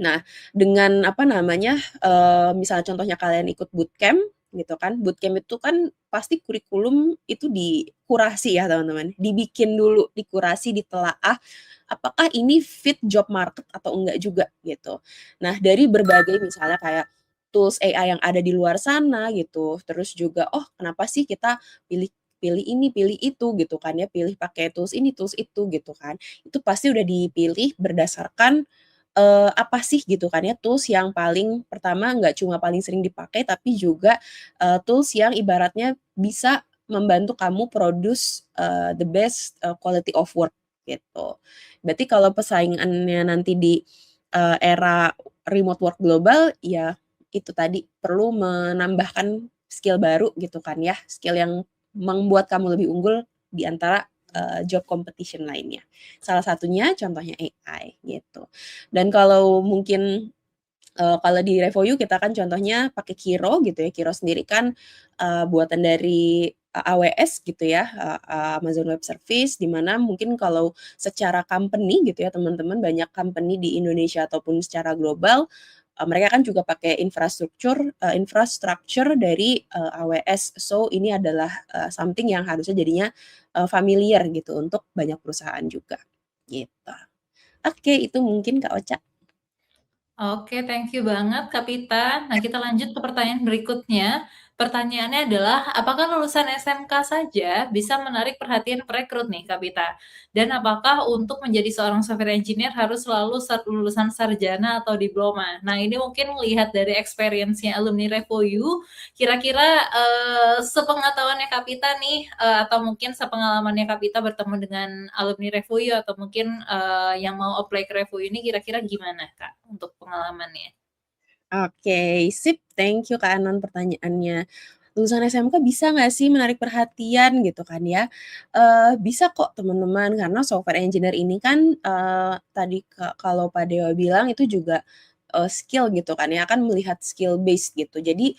Nah, dengan apa namanya, misalnya contohnya kalian ikut bootcamp gitu kan, bootcamp itu kan pasti kurikulum itu dikurasi ya teman-teman, dibikin dulu, dikurasi, ditelaah, apakah ini fit job market atau enggak juga gitu. Nah, dari berbagai misalnya kayak tools AI yang ada di luar sana gitu, terus juga, oh kenapa sih kita pilih pilih ini, pilih itu gitu kan ya, pilih pakai tools ini, tools itu gitu kan. Itu pasti udah dipilih berdasarkan apa sih gitu kan ya, tools yang paling pertama nggak cuma paling sering dipakai, tapi juga, tools yang ibaratnya bisa membantu kamu produce, the best, quality of work gitu. Berarti kalau persaingannya nanti di, era remote work global, ya itu tadi perlu menambahkan skill baru gitu kan ya, skill yang membuat kamu lebih unggul di antara, job competition lainnya. Salah satunya contohnya AI gitu. Dan kalau mungkin, kalau di Revoyu kita kan contohnya pakai Kiro gitu ya, Kiro sendiri kan, buatan dari AWS gitu ya, Amazon Web Service, di mana mungkin kalau secara company gitu ya teman-teman, banyak company di Indonesia ataupun secara global, mereka kan juga pakai infrastructure dari, AWS. So ini adalah, something yang harusnya jadinya, familiar gitu untuk banyak perusahaan juga, gitu. Oke, itu mungkin Kak Ocha. Oke, thank you banget Kak Pita. Nah, kita lanjut ke pertanyaan berikutnya. Pertanyaannya adalah, apakah lulusan SMK saja bisa menarik perhatian perekrut nih Kak Pita? Dan apakah untuk menjadi seorang software engineer harus selalu lulusan sarjana atau diploma? Nah, ini mungkin melihat dari experience-nya alumni Revoyu, kira-kira sepengetahuannya Kak Pita nih, atau mungkin sepengalamannya Kak Pita bertemu dengan alumni Revoyu atau mungkin yang mau apply ke Revoyu ini kira-kira gimana Kak untuk pengalamannya? Oke, sip. Thank you Kak Anon pertanyaannya. lulusan SMK bisa nggak sih menarik perhatian gitu kan ya. Bisa kok teman-teman, karena software engineer ini kan, tadi kalau Pak Dewa bilang itu juga, skill gitu kan ya, akan melihat skill based gitu. Jadi,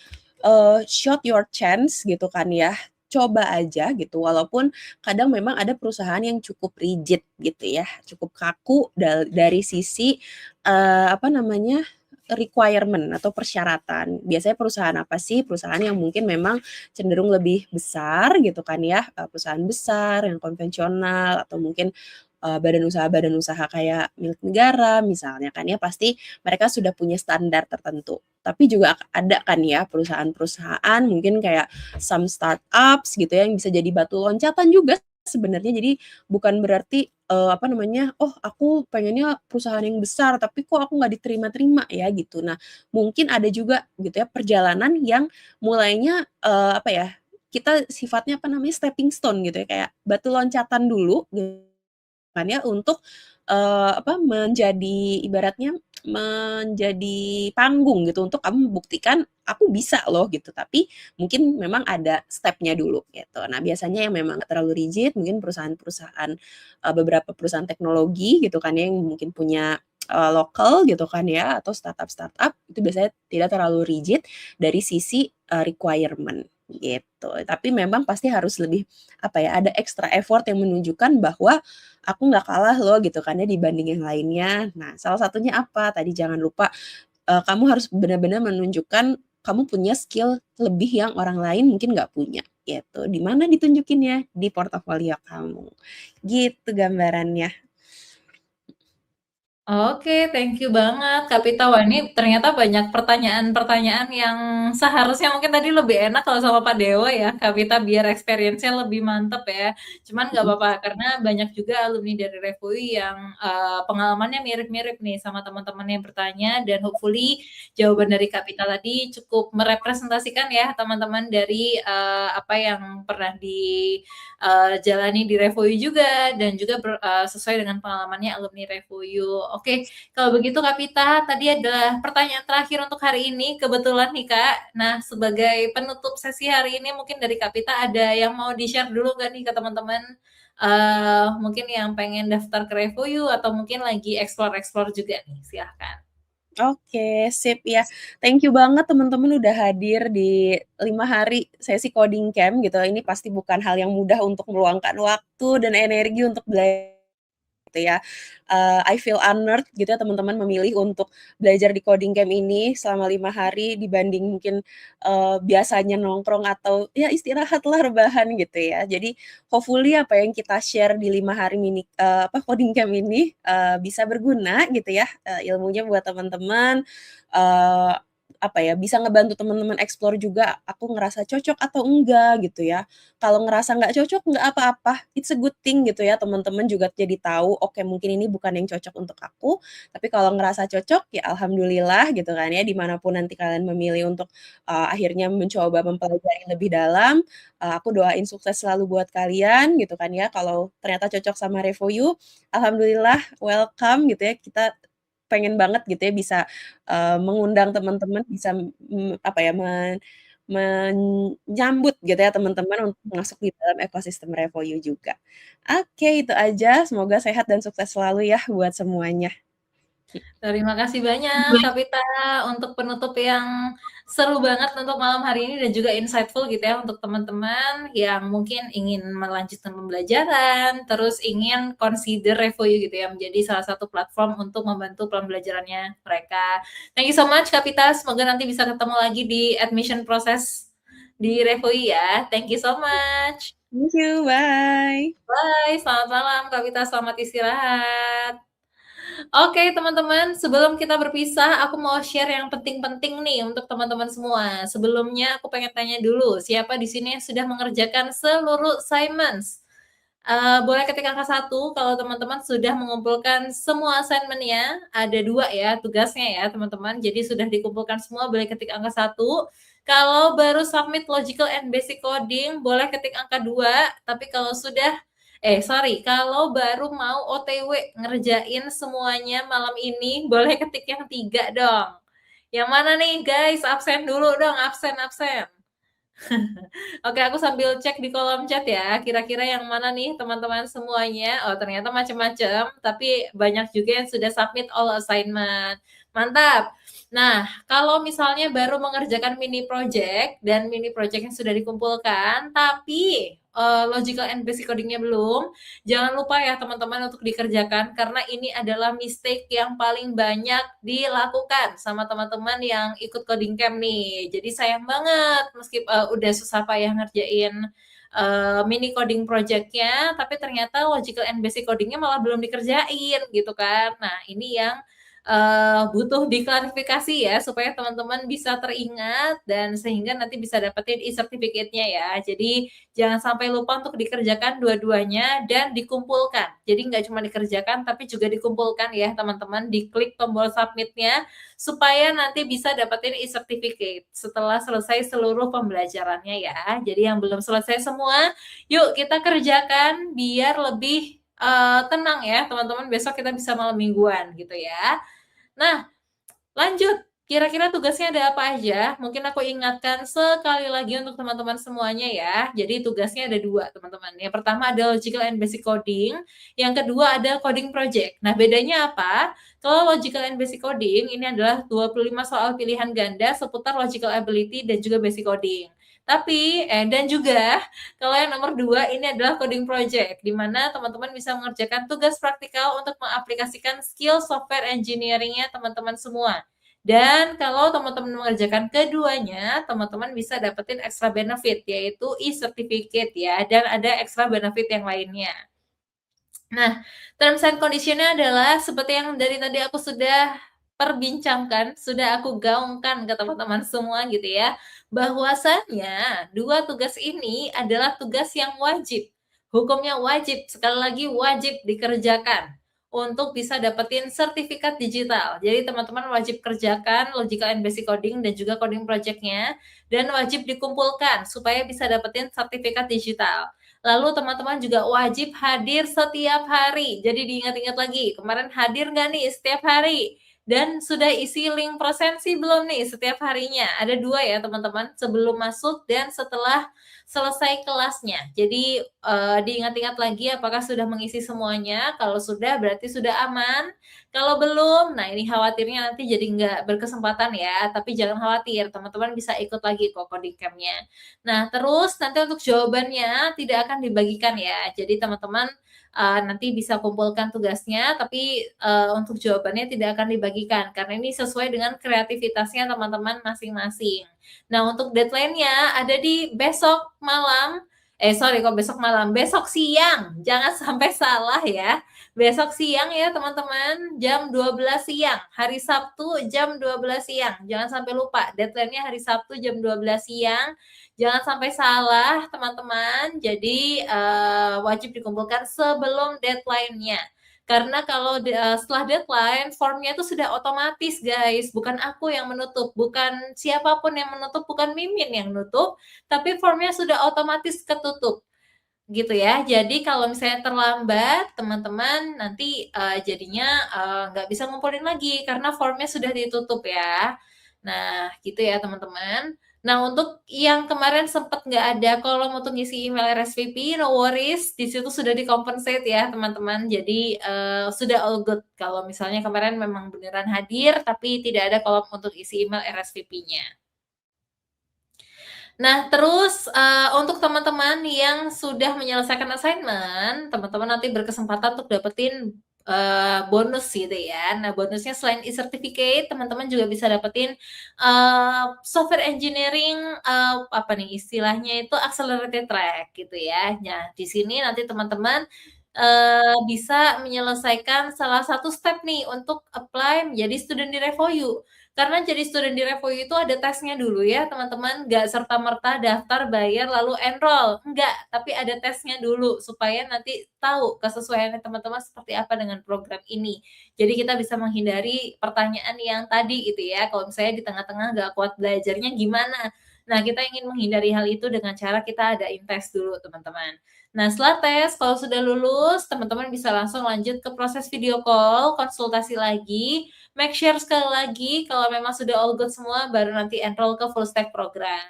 shot your chance gitu kan ya, coba aja gitu, walaupun kadang memang ada perusahaan yang cukup rigid gitu ya, cukup kaku dari sisi, apa namanya, requirement atau persyaratan. Biasanya perusahaan apa sih? Perusahaan yang mungkin memang cenderung lebih besar gitu kan ya, perusahaan besar yang konvensional atau mungkin, badan usaha kayak milik negara misalnya kan ya, pasti mereka sudah punya standar tertentu. Tapi juga ada kan ya perusahaan-perusahaan mungkin kayak some startups gitu ya, yang bisa jadi batu loncatan juga sebenarnya. Jadi bukan berarti, apa namanya, "Oh aku pengennya perusahaan yang besar, tapi kok aku nggak diterima-terima ya?" Gitu. Nah, mungkin ada juga gitu ya perjalanan yang mulainya, apa ya, kita sifatnya apa namanya, stepping stone gitu ya, kayak batu loncatan dulu kan ya untuk, apa, menjadi ibaratnya menjadi panggung gitu untuk kamu membuktikan, "Aku bisa loh," gitu. Tapi mungkin memang ada step-nya dulu gitu. Nah, biasanya yang memang nggak terlalu rigid, mungkin perusahaan-perusahaan, beberapa perusahaan teknologi gitu kan ya, yang mungkin punya, lokal gitu kan ya, atau startup-startup itu biasanya tidak terlalu rigid dari sisi, requirement gitu. Tapi memang pasti harus lebih, apa ya, ada extra effort yang menunjukkan bahwa aku nggak kalah loh gitu kan ya dibanding yang lainnya. Nah, salah satunya apa? Tadi jangan lupa, kamu harus benar-benar menunjukkan kamu punya skill lebih yang orang lain mungkin nggak punya, gitu. Di mana ditunjukinnya? Di portofolio kamu. Gitu gambarannya. Oke, thank you banget Kak Pita. Wah, ini ternyata banyak pertanyaan-pertanyaan yang seharusnya mungkin tadi lebih enak kalau sama Pak Dewa ya, Kak Pita, biar experience-nya lebih mantap ya. Cuman nggak Mhm. apa-apa, karena banyak juga alumni dari Revui yang pengalamannya mirip-mirip nih sama teman-teman yang bertanya, dan hopefully jawaban dari Kak Pita tadi cukup merepresentasikan ya teman-teman dari apa yang pernah jalani di Revoyu juga, dan juga sesuai dengan pengalamannya alumni Revoyu. Oke, kalau begitu Kak Pita, tadi adalah pertanyaan terakhir untuk hari ini, kebetulan nih Kak. Nah, sebagai penutup sesi hari ini, mungkin dari Kak Pita ada yang mau di-share dulu nggak nih ke teman-teman? Mungkin yang pengen daftar ke Revoyu atau mungkin lagi explore-explore juga nih, silahkan. Oke, sip ya. Thank you banget teman-teman udah hadir di 5 hari sesi coding camp gitu. Ini pasti bukan hal yang mudah untuk meluangkan waktu dan energi untuk belajar gitu ya. I feel honored gitu ya teman-teman memilih untuk belajar di coding camp ini selama 5 hari dibanding mungkin, biasanya nongkrong atau ya istirahatlah rebahan gitu ya. Jadi hopefully apa yang kita share di 5 hari apa, coding camp ini, bisa berguna gitu ya, ilmunya buat teman-teman, eee, apa ya, bisa ngebantu teman-teman explore juga, aku ngerasa cocok atau enggak gitu ya. Kalau ngerasa nggak cocok, nggak apa-apa, it's a good thing gitu ya, teman-teman juga jadi tahu, oke mungkin ini bukan yang cocok untuk aku, tapi kalau ngerasa cocok, ya alhamdulillah gitu kan ya, dimanapun nanti kalian memilih untuk, akhirnya mencoba mempelajari lebih dalam, aku doain sukses selalu buat kalian gitu kan ya, kalau ternyata cocok sama Revoyu, alhamdulillah welcome gitu ya, kita pengen banget gitu ya bisa, mengundang teman-teman bisa, apa ya, menyambut gitu ya teman-teman untuk masuk di dalam ekosistem Revoyu juga. Oke, itu aja, semoga sehat dan sukses selalu ya buat semuanya. Terima kasih banyak Kak Pita untuk penutup yang seru banget untuk malam hari ini, dan juga insightful gitu ya untuk teman-teman yang mungkin ingin melanjutkan pembelajaran, terus ingin consider Revoyu gitu ya menjadi salah satu platform untuk membantu pembelajarannya mereka. Thank you so much Kak Pita, semoga nanti bisa ketemu lagi di admission proses di Revoyu ya. Thank you so much. Thank you, bye. Bye, selamat malam Kak Pita, selamat istirahat. Oke teman-teman, sebelum kita berpisah, aku mau share yang penting-penting nih untuk teman-teman semua. Sebelumnya aku pengen tanya dulu, siapa di sini yang sudah mengerjakan seluruh assignments? Boleh ketik angka 1 kalau teman-teman sudah mengumpulkan semua assignment-nya. Ada 2 ya tugasnya ya teman-teman, jadi sudah dikumpulkan semua, boleh ketik angka 1. Kalau baru submit logical and basic coding, boleh ketik angka 2. Tapi kalau kalau baru mau OTW ngerjain semuanya malam ini, boleh ketik yang 3 dong. Yang mana nih guys? Absen dulu dong, absen. Oke, aku sambil cek di kolom chat ya, kira-kira yang mana nih teman-teman semuanya. Oh, ternyata macam-macam, tapi banyak juga yang sudah submit all assignment. Mantap. Nah, kalau misalnya baru mengerjakan mini project dan mini project yang sudah dikumpulkan, tapi logical and basic codingnya belum, jangan lupa ya teman-teman untuk dikerjakan karena ini adalah mistake yang paling banyak dilakukan sama teman-teman yang ikut coding camp nih. Jadi sayang banget meski udah susah payah ngerjain mini coding projectnya, tapi ternyata logical and basic codingnya malah belum dikerjain gitu kan. Nah ini yang butuh diklarifikasi ya supaya teman-teman bisa teringat dan sehingga nanti bisa dapetin e-certificate-nya ya. Jadi jangan sampai lupa untuk dikerjakan dua-duanya dan dikumpulkan. Jadi nggak cuma dikerjakan tapi juga dikumpulkan ya teman-teman. Diklik tombol submit-nya supaya nanti bisa dapetin e-certificate setelah selesai seluruh pembelajarannya ya. Jadi yang belum selesai semua, yuk kita kerjakan biar lebih tenang ya teman-teman. Besok kita bisa malam mingguan gitu ya. Nah, lanjut. Kira-kira tugasnya ada apa aja? Mungkin aku ingatkan sekali lagi untuk teman-teman semuanya ya. Jadi tugasnya ada 2, teman-teman. Yang pertama ada logical and basic coding. Yang kedua ada coding project. Nah, bedanya apa? Kalau logical and basic coding, ini adalah 25 soal pilihan ganda seputar logical ability dan juga basic coding. Tapi, dan juga kalau yang nomor 2 ini adalah coding project, di mana teman-teman bisa mengerjakan tugas praktikal untuk mengaplikasikan skill software engineering-nya teman-teman semua. Dan kalau teman-teman mengerjakan keduanya, teman-teman bisa dapetin extra benefit, yaitu e-certificate ya, dan ada extra benefit yang lainnya. Nah, terms and condition-nya adalah seperti yang dari tadi aku sudah perbincangkan, sudah aku gaungkan ke teman-teman semua gitu ya, bahwasannya 2 tugas ini adalah tugas yang wajib. Hukumnya wajib, sekali lagi wajib dikerjakan untuk bisa dapetin sertifikat digital. Jadi teman-teman wajib kerjakan logical and basic coding dan juga coding project-nya dan wajib dikumpulkan supaya bisa dapetin sertifikat digital. Lalu teman-teman juga wajib hadir setiap hari. Jadi diingat-ingat lagi, kemarin hadir nggak nih setiap hari? Dan sudah isi link Prosensi belum nih setiap harinya? Ada 2 ya teman-teman, sebelum masuk dan setelah selesai kelasnya. Jadi diingat-ingat lagi apakah sudah mengisi semuanya. Kalau sudah berarti sudah aman. Kalau belum, nah ini khawatirnya nanti jadi nggak berkesempatan ya. Tapi jangan khawatir, teman-teman bisa ikut lagi kok coding camp-nya. Nah, terus nanti untuk jawabannya tidak akan dibagikan ya. Jadi teman-teman nanti bisa kumpulkan tugasnya, tapi untuk jawabannya tidak akan dibagikan karena ini sesuai dengan kreativitasnya teman-teman masing-masing. Nah, untuk deadline-nya ada di besok malam. Besok siang. Jangan sampai salah ya. Besok siang ya teman-teman, jam 12 siang. Hari Sabtu jam 12 siang. Jangan sampai lupa, deadline-nya hari Sabtu jam 12 siang. Jangan sampai salah teman-teman. Jadi wajib dikumpulkan sebelum deadline-nya. Karena kalau setelah deadline, formnya itu sudah otomatis guys. Bukan aku yang menutup, bukan siapapun yang menutup, bukan Mimin yang menutup, tapi formnya sudah otomatis ketutup. Gitu ya. Jadi kalau misalnya terlambat, teman-teman nanti jadinya nggak bisa ngumpulin lagi karena formnya sudah ditutup ya. Nah, gitu ya teman-teman. Nah, untuk yang kemarin sempat nggak ada kolom untuk ngisi email RSVP, no worries, di situ sudah di-compensate ya teman-teman. Jadi sudah all good kalau misalnya kemarin memang beneran hadir, tapi tidak ada kolom untuk isi email RSVP-nya. Nah, terus untuk teman-teman yang sudah menyelesaikan assignment, teman-teman nanti berkesempatan untuk dapetin bonus gitu ya. Nah, bonusnya selain e-certificate, teman-teman juga bisa dapetin software engineering apa nih istilahnya itu accelerated track gitu ya. Nah, di sini nanti teman-teman bisa menyelesaikan salah satu step nih untuk apply menjadi student di RevoU. Karena jadi student di RevoU itu ada tesnya dulu ya teman-teman, nggak serta-merta daftar, bayar, lalu enroll. Enggak, tapi ada tesnya dulu supaya nanti tahu kesesuaiannya teman-teman seperti apa dengan program ini. Jadi kita bisa menghindari pertanyaan yang tadi gitu ya, kalau misalnya di tengah-tengah nggak kuat belajarnya gimana? Nah, kita ingin menghindari hal itu dengan cara kita adain tes dulu teman-teman. Nah, setelah tes, kalau sudah lulus, teman-teman bisa langsung lanjut ke proses video call, konsultasi lagi, make sure sekali lagi kalau memang sudah all good semua, baru nanti enroll ke full stack program.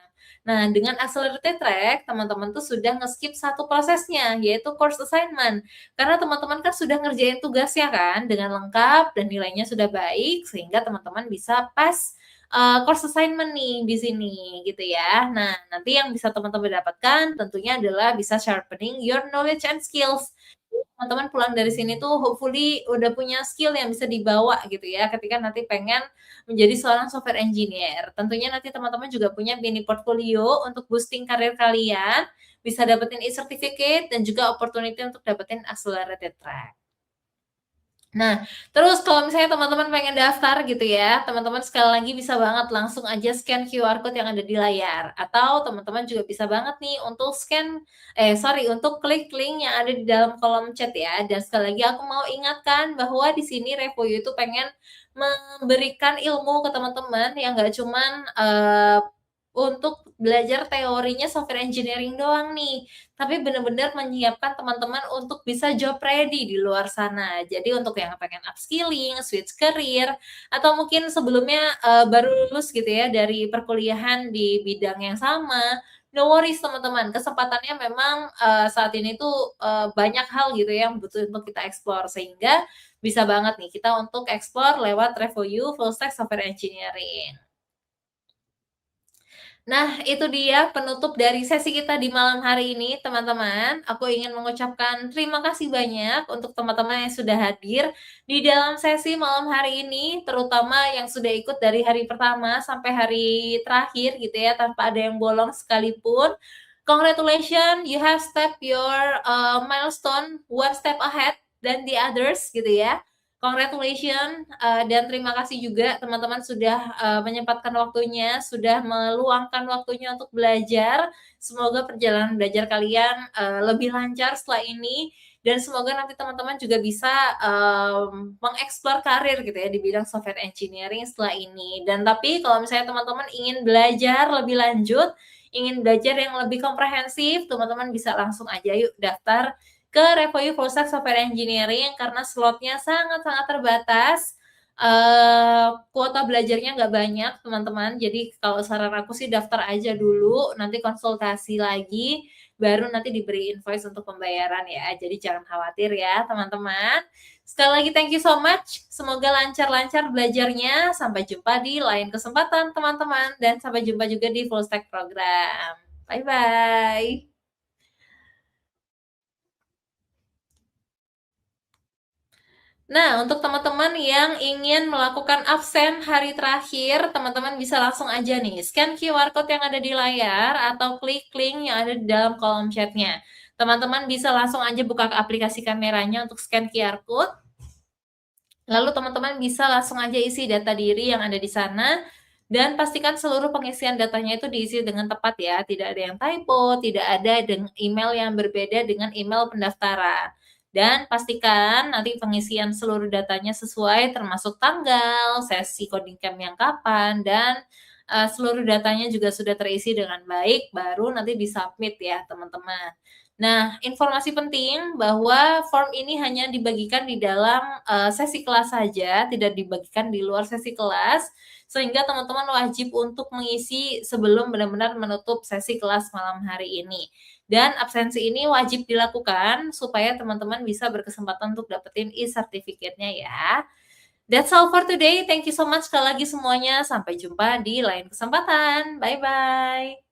Nah, dengan accelerated track, teman-teman tuh sudah nge-skip satu prosesnya, yaitu course assignment. Karena teman-teman kan sudah ngerjain tugasnya kan dengan lengkap dan nilainya sudah baik, sehingga teman-teman bisa pass course assignment nih di sini gitu ya. Nah, nanti yang bisa teman-teman dapatkan tentunya adalah bisa sharpening your knowledge and skills. Teman-teman pulang dari sini tuh hopefully udah punya skill yang bisa dibawa gitu ya ketika nanti pengen menjadi seorang software engineer. Tentunya nanti teman-teman juga punya mini portfolio untuk boosting karir kalian, bisa dapetin e-certificate dan juga opportunity untuk dapetin accelerated track. Nah, terus kalau misalnya teman-teman pengen daftar gitu ya, teman-teman sekali lagi bisa banget langsung aja scan QR code yang ada di layar. Atau teman-teman juga bisa banget nih untuk untuk klik link yang ada di dalam kolom chat ya. Dan sekali lagi aku mau ingatkan bahwa di sini Revoyu itu pengen memberikan ilmu ke teman-teman yang nggak cuman untuk belajar teorinya software engineering doang nih, tapi benar-benar menyiapkan teman-teman untuk bisa job ready di luar sana. Jadi untuk yang pengen upskilling, switch career, atau mungkin sebelumnya baru lulus gitu ya dari perkuliahan di bidang yang sama, no worries teman-teman. Kesempatannya memang saat ini tuh banyak hal gitu ya yang butuh untuk kita explore, sehingga bisa banget nih kita untuk explore lewat Revoyu Full Stack Software Engineering. Nah, itu dia penutup dari sesi kita di malam hari ini, teman-teman. Aku ingin mengucapkan terima kasih banyak untuk teman-teman yang sudah hadir di dalam sesi malam hari ini, terutama yang sudah ikut dari hari pertama sampai hari terakhir gitu ya, tanpa ada yang bolong sekalipun. Congratulations, you have stepped your milestone one step ahead than the others gitu ya. Congratulations dan terima kasih juga teman-teman sudah menyempatkan waktunya, sudah meluangkan waktunya untuk belajar. Semoga perjalanan belajar kalian lebih lancar setelah ini dan semoga nanti teman-teman juga bisa mengeksplor karir gitu ya di bidang software engineering setelah ini. Dan tapi kalau misalnya teman-teman ingin belajar lebih lanjut, ingin belajar yang lebih komprehensif, teman-teman bisa langsung aja yuk daftar ke Revoyu Full Stack Software Engineering karena slotnya sangat-sangat terbatas. Kuota belajarnya nggak banyak, teman-teman. Jadi kalau saran aku sih daftar aja dulu, nanti konsultasi lagi, baru nanti diberi invoice untuk pembayaran ya. Jadi jangan khawatir ya, teman-teman. Sekali lagi thank you so much. Semoga lancar-lancar belajarnya. Sampai jumpa di lain kesempatan, teman-teman. Dan sampai jumpa juga di Full Stack Program. Bye-bye. Nah, untuk teman-teman yang ingin melakukan absen hari terakhir, teman-teman bisa langsung aja nih, scan QR code yang ada di layar atau klik link yang ada di dalam kolom chatnya. Teman-teman bisa langsung aja buka aplikasi kameranya untuk scan QR code. Lalu teman-teman bisa langsung aja isi data diri yang ada di sana, dan pastikan seluruh pengisian datanya itu diisi dengan tepat ya, tidak ada yang typo, tidak ada email yang berbeda dengan email pendaftaran. Dan pastikan nanti pengisian seluruh datanya sesuai termasuk tanggal, sesi coding camp yang kapan, dan seluruh datanya juga sudah terisi dengan baik, baru nanti disubmit ya teman-teman. Nah, informasi penting bahwa form ini hanya dibagikan di dalam sesi kelas saja, tidak dibagikan di luar sesi kelas, sehingga teman-teman wajib untuk mengisi sebelum benar-benar menutup sesi kelas malam hari ini. Dan absensi ini wajib dilakukan supaya teman-teman bisa berkesempatan untuk dapetin e-certificate-nya ya. That's all for today. Thank you so much sekali lagi semuanya. Sampai jumpa di lain kesempatan. Bye-bye.